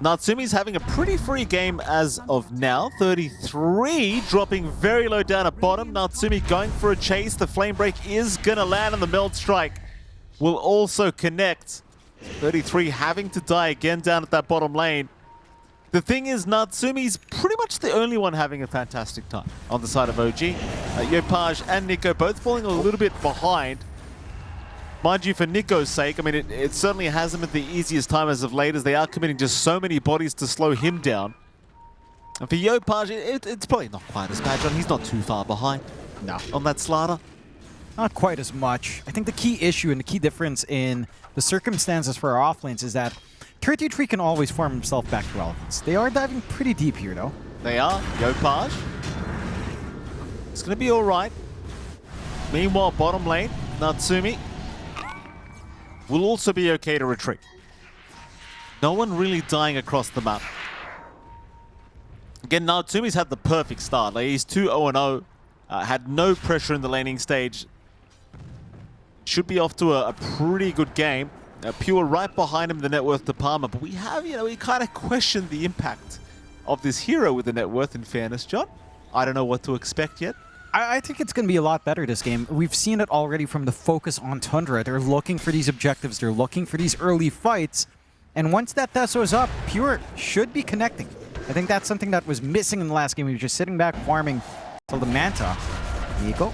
Natsumi's having a pretty free game as of now. 33, dropping very low down at bottom. Natsumi going for a chase. The Flame Break is going to land, and the Meld Strike will also connect. 33 having to die again down at that bottom lane. The thing is, Natsumi's pretty much the only one having a fantastic time on the side of OG. Yopaj and Nico both falling a little bit behind. Mind you, for Nico's sake, I mean, it certainly hasn't been the easiest time as of late, as they are committing just so many bodies to slow him down. And for Yopaj, it's probably not quite as bad, John. He's not too far behind. No. On that Slaughter. Not quite as much. I think the key issue and the key difference in the circumstances for our offlanes is that 33 can always farm himself back to relevance. They are diving pretty deep here, though. They are. Yopaj. It's going to be all right. Meanwhile, bottom lane, Natsumi will also be okay to retreat. No one really dying across the map. Again, Natsumi's had the perfect start. Like, he's 2-0-0, had no pressure in the laning stage. Should be off to a pretty good game. Pure right behind him, the net worth to Palmer. But we have, we kind of questioned the impact of this hero with the net worth, in fairness, John. I don't know what to expect yet. I think it's going to be a lot better this game. We've seen it already from the focus on Tundra. They're looking for these objectives. They're looking for these early fights. And once that Tesso is up, Pure should be connecting. I think that's something that was missing in the last game. He was just sitting back farming till the Manta. Nico.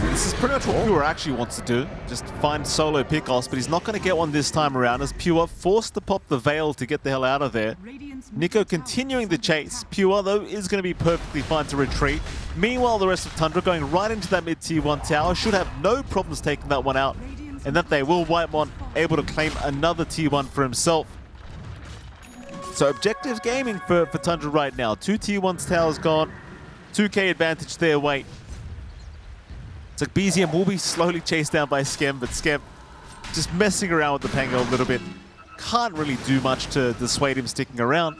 This is pretty much what Pure actually wants to do. Just find solo pickoffs, but he's not going to get one this time around, as Pure forced to pop the Veil to get the hell out of there. Nico continuing the chase. Pure, though, is going to be perfectly fine to retreat. Meanwhile, the rest of Tundra going right into that mid-tier 1 tower. Should have no problems taking that one out. And that they will. Whitemon able to claim another tier 1 for himself. So objective gaming for Tundra right now. 2 tier 1's towers gone. 2k advantage their way. It's like BZM will be slowly chased down by Skem, but Skem just messing around with the Pango a little bit. Can't really do much to dissuade him sticking around.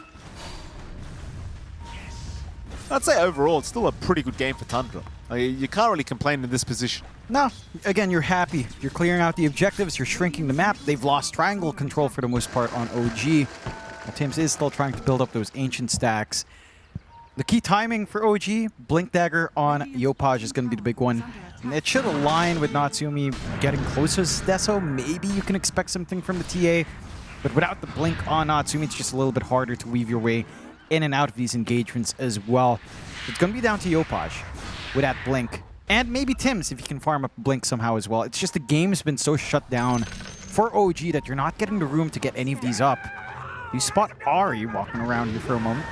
I'd say overall, it's still a pretty good game for Tundra. You can't really complain in this position. No. Again, you're happy. You're clearing out the objectives. You're shrinking the map. They've lost triangle control for the most part on OG. Tims is still trying to build up those ancient stacks. The key timing for OG, Blink Dagger on Yopaj is going to be the big one. And it should align with Natsumi getting closer to Deso. Maybe you can expect something from the TA. But without the Blink on Natsumi, it's just a little bit harder to weave your way in and out of these engagements as well. It's going to be down to Yopaj with that Blink. And maybe Tims if you can farm up Blink somehow as well. It's just the game's been so shut down for OG that you're not getting the room to get any of these up. You spot Ari walking around here for a moment.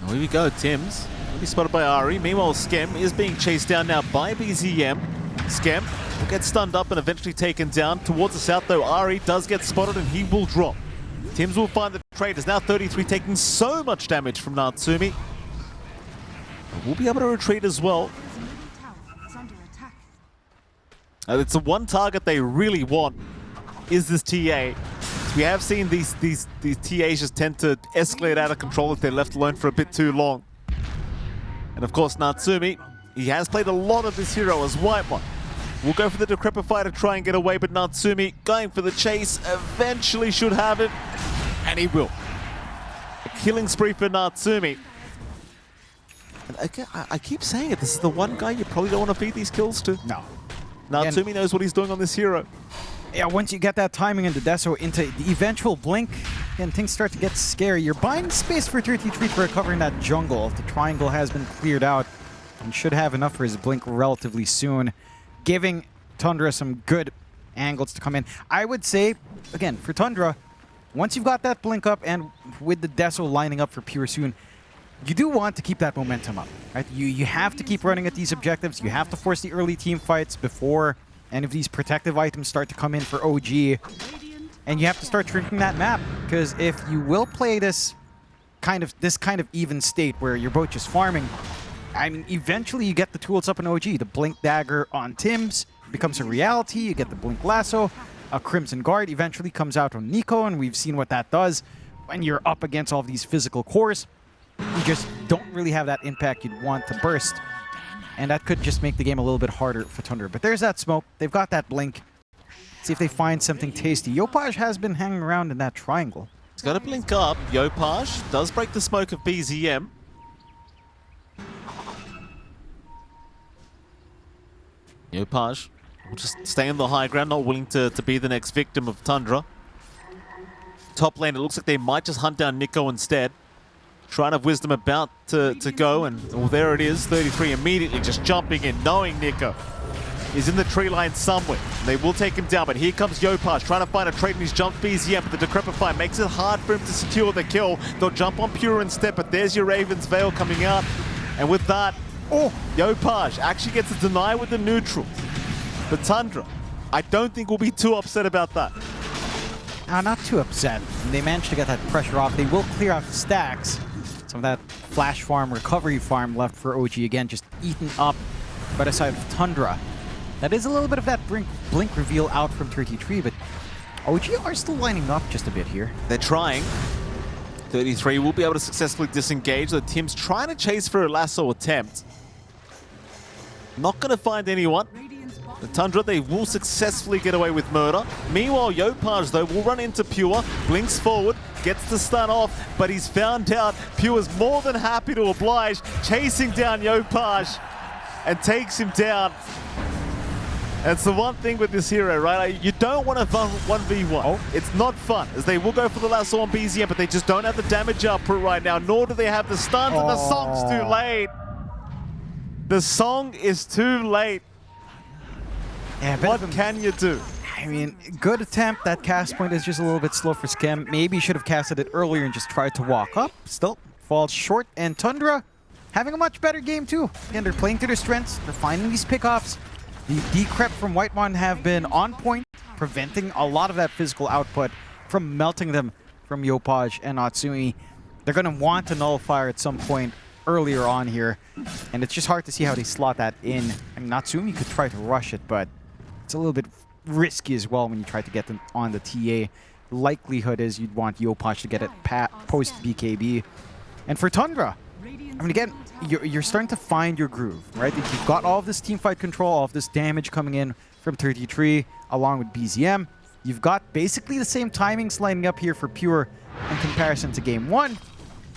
Oh, here we go, Tims. Will be spotted by Ari. Meanwhile, Skem is being chased down now by BZM. Skem will get stunned up and eventually taken down. Towards the south, though, Ari does get spotted and he will drop. Tims will find the trade. Is now 33, taking so much damage from Natsumi. We'll be able to retreat as well. It's the one target they really want is this TA. So we have seen these TAs just tend to escalate out of control if they're left alone for a bit too long. And of course, Natsumi, he has played a lot of this hero as White One. We'll go for the Decrepify to try and get away, but Natsumi going for the chase, eventually should have it, and he will. A killing spree for Natsumi. And again, I keep saying it, this is the one guy you probably don't want to feed these kills to. No. Natsumi knows what he's doing on this hero. Yeah, once you get that timing into Deso, into the eventual Blink, and things start to get scary. You're buying space for 33 to recover in that jungle. The triangle has been cleared out and should have enough for his Blink relatively soon, giving Tundra some good angles to come in. I would say, again, for Tundra, once you've got that Blink up and with the Deso lining up for Pure soon, you do want to keep that momentum up, right? You have to keep running at these objectives. You have to force the early team fights before any of these protective items start to come in for OG. And you have to start shrinking that map, because if you will play this kind of even state where you're both just farming, I mean, eventually you get the tools up in OG. The Blink Dagger on Tims becomes a reality. You get the Blink Lasso. A Crimson Guard eventually comes out on Nico, and we've seen what that does when you're up against all of these physical cores. You just don't really have that impact you'd want to burst. And that could just make the game a little bit harder for Tundra. But there's that smoke. They've got that Blink. See if they find something tasty. Yopaj has been hanging around in that triangle. He's got to blink up. Yopaj does break the smoke of BZM. Yopaj will just stay on the high ground, not willing to be the next victim of Tundra. Top lane, it looks like they might just hunt down Nico instead. Shrine of Wisdom about to go, and well, there it is. 33 immediately just jumping in, knowing Nico is in the tree line somewhere. They will take him down, but here comes Yopaj trying to find a trade, and he's jumped BZM, but the Decrepify makes it hard for him to secure the kill. They'll jump on Pure instead, but there's your Raven's Veil coming out, and with that, Yopaj actually gets a deny with the neutral. But Tundra, I don't think we'll be too upset about that. Not too upset. They managed to get that pressure off. They will clear out the stacks. Some of that flash farm, recovery farm left for OG, again, just eaten up by the side of Tundra. That is a little bit of that blink reveal out from 33, but OG are still lining up just a bit here. They're trying. 33 will be able to successfully disengage. The Tim's trying to chase for a lasso attempt. Not going to find anyone. The Tundra, they will successfully get away with murder. Meanwhile, Yopaj, though, will run into Pure, blinks forward, gets the stun off, but he's found out. Pure's more than happy to oblige, chasing down Yopaj and takes him down. That's the one thing with this hero, right? You don't want to 1v1. It's not fun, as they will go for the lasso on BZM, but they just don't have the damage output right now, nor do they have the stuns, and the song's too late. The song is too late. Yeah, what can you do? I mean, good attempt. That cast point is just a little bit slow for Skem. Maybe should have casted it earlier and just tried to walk up. Still falls short. And Tundra having a much better game too. Again, they're playing to their strengths. They're finding these pickoffs. The decrep from White One have been on point, preventing a lot of that physical output from melting them from Yopaj and Natsumi. They're going to want a nullifier at some point earlier on here. And it's just hard to see how they slot that in. I mean, Natsumi could try to rush it, but it's a little bit risky as well when you try to get them on the TA. Likelihood is you'd want Yopaj to get it post BKB. And for Tundra, I mean, again, you're starting to find your groove, right? You've got all of this teamfight control, all of this damage coming in from 33 along with BZM. You've got basically the same timings lining up here for Pure in comparison to game one.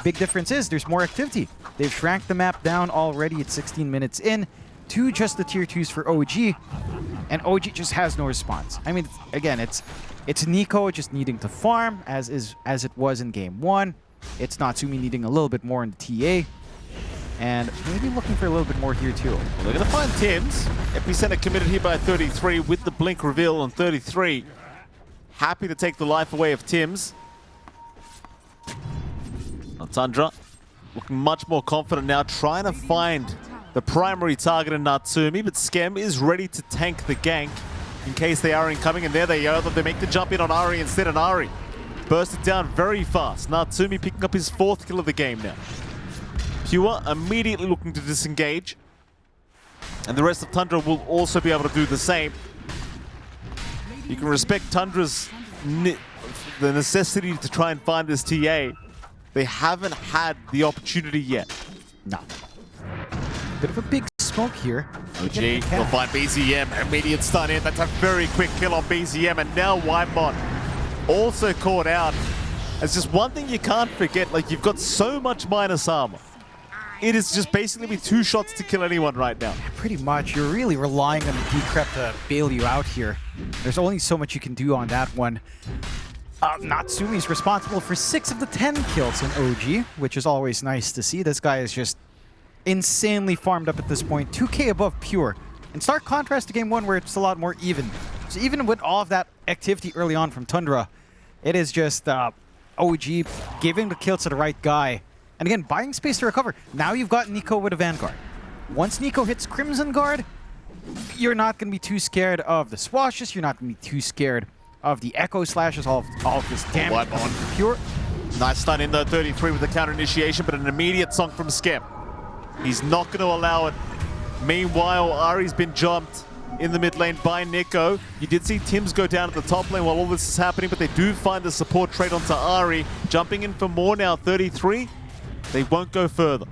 big difference is there's more activity. They've shrank the map down already at 16 minutes in to just the tier 2s for OG, and OG just has no response. I mean, again, it's Nico just needing to farm as it was in game 1. It's Natsumi needing a little bit more in the TA, and maybe looking for a little bit more here too. Well, they're going to find Tim's. Epicenter committed here by 33 with the blink reveal on 33. Happy to take the life away of Tim's. Tundra looking much more confident now, trying to find the primary target in Natsumi, but Skem is ready to tank the gank in case they are incoming, and there they are. They make the jump in on Ari instead, and Ari bursted down very fast. Natsumi picking up his 4th kill of the game now. Pure immediately looking to disengage, and the rest of Tundra will also be able to do the same. You can respect Tundra's the necessity to try and find this TA. They haven't had the opportunity yet. No. Bit of a big smoke here. OG will find BZM. Immediate stun in. That's a very quick kill on BZM. And now Whitemon also caught out. It's just one thing you can't forget. Like, you've got so much minus armor. It is just basically be 2 shots to kill anyone right now. Pretty much. You're really relying on the Decrep to bail you out here. There's only so much you can do on that one. Natsumi's responsible for 6 of the 10 kills in OG, which is always nice to see. This guy is just insanely farmed up at this point, 2k above Pure. In stark contrast to game 1 where it's a lot more even. So even with all of that activity early on from Tundra, it is just OG giving the kills to the right guy. And again, buying space to recover. Now you've got Nico with a Vanguard. Once Nico hits Crimson Guard, you're not going to be too scared of the swashes, you're not going to be too scared of the Echo Slashes, all of this damage coming from Pure. Nice stun in the 33 with the counter initiation, but an immediate song from Skem. He's not going to allow it. Meanwhile, Ari's been jumped in the mid lane by Nico. You did see Tim's go down at the top lane while all this is happening, but they do find the support trade onto Ari. Jumping in for more now, 33. They won't go further.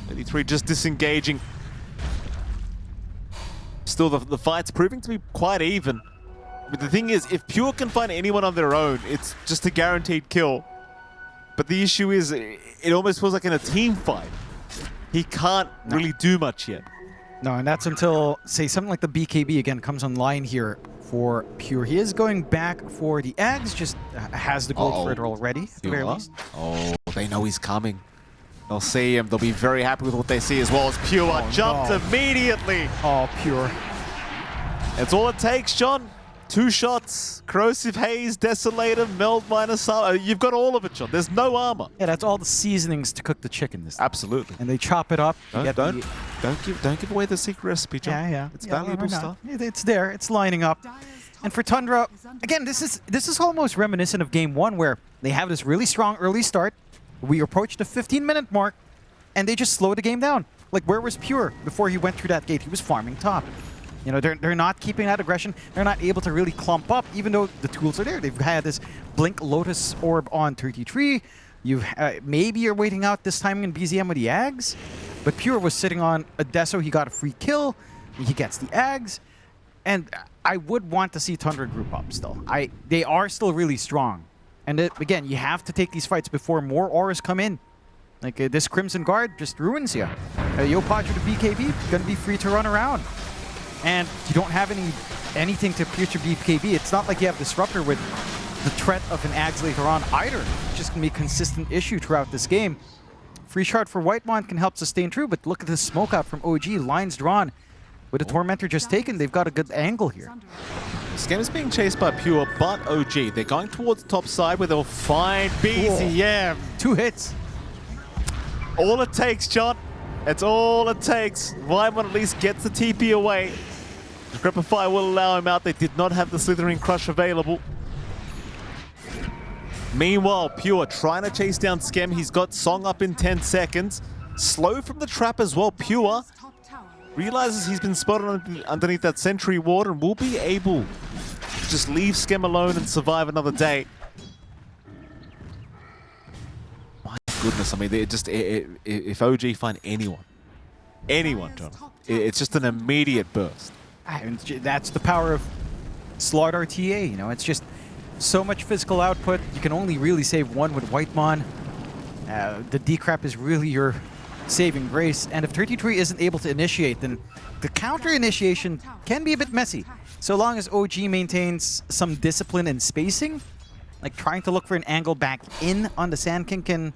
33 just disengaging. Still, the fight's proving to be quite even. But the thing is, if Pure can find anyone on their own, it's just a guaranteed kill. But the issue is, it almost feels like in a team fight. He can't really do much yet. No, and that's until, say, something like the BKB again comes online here for Pure. He is going back for the Ags, just has the gold for it already, at the very least. Oh, they know he's coming. They'll see him. They'll be very happy with what they see as well as Pure jumped immediately. Oh, Pure. That's all it takes, John. 2 shots, Corrosive Haze, Desolator, Meld minus armor. You've got all of it, John. There's no armor. Yeah, that's all the seasonings to cook the chicken. Absolutely. And they chop it up. Don't give away the secret recipe, John. Yeah. It's valuable stuff. It's there. It's lining up. And for Tundra, again, this is almost reminiscent of game 1 where they have this really strong early start. We approached the 15-minute mark, and they just slowed the game down. Like, where was Pure before he went through that gate? He was farming top. You know, they're not keeping that aggression. They're not able to really clump up, even though the tools are there. They've had this Blink Lotus Orb on 33. Maybe you're waiting out this timing in BZM with the Ags. But Pure was sitting on a Deso. He got a free kill. He gets the Ags. And I would want to see Tundra group up still. They are still really strong. And again, you have to take these fights before more auras come in. Like this Crimson Guard just ruins you. Yopaj with the BKB, going to be free to run around. And you don't have anything to pierce your BKB. It's not like you have Disruptor with the threat of an Ags later on either. It's just going to be a consistent issue throughout this game. Free shard for Whitemon can help sustain true, but look at the smoke out from OG. Lines drawn. With a Tormentor just taken, they've got a good angle here. Skem is being chased by Pure, but OG. They're going towards the top side where they'll find BZM. 2 hits. All it takes, John. That's all it takes. Whitemon at least gets the TP away. Grepify will allow him out. They did not have the Slithering Crush available. Meanwhile, Pure trying to chase down Skem. He's got Song up in 10 seconds. Slow from the trap as well. Pure realizes he's been spotted underneath that Sentry Ward and will be able to just leave Skem alone and survive another day. My goodness, I mean, if OG find anyone, John, it's just an immediate burst. And that's the power of Slaughter TA, you know, it's just so much physical output. You can only really save one with Whitemon. The decrep is really your saving grace. And if 33 isn't able to initiate, then the counter initiation can be a bit messy. So long as OG maintains some discipline and spacing, like trying to look for an angle back in on the Sand King can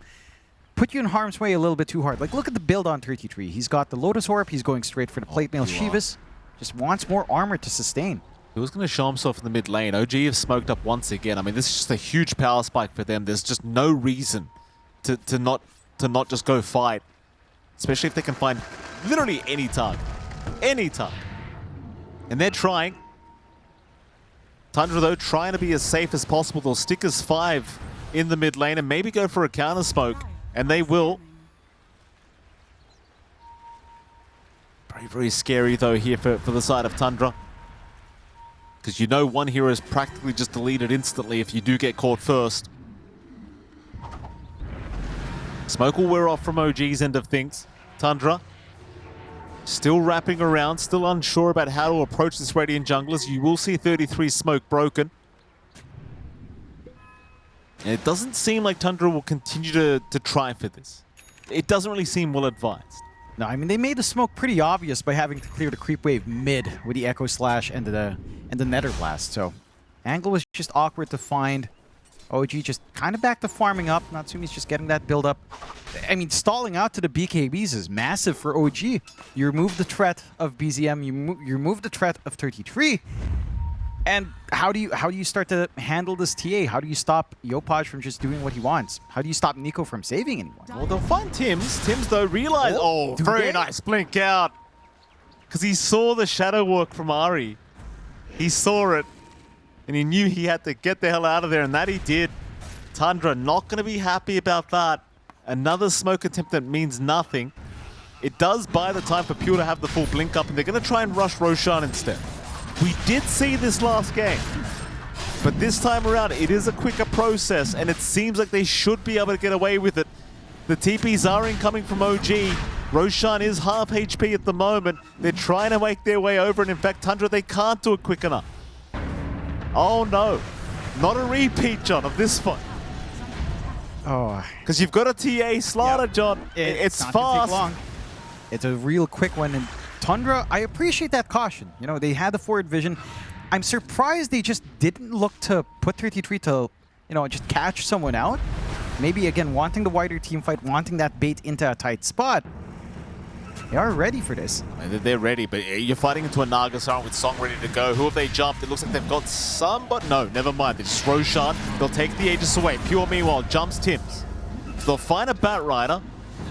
put you in harm's way a little bit too hard. Like, look at the build on 33. He's got the Lotus Orb. He's going straight for the Plate Mail Shivas. Just wants more armor to sustain. He was going to show himself in the mid lane. OG have smoked up once again. I mean, this is just a huge power spike for them. There's just no reason to not just go fight, especially if they can find literally any target. Any target. And they're trying. Tundra, though, trying to be as safe as possible. They'll stick as 5 in the mid lane and maybe go for a counter smoke. And they will. Very, very scary, though, here for the side of Tundra. Because you know one hero is practically just deleted instantly if you do get caught first. Smoke will wear off from OG's end of things. Tundra still wrapping around, still unsure about how to approach this Radiant junglers. You will see 33 smoke broken. And it doesn't seem like Tundra will continue to try for this. It doesn't really seem well advised. No, I mean, they made the smoke pretty obvious by having to clear the creep wave mid with the Echo Slash and the Nether Blast. So angle was just awkward to find. OG just kind of back to farming up. Natsumi's just getting that build up. I mean, stalling out to the BKBs is massive for OG. You remove the threat of BZM, you remove the threat of 33. And how do you start to handle this TA? How do you stop Yopaj from just doing what he wants? How do you stop Nico from saving anyone? Well, they'll find Tims. Tims, though, realize... Oh, very nice blink out. Because he saw the shadow work from Ari. He saw it. And he knew he had to get the hell out of there. And that he did. Tundra not going to be happy about that. Another smoke attempt that means nothing. It does buy the time for Pure to have the full blink up. And they're going to try and rush Roshan instead. We did see this last game, but this time around it is a quicker process and it seems like they should be able to get away with it. The TPs are incoming from OG. Roshan is half HP at the moment. They're trying to make their way over, and in fact, Tundra, they can't do it quick enough. Oh no, not a repeat, John, of this fight. Oh, because you've got a TA slaughter, yep. John. It's not fast. Take long. It's a real quick one. And Tundra, I appreciate that caution. You know, they had the forward vision. I'm surprised they just didn't look to put 33 to, you know, just catch someone out. Maybe, again, wanting the wider team fight, wanting that bait into a tight spot. They are ready for this. They're ready, but you're fighting into a Nagasar with Song ready to go. Who have they jumped? It looks like they've got some, but no, never mind. They just Roshan. They'll take the Aegis away. Pure, meanwhile, jumps Tims. So they'll find a Bat Rider.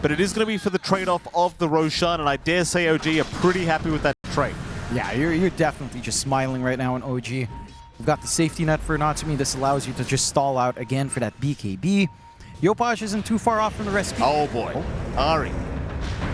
But it is going to be for the trade-off of the Roshan, and I dare say OG are pretty happy with that trade. Yeah, you're definitely just smiling right now on OG. We've got the safety net for Natsumi. This allows you to just stall out again for that BKB. Yopaj isn't too far off from the rescue. Oh boy, Ari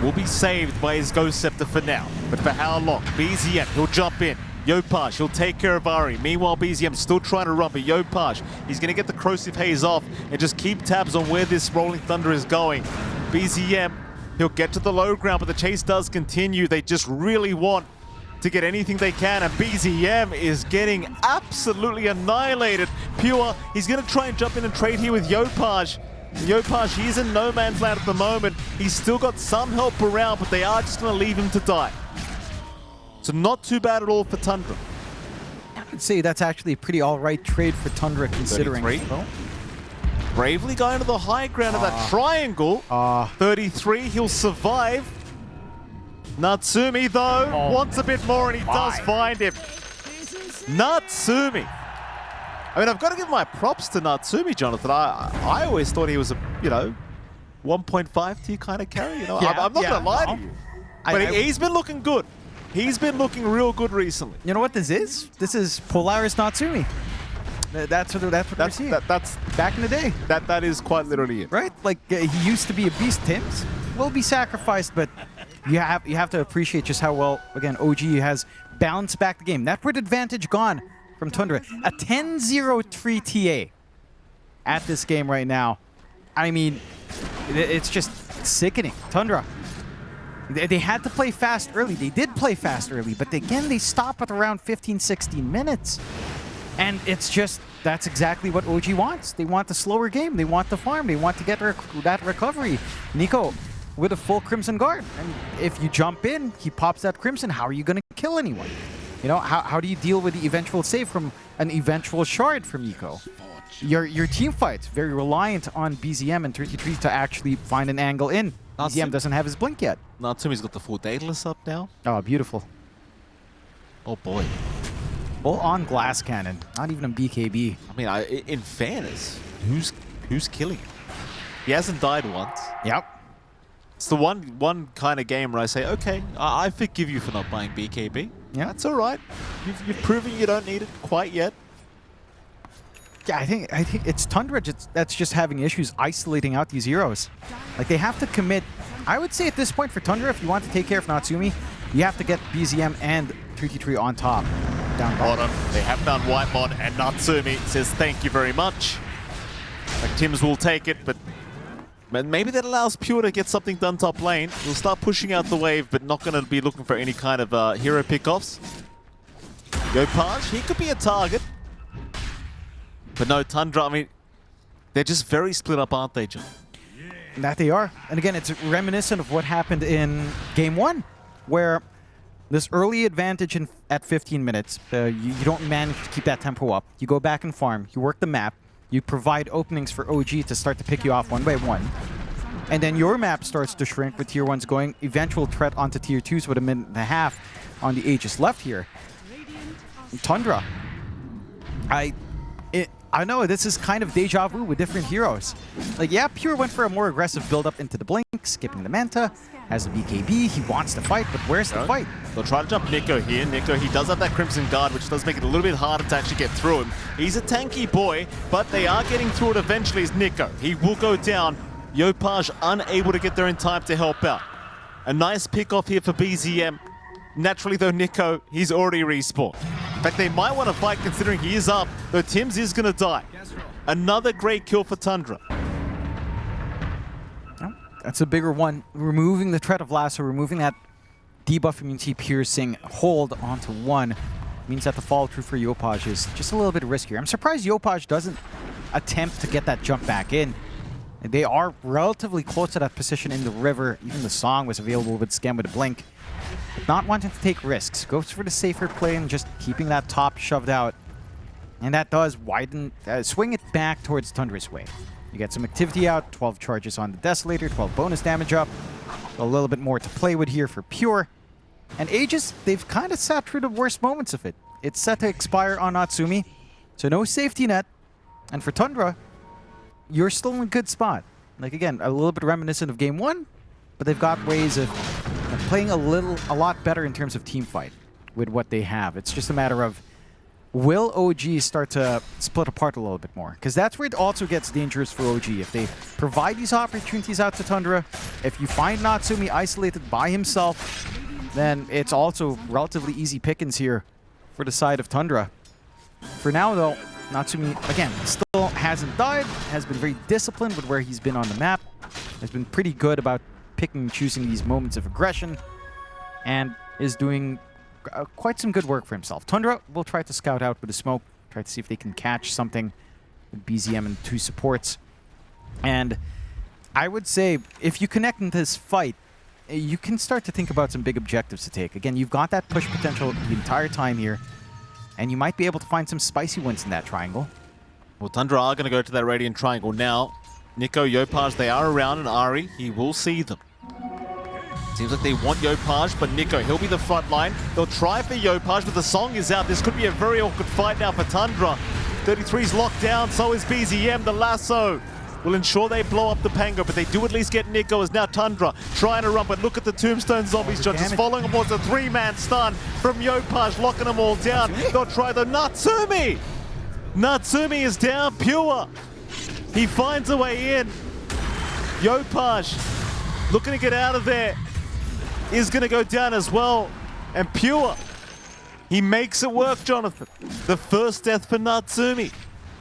will be saved by his Ghost Scepter for now. But for how long? BZM, he'll jump in. Yopaj, he'll take care of Ari. Meanwhile, BZM still trying to run, but Yopaj, he's going to get the Corrosive Haze off and just keep tabs on where this Rolling Thunder is going. BZM, he'll get to the low ground, but the chase does continue. They just really want to get anything they can, and BZM is getting absolutely annihilated. Pure, he's going to try and jump in and trade here with Yopaj. Yopaj, he's in no man's land at the moment. He's still got some help around, but they are just going to leave him to die. So not too bad at all for Tundra. I'd say that's actually a pretty all-right trade for Tundra, considering. 33. Bravely going to the high ground of that triangle. 33, he'll survive. Natsumi, though, wants a bit more, and he does find him. Natsumi. I mean, I've got to give my props to Natsumi, Jonathan. I always thought he was a, 1.5 tier kind of carry. I'm not going to lie to you. But he's been looking good. He's been looking real good recently. You know what this is? This is Polaris Natsumi. That's what we're seeing. That's back in the day. That is quite literally it. Right? Like, he used to be a beast. Tims will be sacrificed, but you have to appreciate just how well, again, OG has balanced back the game. Network advantage gone from Tundra. A 10-0-3 TA at this game right now. I mean, it's just sickening. Tundra, they had to play fast early. They did play fast early, but again, they stop at around 15, 16 minutes. And it's just, that's exactly what OG wants. They want the slower game. They want the farm. They want to get that recovery. Nico with a full Crimson Guard. And if you jump in, he pops that Crimson. How are you going to kill anyone? You know, how do you deal with the eventual save from an eventual shard from Nico? Your team fight's very reliant on BZM and 33 to actually find an angle in. BZM doesn't have his blink yet. Natsumi's got the full Daedalus up now. Oh, beautiful. Oh boy. Full on glass cannon, not even a BKB. I mean, in fairness, who's killing him? He hasn't died once. Yep. It's the one kind of game where I say, okay, I forgive you for not buying BKB. Yeah, that's all right. You've proven you don't need it quite yet. Yeah, I think it's Tundra that's just having issues isolating out these heroes. Like, they have to commit. I would say at this point for Tundra, if you want to take care of Natsumi, you have to get BZM and 333 on top. Down bottom. They have found Whitemon, and Natsumi says thank you very much. Like, Tims will take it, but maybe that allows Pure to get something done top lane. We'll start pushing out the wave, but not going to be looking for any kind of hero pickoffs. Yopaj, he could be a target. But no, Tundra, I mean, they're just very split up, aren't they, John? That they are. And again, it's reminiscent of what happened in Game 1, where this early advantage at 15 minutes, you don't manage to keep that tempo up. You go back and farm, you work the map, you provide openings for OG to start to pick you off one by one. And then your map starts to shrink with tier 1s going eventual threat onto tier 2s with a minute and a half on the Aegis left here. Tundra. I know this is kind of deja vu with different heroes. Like, yeah, Pure went for a more aggressive build-up into the Blink, skipping the Manta, has a BKB, he wants to fight, but where's the fight? They'll try to jump Nico here. Nico, he does have that Crimson Guard, which does make it a little bit harder to actually get through him. He's a tanky boy, but they are getting through it eventually as Nico. He will go down. Yopaj unable to get there in time to help out. A nice pick off here for BZM. Naturally, though, Nico, he's already respawned. In fact, they might want to fight considering he is up, though Tims is going to die. Another great kill for Tundra. That's a bigger one. Removing the threat of Lasso, removing that debuff immunity piercing hold onto one means that the follow through for Yopaj is just a little bit riskier. I'm surprised Yopaj doesn't attempt to get that jump back in. They are relatively close to that position in the river. Even the song was available with Scam with a blink. But not wanting to take risks. Goes for the safer play and just keeping that top shoved out. And that does widen, swing it back towards Tundra's way. You get some activity out, 12 charges on the Desolator, 12 bonus damage up. A little bit more to play with here for Pure. And Aegis, they've kind of sat through the worst moments of it. It's set to expire on Natsumi, so no safety net. And for Tundra, you're still in a good spot. Like, again, a little bit reminiscent of Game 1, but they've got ways of playing a lot better in terms of team fight with what they have. It's just a matter of, will OG start to split apart a little bit more? Because that's where it also gets dangerous for OG. If they provide these opportunities out to Tundra, if you find Natsumi isolated by himself, then it's also relatively easy pickings here for the side of Tundra. For now, though, Natsumi, again, still hasn't died, has been very disciplined with where he's been on the map, has been pretty good about picking and choosing these moments of aggression, and is doing quite some good work for himself. Tundra will try to scout out with the smoke, try to see if they can catch something with BZM and 2 supports. And I would say, if you connect in this fight, you can start to think about some big objectives to take. Again, you've got that push potential the entire time here, and you might be able to find some spicy wins in that triangle. Well, Tundra are going to go to that Radiant Triangle now. Nico, Yopaj, they are around, and Ari, he will see them. Seems like they want Yopaj, but Nico, he'll be the front line. They'll try for Yopaj, but the song is out. This could be a very awkward fight now for Tundra. 33's locked down, so is BZM. The lasso will ensure they blow up the Pango, but they do at least get Nico as now Tundra trying to run, but look at the Tombstone Zombies, John, just following him towards a 3-man stun from Yopaj, locking them all down. They'll try the Natsumi. Natsumi is down, Pure. He finds a way in. Yopaj looking to get out of there. Is going to go down as well. And Pure, he makes it work, Jonathan. The first death for Natsumi.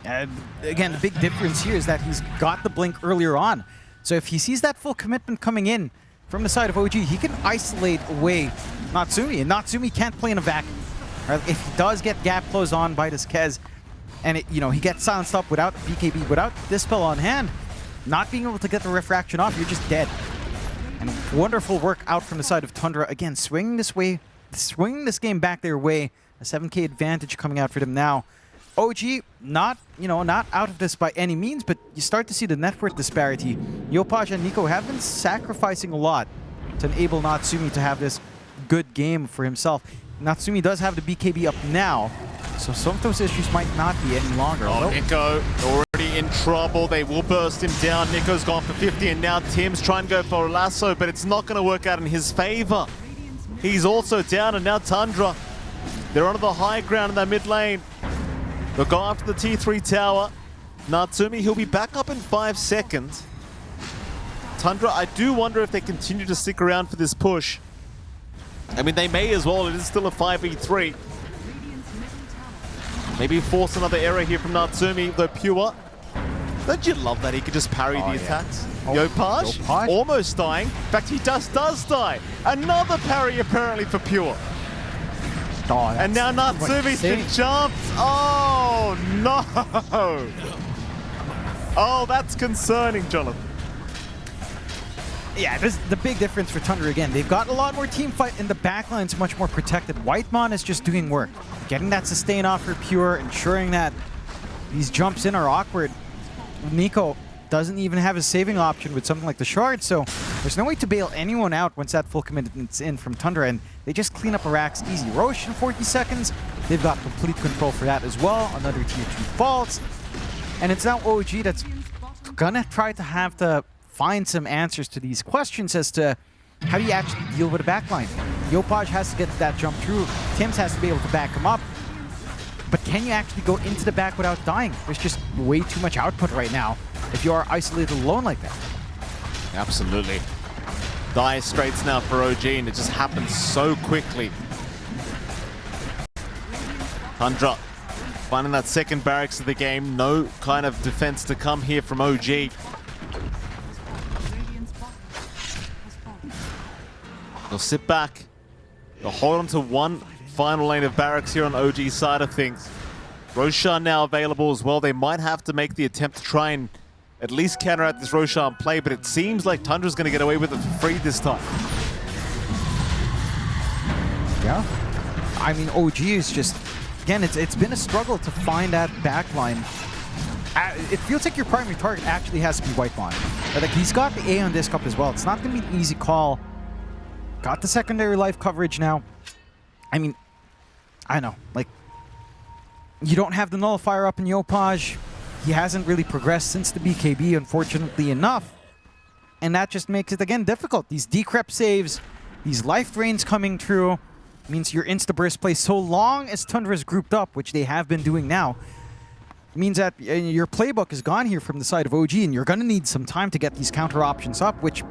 And again, the big difference here is that he's got the blink earlier on. So if he sees that full commitment coming in from the side of OG, he can isolate away Natsumi. And Natsumi can't play in a vacuum. Right? If he does get gap closed on by this Kez, And it, he gets silenced up without BKB, without Dispel on hand. Not being able to get the refraction off, you're just dead. And wonderful work out from the side of Tundra. Again, swinging this game back their way. A 7K advantage coming out for them now. OG, not out of this by any means, but you start to see the net worth disparity. Yopaj and Nico have been sacrificing a lot to enable Natsumi to have this good game for himself. Natsumi does have the BKB up now, so some of those issues might not be any longer. Oh, Nico already in trouble. They will burst him down. Nico's gone for 50, and now Tim's trying to go for a lasso, but it's not going to work out in his favor. He's also down, and now Tundra, they're on the high ground in that mid lane. They'll go after the T3 tower. Natsumi, he'll be back up in 5 seconds. Tundra, I do wonder if they continue to stick around for this push. I mean, they may as well. It is still a 5v3. Maybe force another error here from Natsumi, though Pure. Don't you love that he could just parry the attacks? Yopaj, almost dying. In fact, he does die. Another parry apparently for Pure. Oh, and now Natsumi's been jumped. Oh, no. Oh, that's concerning, Jonathan. Yeah, this is the big difference for Tundra again. They've got a lot more team fight, and the backline's much more protected. Whitemon is just doing work. Getting that sustain off for Pure, ensuring that these jumps in are awkward. Nico doesn't even have a saving option with something like the Shard, so there's no way to bail anyone out once that full commitment's in from Tundra, and they just clean up Iraq's easy. Roche in 40 seconds, they've got complete control for that as well. Another tier 2 falls, and it's now OG that's gonna try to have to find some answers to these questions as to how do you actually deal with a backline. Yopaj has to get that jump through, Tims has to be able to back him up, but can you actually go into the back without dying? There's just way too much output right now if you are isolated alone like that. Absolutely. Dire straits now for OG, and it just happens so quickly. Tundra finding that second barracks of the game. No kind of defense to come here from OG. They'll sit back. They'll hold on to one final lane of barracks here on OG's side of things. Roshan now available as well. They might have to make the attempt to try and at least counteract this Roshan play, but it seems like Tundra's going to get away with it for free this time. Yeah. I mean, OG is just, again, it's been a struggle to find that backline. It feels like your primary target actually has to be Whitemon. Like, he's got the A on this cup as well. It's not going to be an easy call. Got the secondary life coverage now. I mean, I know, like, you don't have the nullifier up in Yopaj. He hasn't really progressed since the BKB, unfortunately enough. And that just makes it, again, difficult. These decrep saves, these life drains coming through, means your insta-burst play, so long as Tundra is grouped up, which they have been doing now, means that your playbook is gone here from the side of OG, and you're going to need some time to get these counter options up, which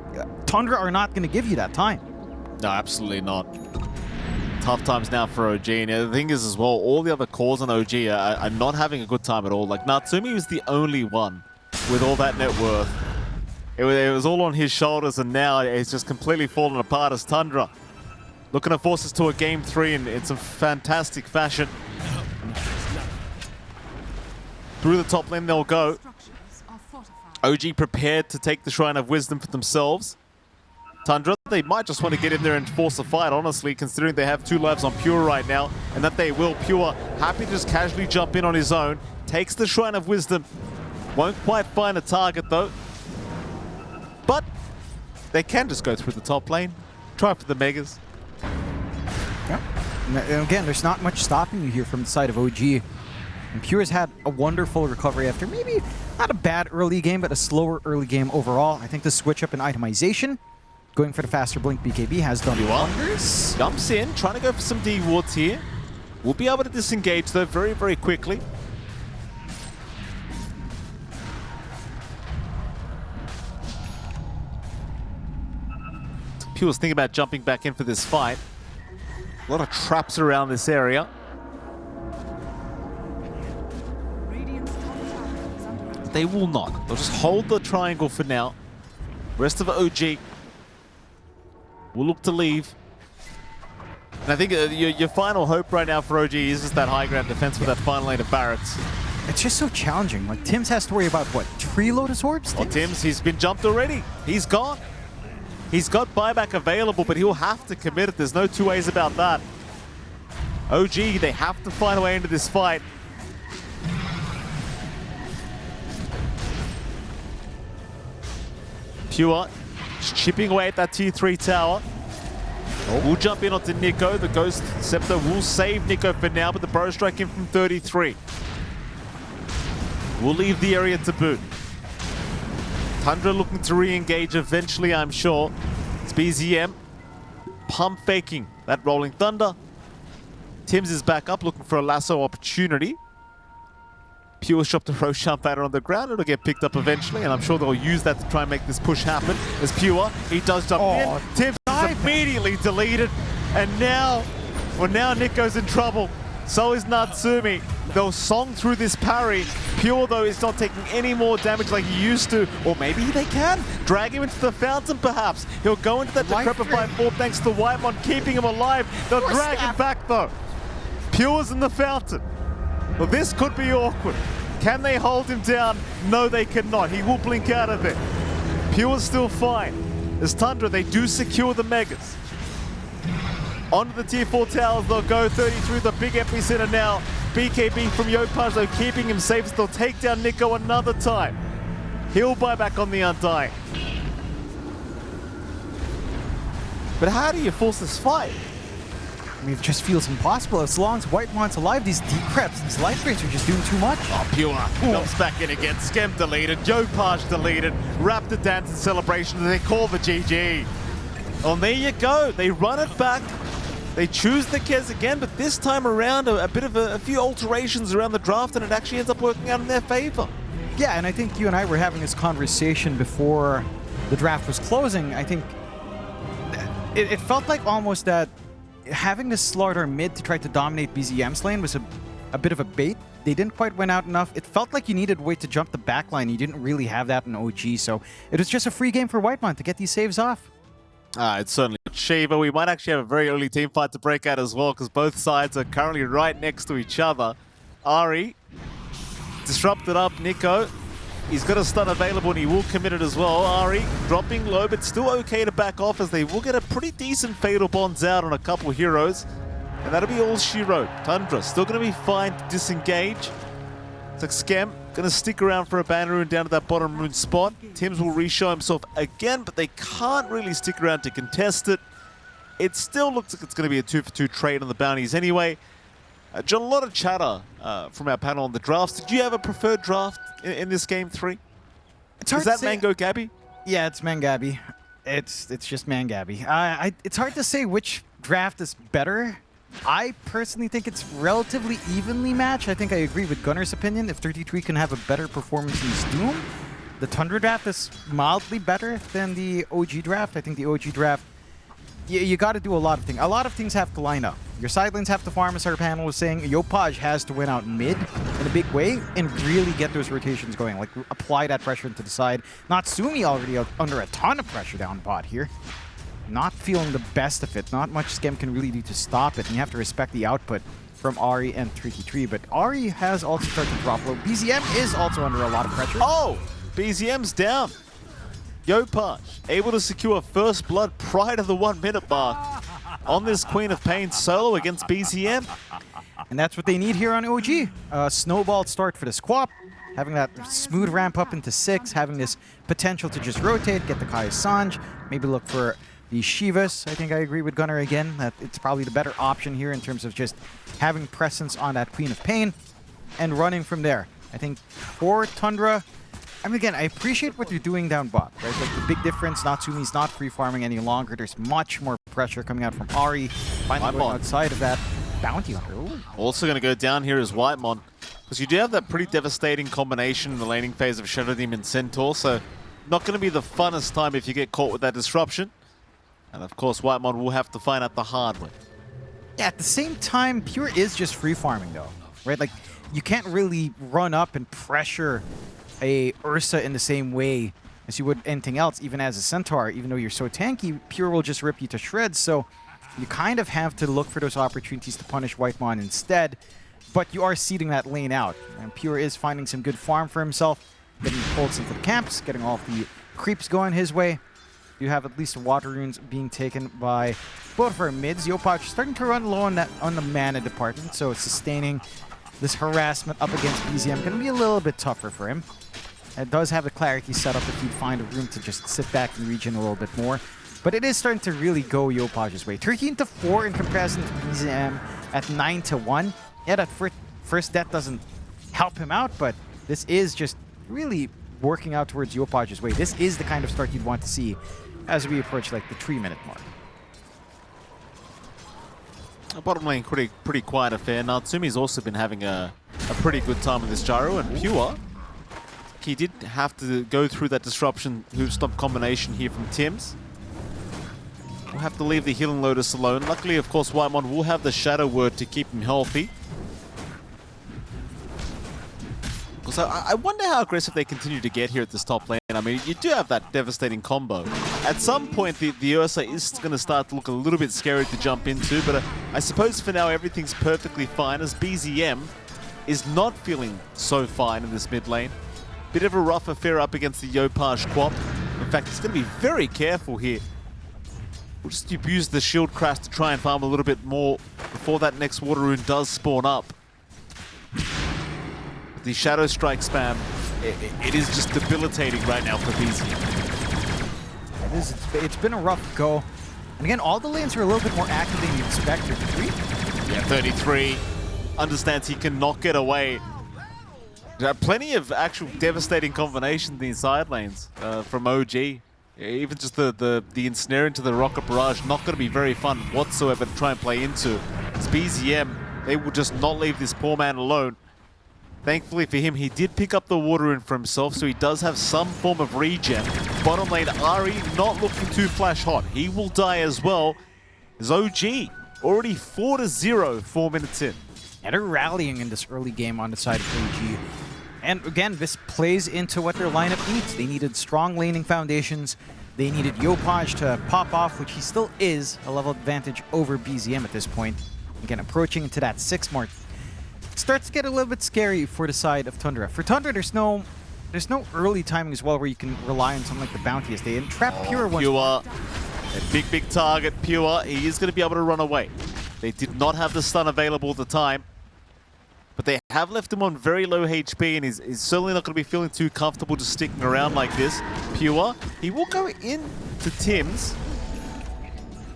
Tundra are not going to give you that time. No, absolutely not. Tough times now for OG, and the thing is as well, all the other cores on OG are not having a good time at all. Like, Natsumi was the only one with all that net worth. It was all on his shoulders, and now it's just completely fallen apart as Tundra looking to force us to a game 3 in some fantastic fashion. Through the top lane they'll go. OG prepared to take the Shrine of Wisdom for themselves. Tundra, they might just want to get in there and force a fight, honestly, considering they have 2 lives on Pure right now, and that they will. Pure, happy to just casually jump in on his own, takes the Shrine of Wisdom. Won't quite find a target, though. But they can just go through the top lane, try for the Megas. Yeah. And again, there's not much stopping you here from the side of OG. And Pure's had a wonderful recovery after maybe not a bad early game, but a slower early game overall. I think the switch up in itemization, going for the faster blink BKB, has done wonders. Jumps in, trying to go for some D wards here. We'll be able to disengage though very, very quickly. Pure's thinking about jumping back in for this fight. A lot of traps around this area. They will not. They'll just hold the triangle for now. Rest of OG will look to leave. And I think your final hope right now for OG is just that high ground defense with that final lane of barracks. it's just so challenging. Like, Tims has to worry about, what, 3 Lotus Orbs? Well, Tims, he's been jumped already. He's gone. He's got buyback available, but he'll have to commit it. There's no two ways about that. OG, they have to find a way into this fight. Pure just chipping away at that tier 3 tower. We'll jump in onto Nico. The Ghost Scepter will save Nico for now, but the Burrow Strike in from 33. We'll leave the area to boot. Tundra looking to re-engage eventually, I'm sure. It's BZM pump faking that Rolling Thunder. Tims is back up looking for a lasso opportunity. Pure shot to Roshan batter on the ground. It'll get picked up eventually, and I'm sure they'll use that to try and make this push happen. As Pure, he does jump in. Tims is immediately deleted, and now Nico's in trouble. So is Natsumi. They'll song through this parry. Pure, though, is not taking any more damage like he used to. Or maybe they can. Drag him into the fountain, perhaps. He'll go into that decrepified form thanks to Whitemon keeping him alive. They'll drag him back, though. Pure's in the fountain. Well, this could be awkward. Can they hold him down? No, they cannot. He will blink out of it. Pure's still fine. As Tundra, they do secure the Megas. Onto the tier 4 towers, they'll go 33, the big epicenter now. BKB from Yakult, though, keeping him safe. They'll take down Nico another time. He'll buy back on the Undying. But how do you force this fight? I mean, it just feels impossible. As long as Whitemon's alive, these decreps, these life breaks are just doing too much. Oh, Pure jumps back in again. Skem deleted. Yakult deleted. Raptor dance in celebration. They call the GG. Well, there you go. They run it back. They choose the Kez again, but this time around, a bit of a few alterations around the draft, and it actually ends up working out in their favor. Yeah, and I think you and I were having this conversation before the draft was closing. I think it felt like almost that having to slaughter mid to try to dominate BZM's lane was a bit of a bait. They didn't quite win out enough. It felt like you needed a way to jump the backline. You didn't really have that in OG, so it was just a free game for Whitemon to get these saves off. It's certainly Shiva. We might actually have a very early team fight to break out as well, because both sides are currently right next to each other. Ari disrupted up Nico. He's got a stun available and he will commit it as well. Ari dropping low, but still okay to back off, as they will get a pretty decent Fatal Bonds out on a couple heroes. And that'll be all she wrote. Tundra still going to be fine to disengage. It's like Skem going to stick around for a banner rune down to that bottom rune spot. Tims will re-show himself again, but they can't really stick around to contest it. It still looks like it's going to be a 2-for-2 trade on the bounties anyway. John, a lot of chatter from our panel on the drafts. Did you have a preferred draft in this game 3? It's hard Is that to say. Mango Gabby? Yeah, it's Mangabi. It's just Mangabi. It's hard to say which draft is better. I personally think it's relatively evenly matched. I think I agree with Gunner's opinion. If 33 can have a better performance in Doom, the Tundra draft is mildly better than the OG draft. I think the OG draft, you got to do a lot of things. A lot of things have to line up. Your side lanes have to farm, as our panel was saying. Yakult has to win out mid in a big way and really get those rotations going. Like, apply that pressure into the side. Natsumi already under a ton of pressure down bot here. Not feeling the best of it. Not much Skem can really do to stop it. And you have to respect the output from Ari and 33. But Ari has also started to drop low. BZM is also under a lot of pressure. Oh! BZM's down. Yakult able to secure first blood prior to the 1 minute mark on this Queen of Pain solo against BZM. And that's what they need here on OG. Snowballed start for the Squap. Having that smooth ramp up into 6. Having this potential to just rotate, get the Kai Sanj. Maybe look for the Shivas. I think I agree with Gunner again, that it's probably the better option here in terms of just having presence on that Queen of Pain and running from there. I think for Tundra, I mean, again, I appreciate what you're doing down bot, right? Like, the big difference, Natsumi's not free farming any longer. There's much more pressure coming out from Ari. Finally going outside of that bounty hunter. Ooh. Also going to go down here is Whitemon, because you do have that pretty devastating combination in the laning phase of Shadow Demon Centaur, so not going to be the funnest time if you get caught with that disruption. And of course, Whitemon will have to find out the hard way. Yeah, at the same time, Pure is just free farming though, right? Like, you can't really run up and pressure a Ursa in the same way as you would anything else, even as a Centaur. Even though you're so tanky, Pure will just rip you to shreds, so you kind of have to look for those opportunities to punish Whitemon instead. but you are seeding that lane out. And Pure is finding some good farm for himself, getting pulls into the camps, getting all of the creeps going his way. You have at least water runes being taken by both of our mids. Yopaj starting to run low on the mana department, so sustaining this harassment up against BZM going to be a little bit tougher for him. It does have the clarity set up if you find a room to just sit back and regen a little bit more. But it is starting to really go Yopaj's way. 13-4 in comparison to BZM at 9-1. Yeah, that first death doesn't help him out, but this is just really working out towards Yopaj's way. This is the kind of start you'd want to see as we approach like the 3-minute mark. Bottom lane, pretty quiet affair. Natsumi's also been having a pretty good time with this gyro, and Pure, he did have to go through that disruption hoop stop combination here from Tim's. We'll have to leave the healing Lotus alone. Luckily, of course, Whitemon will have the Shadow Word to keep him healthy. So I wonder how aggressive they continue to get here at this top lane. I mean, you do have that devastating combo. At some point, the Ursa is going to start to look a little bit scary to jump into, but I suppose for now everything's perfectly fine as BZM is not feeling so fine in this mid lane. Bit of a rough affair up against the Yopaj Quap. In fact, he's going to be very careful here. We'll just use the shield crash to try and farm a little bit more before that next water rune does spawn up. The Shadow Strike spam, it is just debilitating right now for BZM. It's been a rough go. And again, all the lanes are a little bit more active than you expect. Yeah, 33. Understands he can knock it away. There are plenty of actual devastating combinations in these side lanes from OG. Even just the ensnare into the Rocket Barrage, not going to be very fun whatsoever to try and play into. It's BZM, they will just not leave this poor man alone. Thankfully for him, he did pick up the water rune for himself, so he does have some form of regen. Bottom lane, Ari not looking too flash hot. He will die as well. As OG already 4-0, 4 minutes in. And they're rallying in this early game on the side of OG. And again, this plays into what their lineup needs. They needed strong laning foundations. They needed Yopaj to pop off, which he still is a level advantage over BZM at this point. Again, approaching into that 6 mark. It starts to get a little bit scary for the side of Tundra. For Tundra, there's no early timing as well where you can rely on something like the Bounty as they trap Pure once. Pure, a big target, Pure. He is going to be able to run away. They did not have the stun available at the time, but they have left him on very low HP, and he's certainly not going to be feeling too comfortable just sticking around like this. Pure, he will go into Tim's.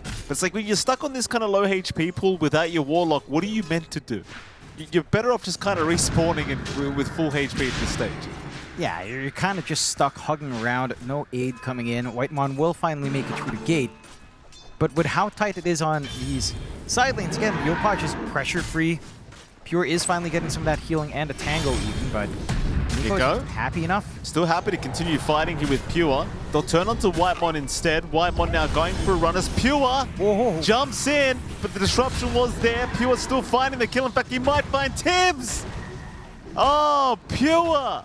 But it's like when you're stuck on this kind of low HP pool without your Warlock, what are you meant to do? You're better off just kind of respawning and with full HP at this stage. Yeah, you're kind of just stuck hugging around, no aid coming in. Whitemon will finally make it through the gate. But with how tight it is on these side lanes, again, Yopaj is pressure-free. Pure is finally getting some of that healing and a tango even, but Nico's happy enough. Still happy to continue fighting here with Pure. They'll turn onto Whitemon instead. Whitemon now going for a run as Pure jumps in, but the disruption was there. Pure still finding the kill. In fact, he might find Tibbs. Oh, Pure.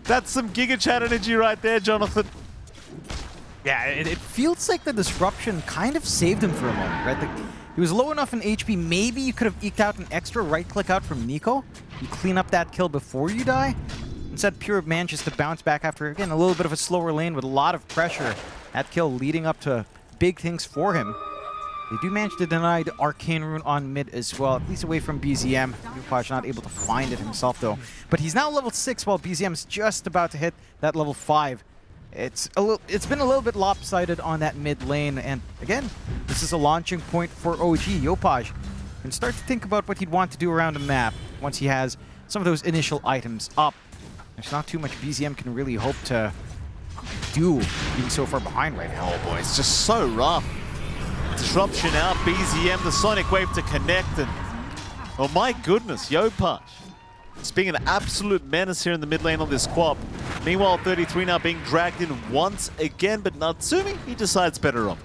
That's some Giga Chat energy right there, Jonathan. Yeah, it feels like the disruption kind of saved him for a moment, right? He was low enough in HP, maybe you could have eked out an extra right-click out from Nico. You clean up that kill before you die. Instead, Pure manages to bounce back after, again, a little bit of a slower lane with a lot of pressure. That kill leading up to big things for him. They do manage to deny the Arcane Rune on mid as well, at least away from BZM. Yopaj not able to find it himself, though. But he's now level 6 while BZM is just about to hit that level 5. It's been a little bit lopsided on that mid lane, and again, this is a launching point for OG. Yopaj can start to think about what he'd want to do around the map once he has some of those initial items up. There's not too much BZM can really hope to do being so far behind right now. Oh boy, it's just so rough. Disruption out, BZM, the Sonic Wave to connect, and oh my goodness, Yopaj. It's being an absolute menace here in the mid lane on this quap. Meanwhile, 33 now being dragged in once again, but Natsumi, he decides better off.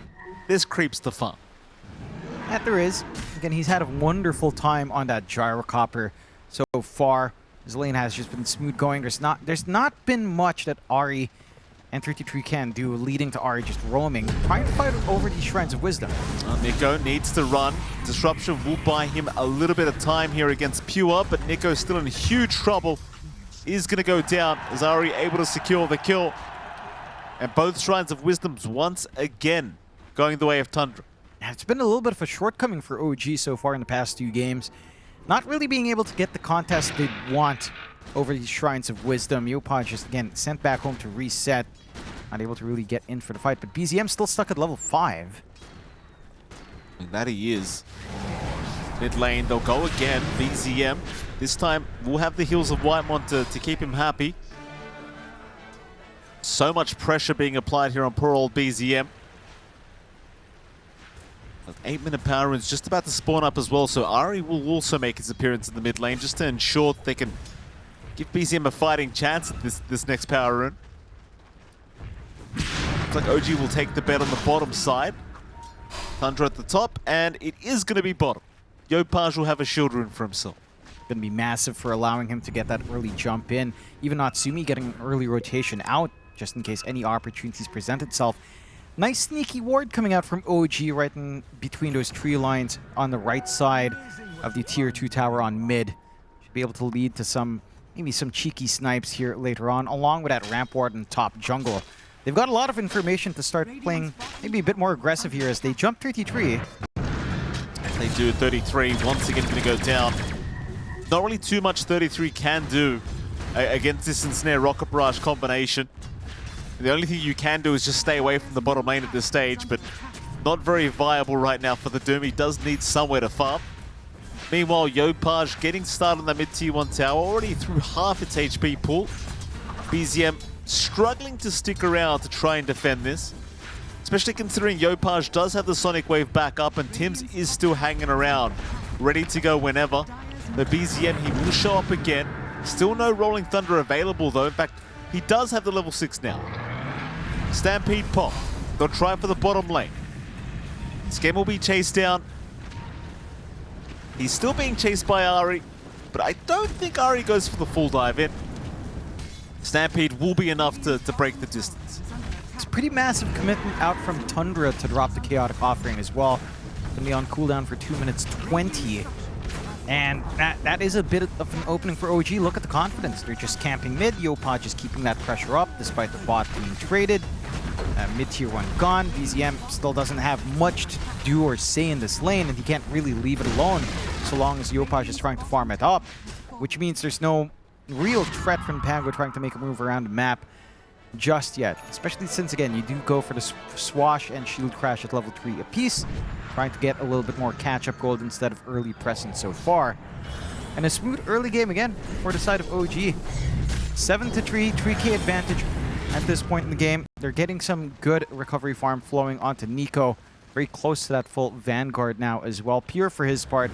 This creeps the farm. That there is. Again, he's had a wonderful time on that Gyrocopter so far. His lane has just been smooth going. There's not been much that Ari and 33 can do, leading to Ari just roaming, trying to fight over these Shrines of Wisdom. Nico needs to run. Disruption will buy him a little bit of time here against Pure, but Nico's still in huge trouble. Is going to go down as Ari able to secure the kill. And both Shrines of Wisdoms once again going the way of Tundra. Yeah, it's been a little bit of a shortcoming for OG so far in the past 2 games. Not really being able to get the contest they want over these Shrines of Wisdom. Yopaj just, again, sent back home to reset. Not able to really get in for the fight, but BZM still stuck at level 5. And that he is. Mid lane, they'll go again. BZM. This time, we'll have the heals of Whitemon to keep him happy. So much pressure being applied here on poor old BZM. 8-minute power rune's just about to spawn up as well, so Ari will also make his appearance in the mid lane just to ensure that they can give BZM a fighting chance at this next power rune. Looks like OG will take the bet on the bottom side. Tundra at the top, and it is going to be bottom. Yopaj will have a shield rune for himself. Going to be massive for allowing him to get that early jump in. Even Natsumi getting an early rotation out, just in case any opportunities present itself. Nice sneaky ward coming out from OG right in between those tree lines on the right side of the tier 2 tower on mid. Should be able to lead to maybe some cheeky snipes here later on, along with that ramp ward in top jungle. They've got a lot of information to start playing maybe a bit more aggressive here as they jump 33. They do 33, once again going to go down. Not really too much 33 can do against this Ensnare Rocket Barrage combination. The only thing you can do is just stay away from the bottom lane at this stage, but not very viable right now for the Doom. He does need somewhere to farm. Meanwhile, Yopaj getting started on the mid-tier 1 tower, already through half its HP pool. BZM struggling to stick around to try and defend this, especially considering Yopaj does have the Sonic Wave back up and Tims is still hanging around, ready to go whenever. The BZM, he will show up again. Still no Rolling Thunder available though. In fact, he does have the level 6 now. Stampede pop. They'll try for the bottom lane. Skem will be chased down. He's still being chased by Ari, but I don't think Ari goes for the full dive in. Stampede will be enough to break the distance. It's a pretty massive commitment out from Tundra to drop the Chaotic Offering as well. Gonna be on cooldown for 2 minutes 20. And that is a bit of an opening for OG. Look at the confidence. They're just camping mid. Yopaj is keeping that pressure up despite the bot being traded. Mid-tier 1 gone. BZM still doesn't have much to do or say in this lane, and he can't really leave it alone so long as Yopaj is trying to farm it up, which means there's no real threat from Pango trying to make a move around the map just yet. Especially since, again, you do go for the Swash and Shield Crash at level 3 apiece, trying to get a little bit more catch-up gold instead of early presence so far. And a smooth early game again for the side of OG. 7-3, 3k advantage at this point in the game. They're getting some good recovery farm flowing onto Nico. Very close to that full Vanguard now as well. Pure, for his part,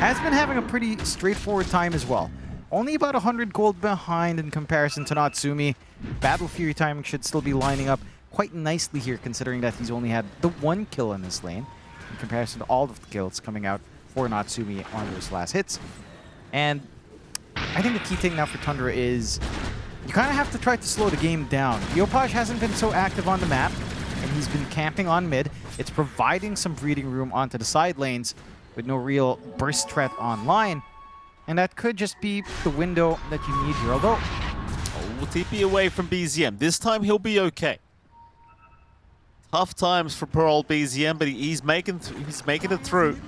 has been having a pretty straightforward time as well. Only about 100 gold behind in comparison to Natsumi. Battle Fury timing should still be lining up quite nicely here, considering that he's only had the 1 kill in this lane in comparison to all of the kills coming out for Natsumi on those last hits. And I think the key thing now for Tundra is you kind of have to try to slow the game down. Yopaj hasn't been so active on the map, and he's been camping on mid. It's providing some breathing room onto the side lanes with no real burst threat online. And that could just be the window that you need here. Although, we'll TP away from BZM. This time he'll be okay. Tough times for poor old BZM, but he's making it through.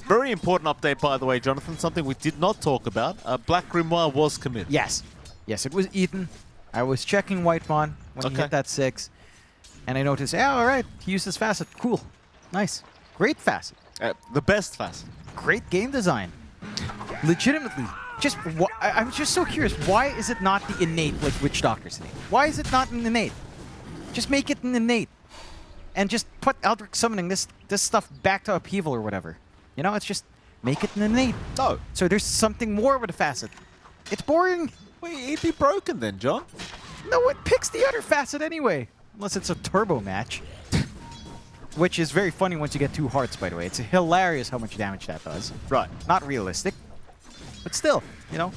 Very important update, by the way, Jonathan. Something we did not talk about. Black Grimoire was committed. Yes. Yes, it was eaten. I was checking Whitemon when he hit that 6. And I noticed, yeah, all right, he used his facet. Cool. Nice. Great facet. The best facet. Great game design. Legitimately. I'm just so curious. Why is it not the innate, like Witch Doctor's innate? Why is it not an innate? Just make it an innate. And just put Eldritch Summoning this stuff back to Upheaval or whatever. You know, it's just make it an innate. No. So there's something more with a facet. It's boring. Wait, it'd be broken then, John. No, it picks the other facet anyway. Unless it's a turbo match. Which is very funny once you get 2 hearts, by the way. It's hilarious how much damage that does. Right. Not realistic. But still, you know,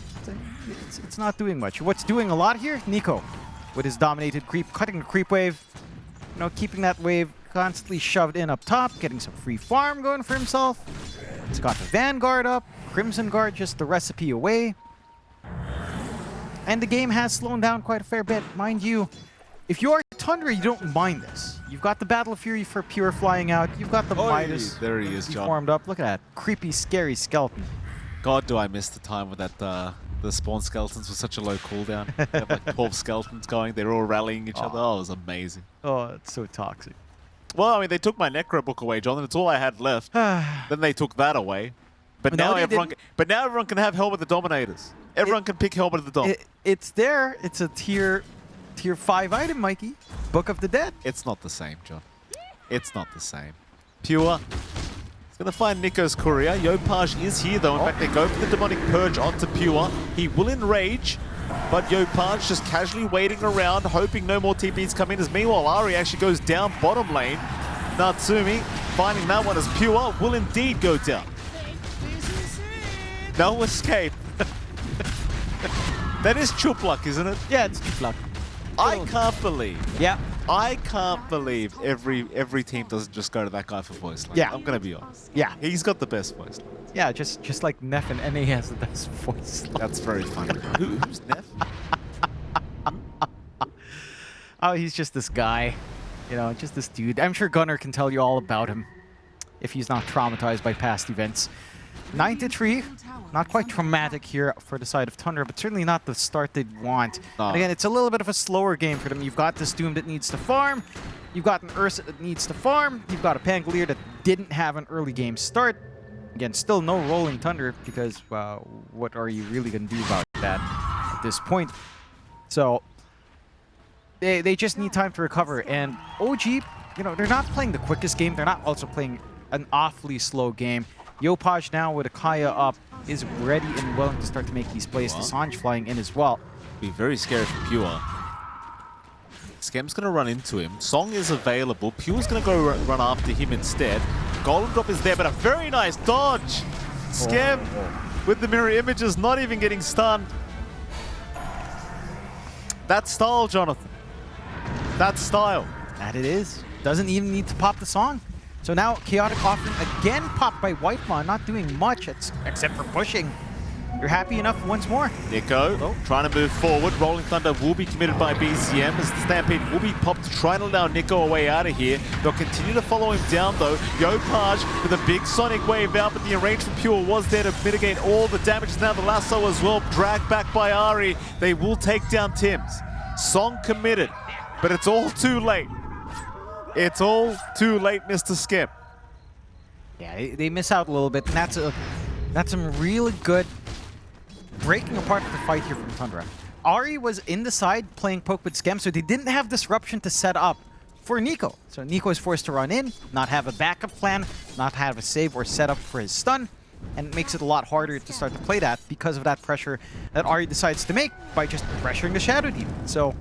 it's not doing much. What's doing a lot here? Nico. with his dominated creep, cutting the creep wave. You know, keeping that wave constantly shoved in up top, getting some free farm going for himself. He's got the Vanguard up, Crimson Guard just the recipe away. And the game has slowed down quite a fair bit. Mind you, if you are Tundra, you don't mind this. You've got the Battle Fury for Pure flying out. You've got the Midas. There he is, John. Formed up. Look at that creepy, scary skeleton. God, do I miss the time with that the spawn skeletons were such a low cooldown. You have like 12 skeletons going. They're all rallying each other. Oh, it was amazing. Oh, it's so toxic. Well, I mean, they took my Necro book away, John, and it's all I had left. Then they took that away. But No, now they everyone. didn't. But now everyone can have Helmet of the Dominators. Everyone can pick Helmet of the Dom. It's there. It's a tier 5 item, Mikey. Book of the Dead. It's not the same, John. It's not the same. Pure. He's going to find Nico's courier. Yopaj is here, though. In fact, they go for the Demonic Purge onto Pure. He will enrage, but Yopaj just casually waiting around, hoping no more TPs come in. As meanwhile, Ari actually goes down bottom lane. Natsumi finding that one as Pure will indeed go down. No escape. That is Chup luck, isn't it? Yeah, it's too luck. I can't believe. Yeah. I can't believe every team doesn't just go to that guy for voice line. Yeah. I'm gonna be honest. Yeah. He's got the best voice line. Yeah, just like Neff and NA has the best voice line. That's very funny. Who's Neff? Oh, he's just this guy. You know, just this dude. I'm sure Gunnar can tell you all about him if he's not traumatized by past events. 9-3. Not quite traumatic here for the side of Tundra, but certainly not the start they'd want. And again, it's a little bit of a slower game for them. You've got this Doom that needs to farm. You've got an Ursa that needs to farm. You've got a Pangolier that didn't have an early game start. Again, still no rolling Thunder because, what are you really going to do about that at this point? So, they just need time to recover. And OG, you know, they're not playing the quickest game. They're not also playing an awfully slow game. Yopaj now with Akaya up is ready and willing to start to make these plays. The Sanj flying in as well. Be very scary for Pure. Skem's going to run into him. Song is available. Pure's going to go run after him instead. Golden Drop is there, but a very nice dodge. Skem with the mirror images, not even getting stunned. That's style, Jonathan. That's style. That it is. Doesn't even need to pop the song. So now Chaotic Offering again popped by Whitemon, not doing much except for pushing. You're happy enough once more. Nico trying to move forward. Rolling Thunder will be committed by BCM as the Stampede will be popped to try and allow Nico a way out of here. They'll continue to follow him down though. Yopaj with a big Sonic Wave out, but the range from Pure was there to mitigate all the damage. Now the lasso as well, dragged back by Ari. They will take down Tims. Song committed, but it's all too late. It's all too late, Mr. Skip. Yeah, they miss out a little bit, and that's some really good breaking apart of the fight here from Tundra. Ari was in the side playing poke with Skem, so they didn't have disruption to set up for Nico. So Nico is forced to run in, not have a backup plan, not have a save or setup for his stun, and it makes it a lot harder to start to play that because of that pressure that Ari decides to make by just pressuring the Shadow Demon. So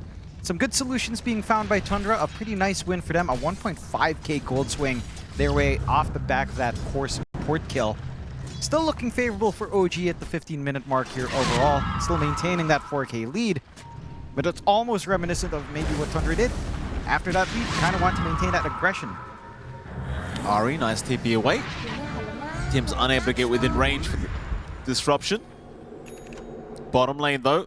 some good solutions being found by Tundra. A pretty nice win for them. A 1.5k gold swing their way off the back of that core support kill. Still looking favorable for OG at the 15-minute mark here overall. Still maintaining that 4k lead. But it's almost reminiscent of maybe what Tundra did. After that lead, kind of want to maintain that aggression. Ari, nice TP away. Tim's unable to get within range for the disruption. Bottom lane though.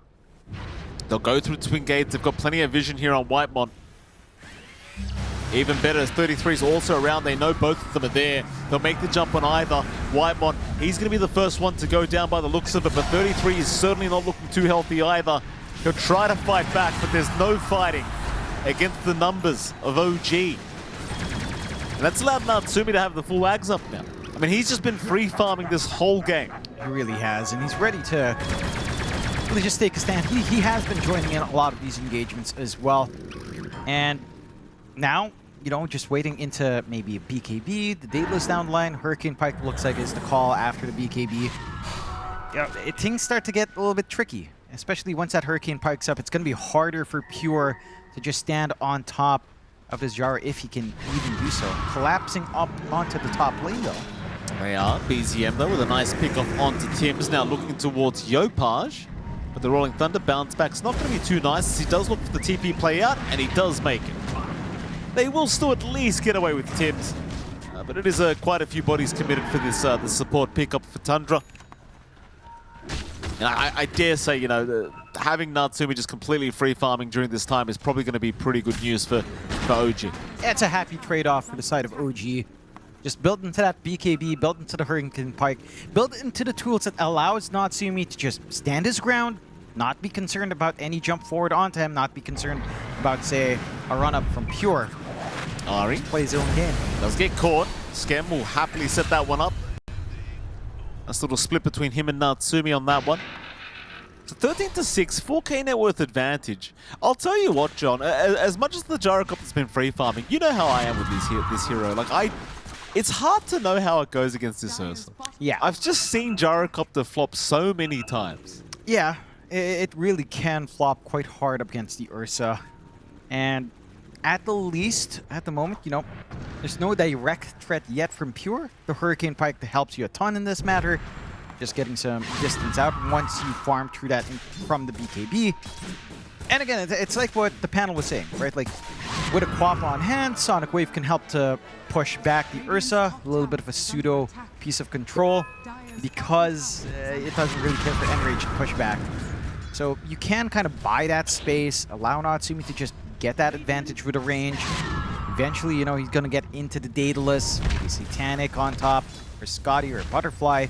They'll go through twin gates. They've got plenty of vision here on Whitemon. Even better as 33 is also around. They know both of them are there. They'll make the jump on either. Whitemon, he's going to be the first one to go down by the looks of it, but 33 is certainly not looking too healthy either. He'll try to fight back, but there's no fighting against the numbers of OG. And that's allowed Natsumi to have the full ags up now. I mean, he's just been free farming this whole game. He really has, and he's ready to really just take a stand. He has been joining in a lot of these engagements as well. And now, you know, just waiting into maybe a BKB, the Daedalus down the line. Hurricane Pike looks like is the call after the BKB. Yeah, things start to get a little bit tricky, especially once that Hurricane Pike's up. It's going to be harder for Pure to just stand on top of his Jara if he can even do so. Collapsing up onto the top lane, though. They are. BZM, though, with a nice pick-off onto Tims. Now looking towards Yopaj. But the Rolling Thunder bounce back's not going to be too nice as he does look for the TP play out, and he does make it. They will still at least get away with Tims, but it is quite a few bodies committed for this the support pickup for Tundra. And I dare say, you know, having Natsumi just completely free farming during this time is probably going to be pretty good news for OG. Yeah, it's a happy trade-off for the side of OG. Just built into that BKB, built into the Hurricane Pike, built into the tools that allows Natsumi to just stand his ground, not be concerned about any jump forward onto him, not be concerned about, say, a run-up from Pure. Ari Plays his own game. does get caught. Skem will happily set that one up. Nice little split between him and Natsumi on that one. So 13-6, 4K net worth advantage. I'll tell you what, John, as much as the Gyrocopter has been free farming, you know how I am with this hero. Like, it's hard to know how it goes against this Ursa. Yeah. I've just seen Gyrocopter flop so many times. Yeah, it really can flop quite hard up against the Ursa. And at the least, at the moment, you know, there's no direct threat yet from Pure. The Hurricane Pike helps you a ton in this matter. Just getting some distance out once you farm through that from the BKB. And again, it's like what the panel was saying, right? Like, with a Quap on hand, Sonic Wave can help to push back the Ursa, a little bit of a pseudo piece of control, because it doesn't really care for Enrage to push back. So you can kind of buy that space, allow Natsumi to just get that advantage with a range. Eventually, you know, he's going to get into the Daedalus, maybe Satanic on top, or Scotty or Butterfly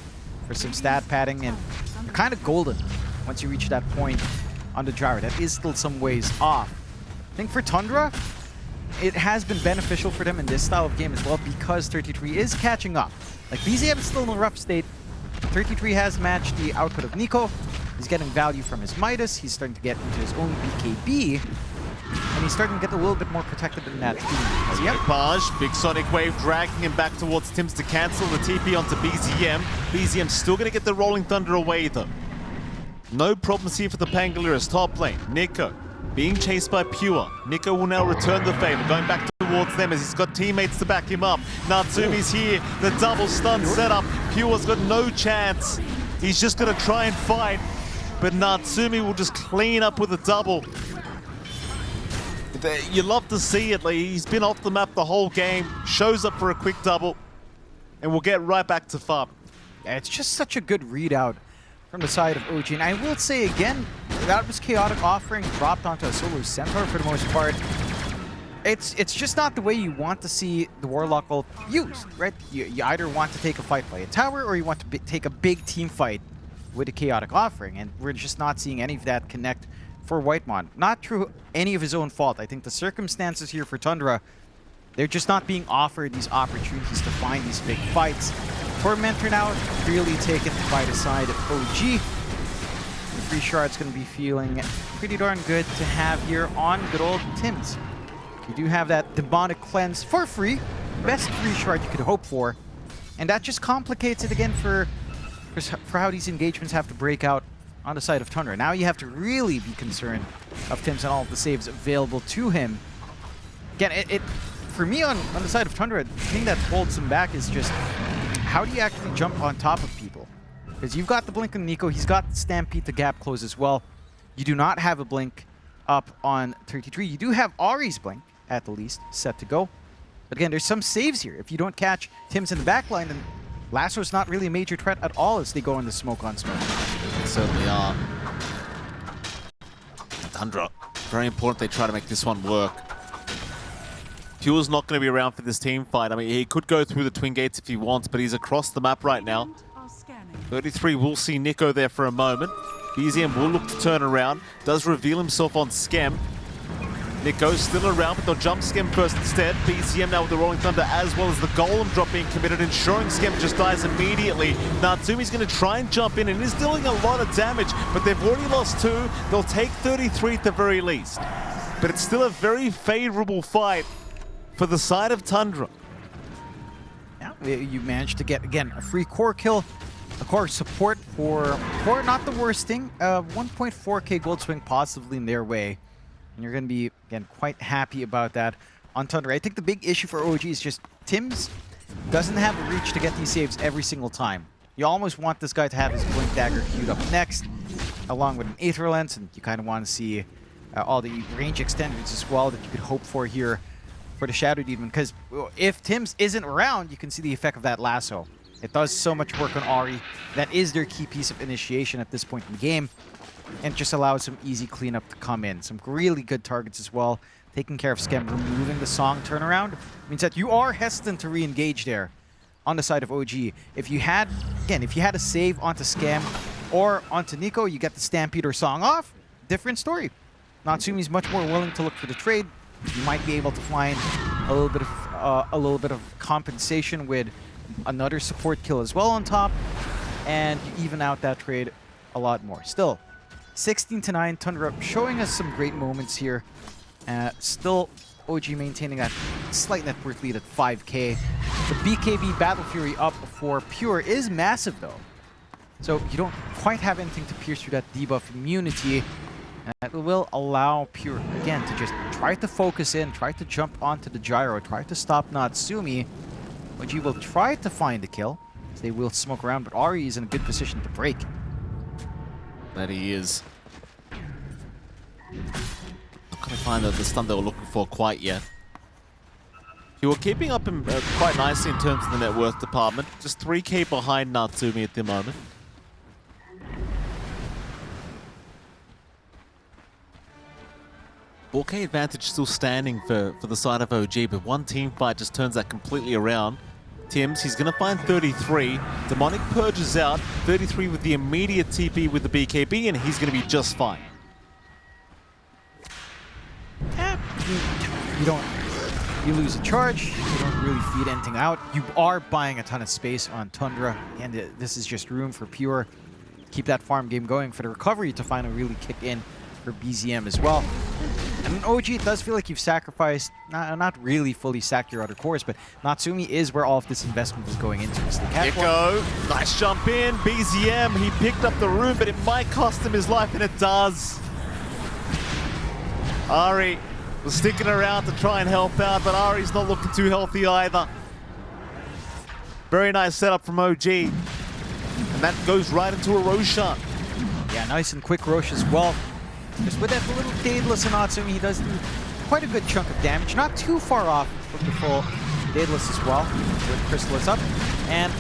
for some stat padding, and you're kind of golden once you reach that point on the Gyro. That is still some ways off. I think for Tundra, it has been beneficial for them in this style of game as well because 33 is catching up. Like, BZM is still in a rough state. 33 has matched the output of Nico. He's getting value from his Midas. He's starting to get into his own BKB. And he's starting to get a little bit more protected in that team. Yep. Page, big Sonic Wave dragging him back towards Tims to cancel the TP onto BZM. BZM still going to get the Rolling Thunder away though. No problems here for the Pangoliers top lane. Nico being chased by Pure. Nico will now return the favor, going back towards them as he's got teammates to back him up. Natsumi's here, the double stun setup. Pure's got no chance. He's just going to try and fight, but Natsumi will just clean up with a double. You love to see it. Like, he's been off the map the whole game, shows up for a quick double, and we'll get right back to farm. Yeah, it's just such a good readout from the side of OG. And I will say again, that was Chaotic Offering dropped onto a solo Centaur for the most part. It's just not the way you want to see the Warlock ult used, right? You either want to take a fight by a tower or you want to take a big team fight with a Chaotic Offering, and we're just not seeing any of that connect for Whitemon. Not through any of his own fault. I think the circumstances here for Tundra, they're just not being offered these opportunities to find these big fights. For Mentor now, really taken by the side of OG. The free shard's going to be feeling pretty darn good to have here on good old Tims. You do have that Demonic Cleanse for free. Best free shard you could hope for. And that just complicates it again for how these engagements have to break out on the side of Tundra. Now you have to really be concerned of Tims and all of the saves available to him. Again, for me on the side of Tundra, the thing that holds him back is just how do you actually jump on top of people? Because you've got the blink on Nico, he's got Stampede to gap close as well. You do not have a blink up on 33. You do have Ari's blink, at the least, set to go. But again, there's some saves here. If you don't catch Tims in the backline, then Lasso's not really a major threat at all as they go into smoke on smoke. They certainly are. Tundra, very important they try to make this one work. Pure's not going to be around for this team fight. I mean, he could go through the Twin Gates if he wants, but he's across the map right now. 33 will see Nico there for a moment. BZM will look to turn around. Does reveal himself on Skem. Nico's still around, but they'll jump Skem first instead. BZM now with the Rolling Thunder as well as the Golem drop being committed, ensuring Skem just dies immediately. Natsumi's going to try and jump in and is dealing a lot of damage, but they've already lost 2. They'll take 33 at the very least. But it's still a very favorable fight for the side of Tundra. Yeah, you managed to get, again, a free core kill. A core support for not the worst thing. 1.4k gold swing possibly in their way. And you're going to be, again, quite happy about that on Tundra. I think the big issue for OG is just Tims doesn't have the reach to get these saves every single time. You almost want this guy to have his Blink Dagger queued up next. along with an Aether Lens, and you kind of want to see all the range extenders as well that you could hope for here for the Shadow Demon. Because if Tim's isn't around, you can see the effect of that lasso. It does so much work on Ahri. That is their key piece of initiation at this point in the game. And just allows some easy cleanup to come in. Some really good targets as well. Taking care of Scam, removing the Song turnaround means that you are hesitant to re-engage there on the side of OG. If you had, again, if you had a save onto Scam or onto Nico, you get the Stampede or Song off, different story. Natsumi's much more willing to look for the trade. You might be able to find a little bit of compensation with another support kill as well on top, and you even out that trade a lot more. Still, 16-9, Tundra showing us some great moments here. Still, OG maintaining that slight net worth lead at 5k. The BKB Battle Fury up for Pure is massive though. So you don't quite have anything to pierce through that debuff immunity. It will allow Pure, again, to just try to focus in, try to jump onto the gyro, try to stop Natsumi. OG will try to find the kill. They will smoke around, but Ahri is in a good position to break. That he is. Not going to find the stun they were looking for quite yet. You were keeping up quite nicely in terms of the net worth department. Just 3k behind Natsumi at the moment. $4k advantage still standing for the side of OG, but one team fight just turns that completely around. Tim's, he's going to find 33. Demonic purges out. 33 with the immediate TP with the BKB, and he's going to be just fine. You lose a charge, you don't really feed anything out. You are buying a ton of space on Tundra, and this is just room for Pure. Keep that farm game going for the recovery to finally really kick in for BZM as well. And in OG, it does feel like you've sacrificed, not really fully sacked your other cores, but Natsumi is where all of this investment is going into. Echo, nice jump in. BZM, he picked up the room, but it might cost him his life, and it does. Ahri was sticking around to try and help out, but Ari's not looking too healthy either. Very nice setup from OG. And that goes right into a Roshan. Yeah, nice and quick Rosh as well. Just with that little Daedalus and Natsumi, he does do quite a good chunk of damage. Not too far off from the full Daedalus as well, with Chrysalis up. And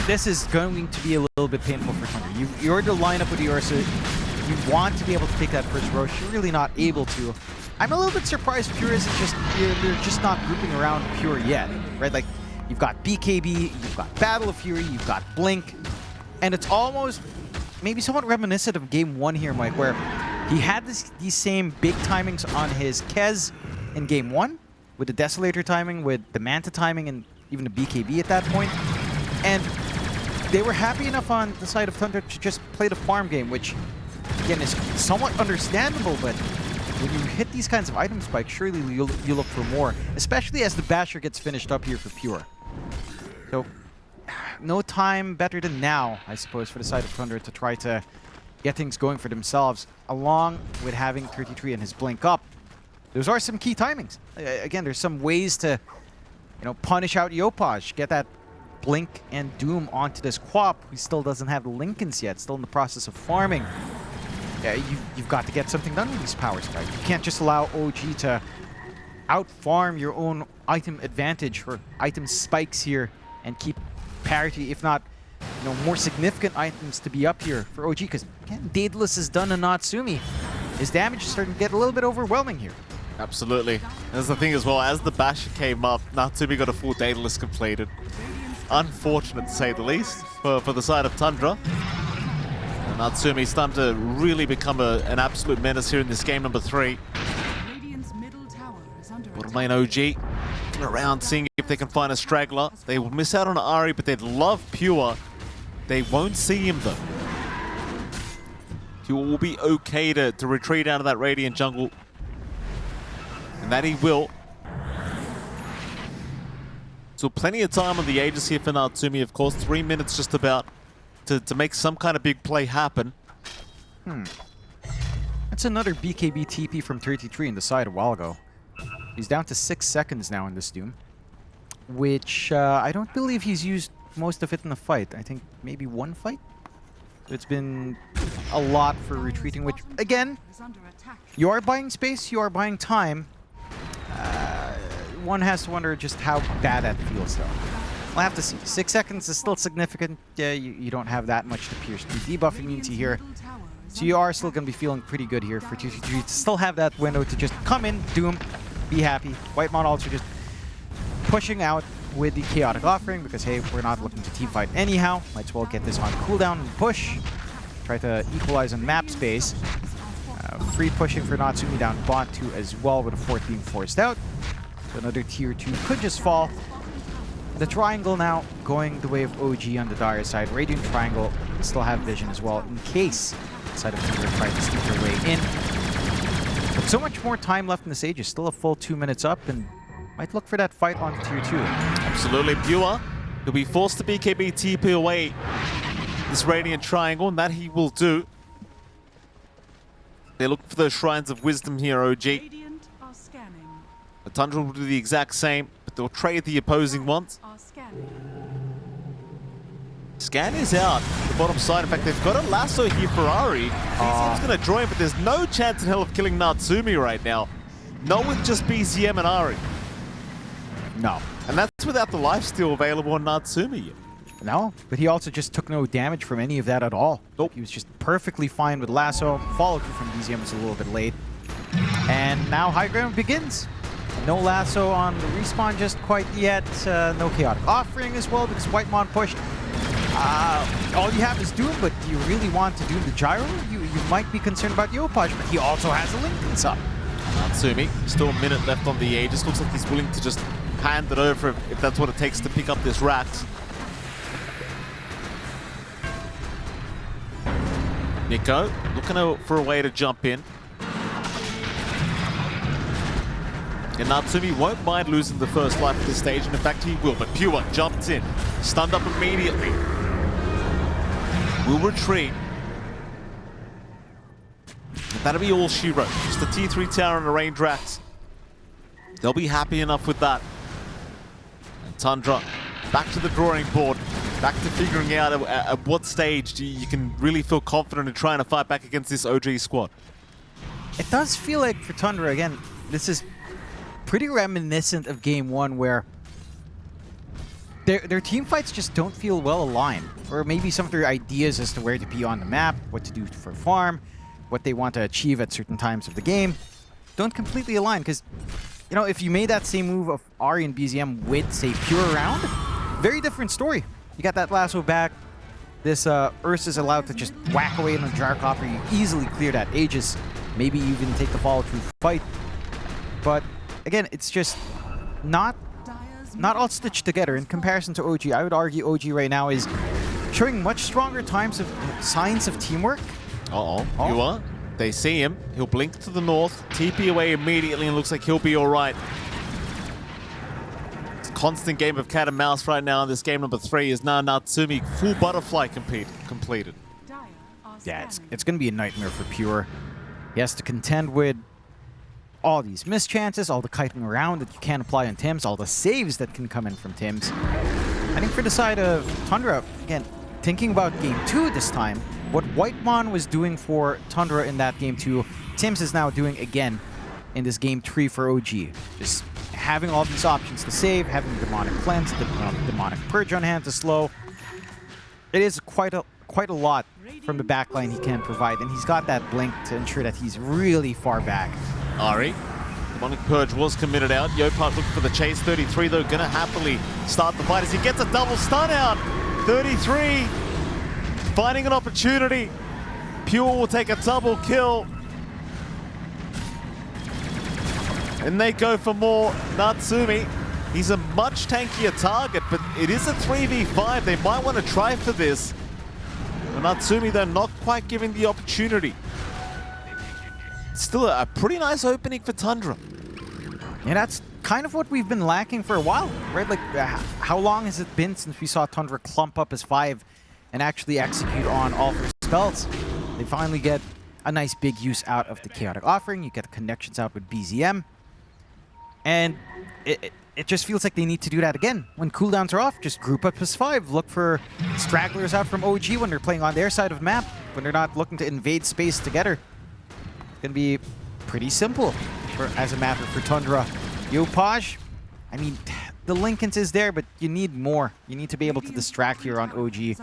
this is going to be a little bit painful for Tundra. You already line up with the Ursa. You want to be able to take that first Rosh. You're really not able to. I'm a little bit surprised Pure isn't they're just not grouping around Pure yet, right? Like, you've got BKB, you've got Battle of Fury, you've got Blink, and it's almost maybe somewhat reminiscent of Game 1 here, Mike, where he had these same big timings on his Kez in Game 1, with the Desolator timing, with the Manta timing, and even the BKB at that point. And they were happy enough on the side of Tundra to just play the farm game, which, again, is somewhat understandable, but when you hit these kinds of item spikes, surely you look for more, especially as the Basher gets finished up here for Pure. So, no time better than now, I suppose, for the side of Tundra to try to get things going for themselves, along with having 33 and his Blink up. Those are some key timings. Again, there's some ways to, punish out Yopaj, get that Blink and Doom onto this Quap, who still doesn't have the Lincolns yet, still in the process of farming. Yeah, you've got to get something done with these power spikes. You can't just allow OG to out-farm your own item advantage or item spikes here and keep parity, if not, more significant items to be up here for OG, because, again, Daedalus is done to Natsumi. His damage is starting to get a little bit overwhelming here. Absolutely. That's the thing as well, as the Basher came up, Natsumi got a full Daedalus completed. Unfortunate to say the least for the side of Tundra. Natsumi's starting to really become an absolute menace here in this game number 3. Bottom lane OG looking around, seeing if they can find a straggler. They will miss out on Ahri, but they'd love Pure. They won't see him though. Pure will be okay to retreat out of that Radiant jungle. And that he will. So plenty of time on the Aegis here for Natsumi, of course. 3 minutes just about to make some kind of big play happen. That's another BKB TP from 33 in the side a while ago. He's down to 6 seconds now in this Doom, which I don't believe he's used most of it in the fight. I think maybe one fight? It's been a lot for retreating, which, again, you are buying space, you are buying time. One has to wonder just how bad that feels, though. We'll have to see. 6 seconds is still significant. Yeah, you don't have that much to pierce through debuff immunity here. So you are still going to be feeling pretty good here for 2-3 to still have that window to just come in, Doom, be happy. Whitemon also just pushing out with the Chaotic Offering because, hey, we're not looking to teamfight anyhow. Might as well get this on cooldown and push. Try to equalize on map space. Free pushing for Natsumi down bot 2 as well, with a fourth being forced out. So another tier 2 could just fall. The triangle now going the way of OG on the dire side. Radiant Triangle still have vision as well in case the side of Tundra tries to sneak their way in. But so much more time left in the stage. Is still a full 2 minutes up and might look for that fight on tier 2. Absolutely. Pure, he'll be forced to BKB TP away this Radiant Triangle, and that he will do. They're looking for those Shrines of Wisdom here, OG. The Tundra will do the exact same, but they'll trade the opposing ones. Scan is out the bottom side. In fact, they've got a lasso here for Ari. He's going to draw him, but there's no chance in hell of killing Natsumi right now. Not with just BCM and Ari. No. And that's without the lifesteal available on Natsumi. No, but he also just took no damage from any of that at all. Nope. He was just perfectly fine with lasso. Follow through from BZM was a little bit late. And now high ground begins. No lasso on the respawn just quite yet. No Chaotic Offering as well because Whitemon pushed. All you have is Doom, but do you really want to Doom the gyro? You might be concerned about Yopaj, but he also has a Linken's up. Natsumi, still a minute left on the Aegis. Looks like he's willing to just hand it over if that's what it takes to pick up this Rax. Nico looking for a way to jump in. And Natsumi won't mind losing the first life at this stage, and in fact he will, but Pure jumps in, stunned up immediately. Will retreat. And that'll be all she wrote. Just a T3 tower and a range Rax. They'll be happy enough with that. And Tundra, back to the drawing board. Back to figuring out at what stage you can really feel confident in trying to fight back against this OG squad. It does feel like for Tundra, again, this is pretty reminiscent of Game 1 where their team fights just don't feel well aligned. Or maybe some of their ideas as to where to be on the map, what to do for farm, what they want to achieve at certain times of the game, don't completely align. Because, you know, if you made that same move of Ari and BZM with, say, Pure round, very different story. You got that lasso back. This Ursa is allowed to just whack away on the Jarkopper. You easily clear that Aegis. Maybe even take the follow-through fight. But again, it's just not all stitched together. In comparison to OG, I would argue OG right now is showing much stronger signs of teamwork. Pure. They see him. He'll blink to the north, TP away immediately, and looks like he'll be all right. Constant game of cat and mouse right now in this game number 3 is now Natsumi full butterfly completed. Yeah, it's going to be a nightmare for Pure. He has to contend with all these missed chances, all the kiting around that you can't apply on Tims, all the saves that can come in from Tims. I think for the side of Tundra, again, thinking about Game 2 this time, what Whitemon was doing for Tundra in that Game 2, Tims is now doing again in this Game 3 for OG. Just having all these options to save, having Demonic Cleanse, Demonic Purge on hand to slow. It is quite a lot from the backline he can provide, and he's got that blink to ensure that he's really far back. Ari, Demonic Purge was committed out. Yopaj looking for the chase. 33 though, gonna happily start the fight as he gets a double stun out. 33, finding an opportunity. Pure will take a double kill. And they go for more. Natsumi, he's a much tankier target, but it is a 3v5. They might want to try for this. But Natsumi, they're not quite giving the opportunity. Still a pretty nice opening for Tundra. Yeah, that's kind of what we've been lacking for a while, right? Like, how long has it been since we saw Tundra clump up as 5 and actually execute on all 4 skulls? They finally get a nice big use out of the Chaotic Offering. You get the connections out with BZM. And it just feels like they need to do that again. When cooldowns are off, just group up as 5. Look for stragglers out from OG when they're playing on their side of the map, when they're not looking to invade space together. It's going to be pretty simple as a matter for Tundra. Yopaj, I mean, the Lincolns is there, but you need more. You need to be able to distract here on OG.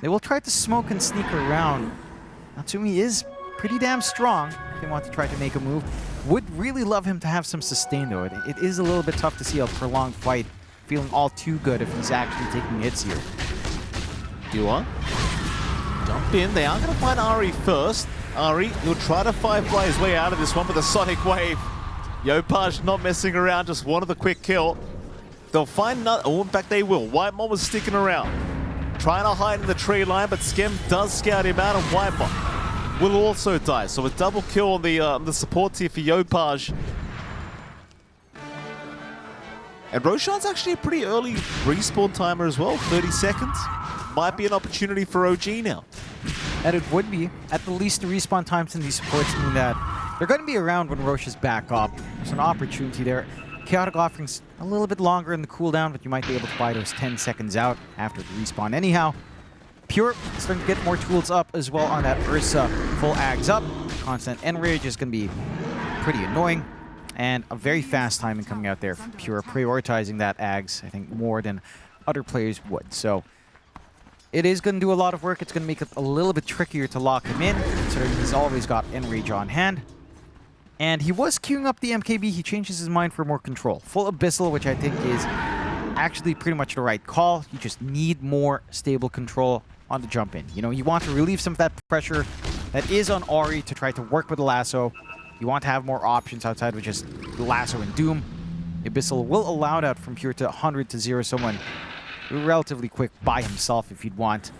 They will try to smoke and sneak around. Natsumi is pretty damn strong if they want to try to make a move. Would really love him to have some sustain, though. It is a little bit tough to see a prolonged fight feeling all too good if he's actually taking hits here. Dua, jump in. They are going to find Ari first. Ari, he'll try to firefly his way out of this one with a Sonic Wave. Yopaj not messing around, just wanted the quick kill. They'll find another. Oh, in fact, they will. Whitemon was sticking around, trying to hide in the tree line, but Skem does scout him out, and Whitemon will also die. So a double kill on the support tier for Yopaj. And Roshan's actually a pretty early respawn timer as well, 30 seconds. Might be an opportunity for OG now. And it would be. At the least, the respawn times in these supports mean that they're going to be around when Roche is back up. There's an opportunity there. Chaotic Offering's a little bit longer in the cooldown, but you might be able to buy those 10 seconds out after the respawn anyhow. Pure starting to get more tools up as well on that Ursa. Full Ags up. Constant Enrage is going to be pretty annoying. And a very fast timing coming out there from Pure, prioritizing that Ags, I think, more than other players would. So it is going to do a lot of work. It's going to make it a little bit trickier to lock him in, considering he's always got Enrage on hand. And he was queuing up the MKB. He changes his mind for more control. Full Abyssal, which I think is actually pretty much the right call. You just need more stable control on the jump in. You know, you want to relieve some of that pressure that is on Ori to try to work with the lasso. You want to have more options outside of just lasso and Doom. Abyssal will allow that from Pure to 100 to 0 someone relatively quick by himself if you'd want.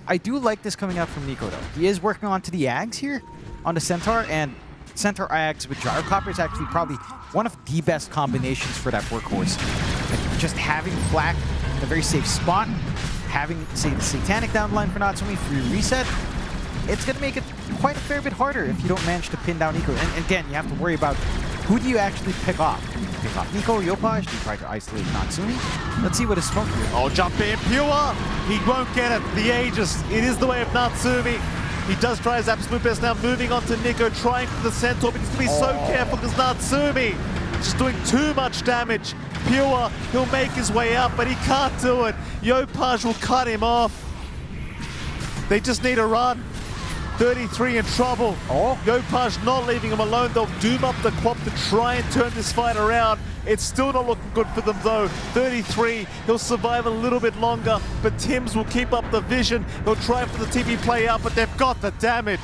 I do like this coming out from Nico, though. He is working onto the Ags here on the Centaur, and Centaur Ags with Gyrocopter is actually probably one of the best combinations for that workhorse. Like just having Flak in a very safe spot, having, say, the Satanic down the line for Natsumi, free reset, it's going to make it quite a fair bit harder if you don't manage to pin down Nico. And again, you have to worry about who do you actually pick off. Do you pick off Nico or Yopaj? Do you try to isolate Natsumi? Let's see what is smoking here. Oh, jump in, Pure! He won't get it. The Aegis, it is the way of Natsumi. He does try his absolute best now, moving on to Nico, trying for the Centaur, but he's going to be so careful because Natsumi just doing too much damage. Pure, he'll make his way out, but he can't do it. Yopaj will cut him off. They just need a run. 33 in trouble. Yopaj not leaving him alone. They'll doom up the Quap to try and turn this fight around. It's still not looking good for them though. 33, he'll survive a little bit longer, but Tims will keep up the vision. He'll try for the TP play out, but they've got the damage.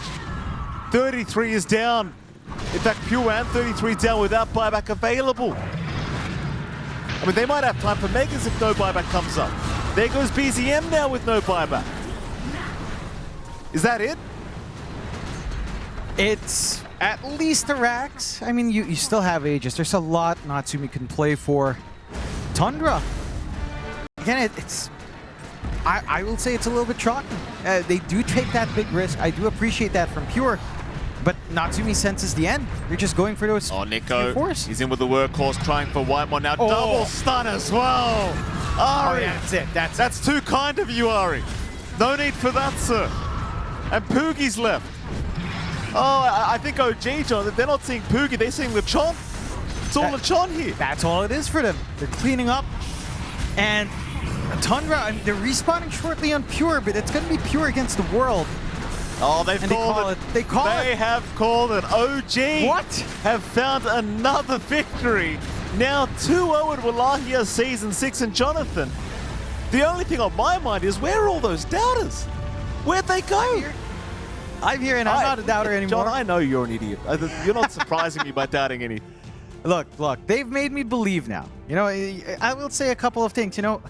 33 is down. In fact, Pure and 33 down without buyback available. I mean, they might have time for Megas if no buyback comes up. There goes BZM now with no buyback. Is that it? It's at least a Rax. I mean, you still have Aegis. There's a lot Natsumi can play for. Tundra. Again, I will say it's a little bit shocking. They do take that big risk. I do appreciate that from Pure. But Natsumi senses the end. You're just going for those. Oh, Nico. He's in with the workhorse, trying for Whitemon now. Double stun as well. Ari. Oh, yeah, that's it. That's too kind of you, Ari. No need for that, sir. And Poogie's left. Oh, I think OG, John, they're not seeing Poogie, they're seeing Lechon. It's all Lechon here. That's all it is for them. They're cleaning up. And Tundra, I mean, they're respawning shortly on Pure, but it's going to be Pure against the world. Oh, they've called it. They have called it. OG have found another victory. Now 2-0 in Wallachia Season 6. And Jonathan, the only thing on my mind is where are all those doubters? Where'd they go? I'm here and I'm not a doubter anymore. John, I know you're an idiot. You're not surprising me by doubting anything. Look, they've made me believe now. You know, I will say a couple of things. You know,